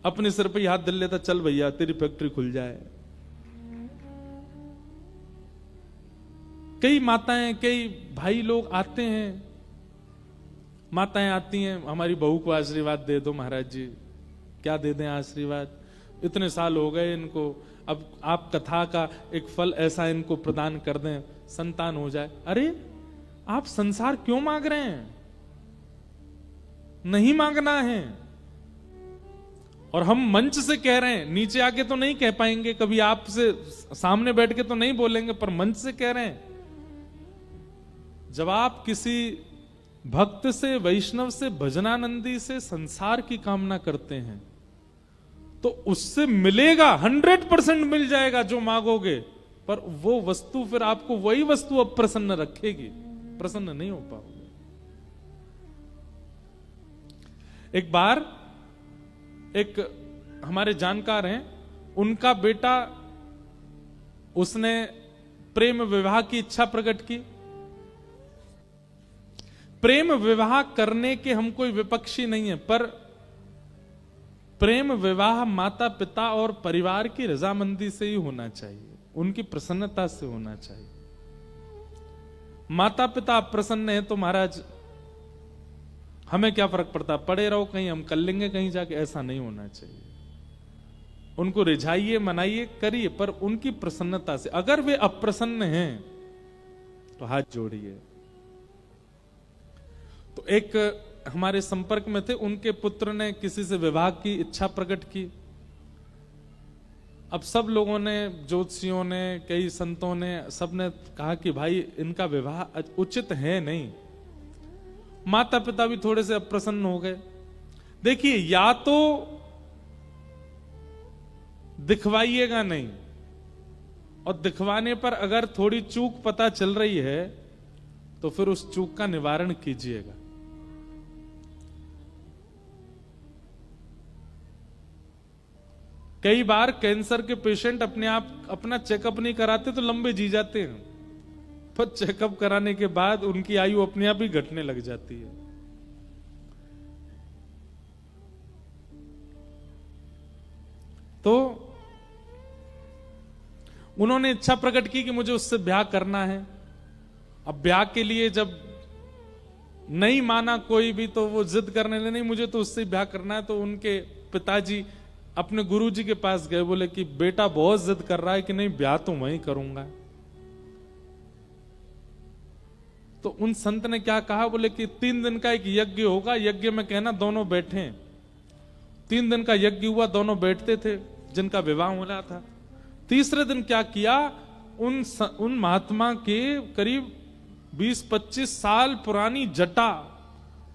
अपने सिर पे हाथ धर लेता, चल भैया तेरी फैक्ट्री खुल जाए। कई माताएं, कई भाई लोग आते हैं, माताएं आती हैं, हमारी बहू को आशीर्वाद दे दो महाराज जी। क्या दे दें आशीर्वाद, इतने साल हो गए इनको, अब आप कथा का एक फल ऐसा इनको प्रदान कर दें, संतान हो जाए। अरे आप संसार क्यों मांग रहे हैं? नहीं मांगना है। और हम मंच से कह रहे हैं, नीचे आके तो नहीं कह पाएंगे, कभी आपसे सामने बैठ के तो नहीं बोलेंगे, पर मंच से कह रहे हैं। जब आप किसी भक्त से, वैष्णव से, भजनानंदी से संसार की कामना करते हैं तो उससे मिलेगा, 100% मिल जाएगा जो मांगोगे, पर वो वस्तु फिर आपको वही वस्तु अप्रसन्न रखेगी, प्रसन्न नहीं हो पाओगे। एक बार एक हमारे जानकार हैं, उनका बेटा, उसने प्रेम विवाह की इच्छा प्रकट की। प्रेम विवाह करने के हम कोई विपक्षी नहीं है, पर प्रेम विवाह माता पिता और परिवार की रजामंदी से ही होना चाहिए, उनकी प्रसन्नता से होना चाहिए। माता पिता प्रसन्न है तो महाराज हमें क्या फर्क पड़ता, पड़े रहो, कहीं हम कर लेंगे कहीं जाके, ऐसा नहीं होना चाहिए। उनको रिझाइए, मनाइए, करिए, पर उनकी प्रसन्नता से। अगर वे अप्रसन्न हैं तो हाथ जोड़िए। तो एक हमारे संपर्क में थे, उनके पुत्र ने किसी से विवाह की इच्छा प्रकट की। अब सब लोगों ने, ज्योतिषियों ने, कई संतों ने, सबने कहा कि भाई इनका विवाह उचित है नहीं। माता पिता भी थोड़े से अप्रसन्न हो गए। देखिए, या तो दिखवाइएगा नहीं, और दिखवाने पर अगर थोड़ी चूक पता चल रही है तो फिर उस चूक का निवारण कीजिएगा। कई बार कैंसर के पेशेंट अपने आप अपना चेकअप नहीं कराते तो लंबे जी जाते हैं, पर चेकअप कराने के बाद उनकी आयु अपने आप ही घटने लग जाती है। तो उन्होंने इच्छा प्रकट की कि मुझे उससे ब्याह करना है। अब ब्याह के लिए जब नहीं माना कोई भी, तो वो जिद करने लगे, नहीं मुझे तो उससे ब्याह करना है। तो उनके पिताजी अपने गुरुजी के पास गए, बोले कि बेटा बहुत जिद कर रहा है कि नहीं ब्याह तो मैं ही करूंगा। तो उन संत ने क्या कहा, बोले कि 3 दिन का एक यज्ञ होगा, यज्ञ में कहना दोनों बैठे। 3 दिन का यज्ञ हुआ, दोनों बैठते थे जिनका विवाह होना था। तीसरे दिन क्या किया, उन महात्मा के करीब 20-25 साल पुरानी जटा,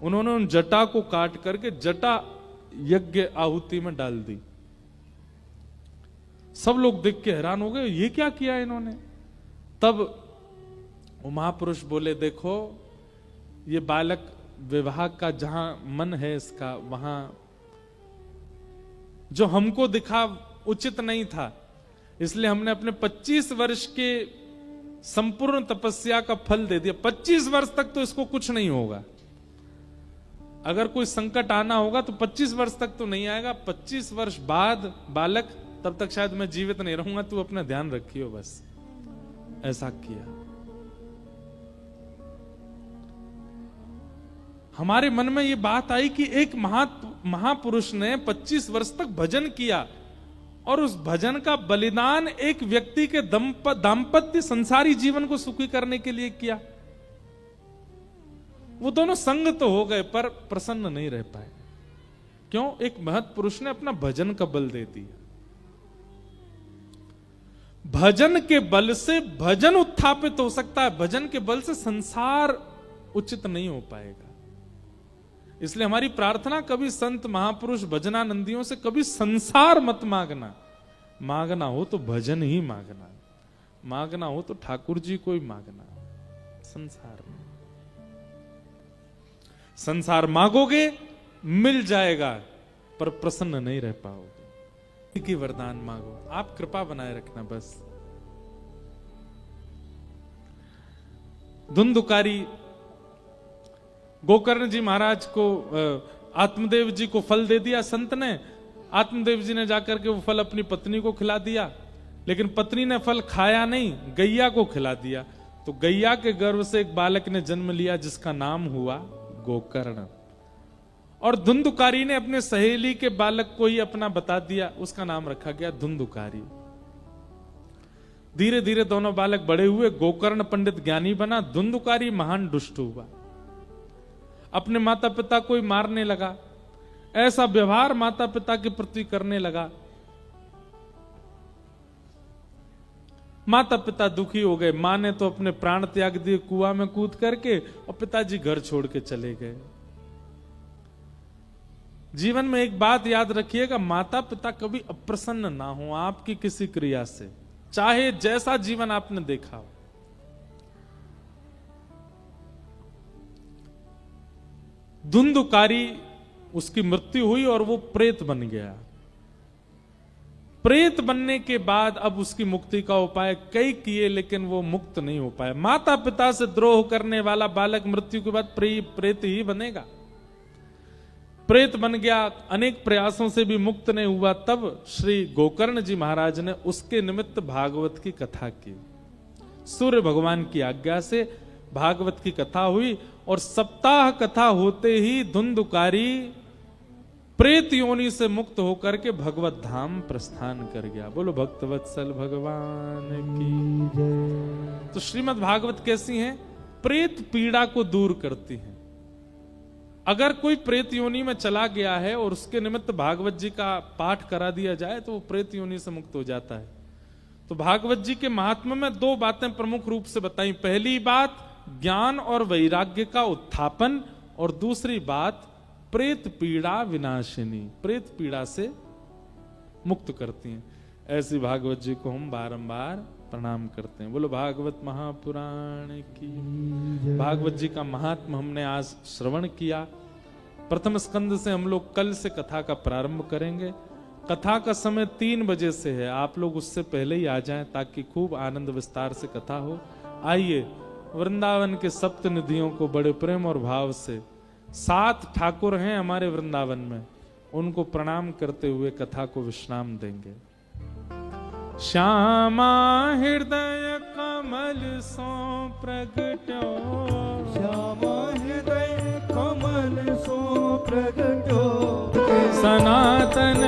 उन्होंने उन जटा को काट करके जटा यज्ञ आहुति में डाल दी। सब लोग देख के हैरान हो गए, ये क्या किया इन्होंने। तब वो महापुरुष बोले, देखो ये बालक विवाह का जहां मन है इसका, वहां जो हमको दिखा उचित नहीं था, इसलिए हमने अपने 25 वर्ष के संपूर्ण तपस्या का फल दे दिया। 25 वर्ष तक तो इसको कुछ नहीं होगा, अगर कोई संकट आना होगा तो 25 वर्ष तक तो नहीं आएगा, 25 वर्ष बाद बालक, तब तक शायद मैं जीवित नहीं रहूंगा, तू अपना ध्यान रखियो बस। ऐसा किया। हमारे मन में ये बात आई कि एक महापुरुष ने 25 वर्ष तक भजन किया, और उस भजन का बलिदान एक व्यक्ति के दाम्पत्य संसारी जीवन को सुखी करने के लिए किया। वो दोनों संग तो हो गए पर प्रसन्न नहीं रह पाए। क्यों? एक महत् पुरुष ने अपना भजन का बल दे दिया। भजन के बल से भजन उत्थापित हो सकता है, भजन के बल से संसार उचित नहीं हो पाएगा। इसलिए हमारी प्रार्थना, कभी संत महापुरुष भजनानंदियों से कभी संसार मत मांगना। मांगना हो तो भजन ही मांगना, मांगना हो तो ठाकुर जी को ही मांगना। संसार में संसार मांगोगे मिल जाएगा, पर प्रसन्न नहीं रह पाओगे। की वरदान मांगो, आप कृपा बनाए रखना बस। धुंधुकारी गोकर्ण जी महाराज को, आत्मदेव जी को फल दे दिया संत ने। आत्मदेव जी ने जाकर के वो फल अपनी पत्नी को खिला दिया, लेकिन पत्नी ने फल खाया नहीं, गैया को खिला दिया। तो गैया के गर्भ से एक बालक ने जन्म लिया जिसका नाम हुआ गोकर्ण। और धुंधुकारी ने अपने सहेली के बालक को ही अपना बता दिया, उसका नाम रखा गया धुंधुकारी। धीरे धीरे दोनों बालक बड़े हुए। गोकर्ण पंडित ज्ञानी बना, धुंधुकारी महान दुष्ट हुआ, अपने माता पिता को ही मारने लगा। ऐसा व्यवहार माता पिता के प्रति करने लगा। माता पिता दुखी हो गए। मां ने तो अपने प्राण त्याग दिए कुआं में कूद करके, और पिताजी घर छोड़ के चले गए। जीवन में एक बात याद रखिएगा, माता पिता कभी अप्रसन्न ना हो आपकी किसी क्रिया से, चाहे जैसा जीवन आपने देखा हो। धुंधुकारी, उसकी मृत्यु हुई और वो प्रेत बन गया। प्रेत बनने के बाद अब उसकी मुक्ति का उपाय कई किए, लेकिन वो मुक्त नहीं हो पाया। माता पिता से द्रोह करने वाला बालक मृत्यु के बाद प्रेत ही बनेगा। प्रेत बन गया, अनेक प्रयासों से भी मुक्त नहीं हुआ। तब श्री गोकर्ण जी महाराज ने उसके निमित्त भागवत की कथा की। सूर्य भगवान की आज्ञा से भागवत की कथा हुई, और सप्ताह कथा होते ही धुंधुकारी प्रेत योनि से मुक्त होकर के भगवत धाम प्रस्थान कर गया। बोलो भक्तवत्सल भगवान की जय। तो श्रीमद् भागवत कैसी है? प्रेत पीड़ा को दूर करती है। अगर कोई प्रेत योनि में चला गया है और उसके निमित्त भागवत जी का पाठ करा दिया जाए तो वो प्रेत योनि से मुक्त हो जाता है। तो भागवत जी के महात्म्य में 2 बातें प्रमुख रूप से बताई। पहली बात ज्ञान और वैराग्य का उत्थापन, और दूसरी बात प्रेत पीड़ा विनाशिनी, प्रेत पीड़ा से मुक्त करती हैं। ऐसी भागवत जी को हम बारंबार प्रणाम करते हैं। बोलो भागवत महापुराण की। भागवत जी का महात्म हमने आज श्रवण किया। प्रथम स्कंद से हम लोग कल से कथा का प्रारंभ करेंगे। कथा का समय 3 बजे से है, आप लोग उससे पहले ही आ जाएं ताकि खूब आनंद विस्तार से कथा हो। आइए, वृंदावन के सप्त निधियों को बड़े प्रेम और भाव से 7 ठाकुर हैं हमारे वृंदावन में, उनको प्रणाम करते हुए कथा को विश्राम देंगे। श्यामा हृदय कमल सो प्रगट्यो, श्यामा हृदय कमल सो प्रगट्यो, सनातन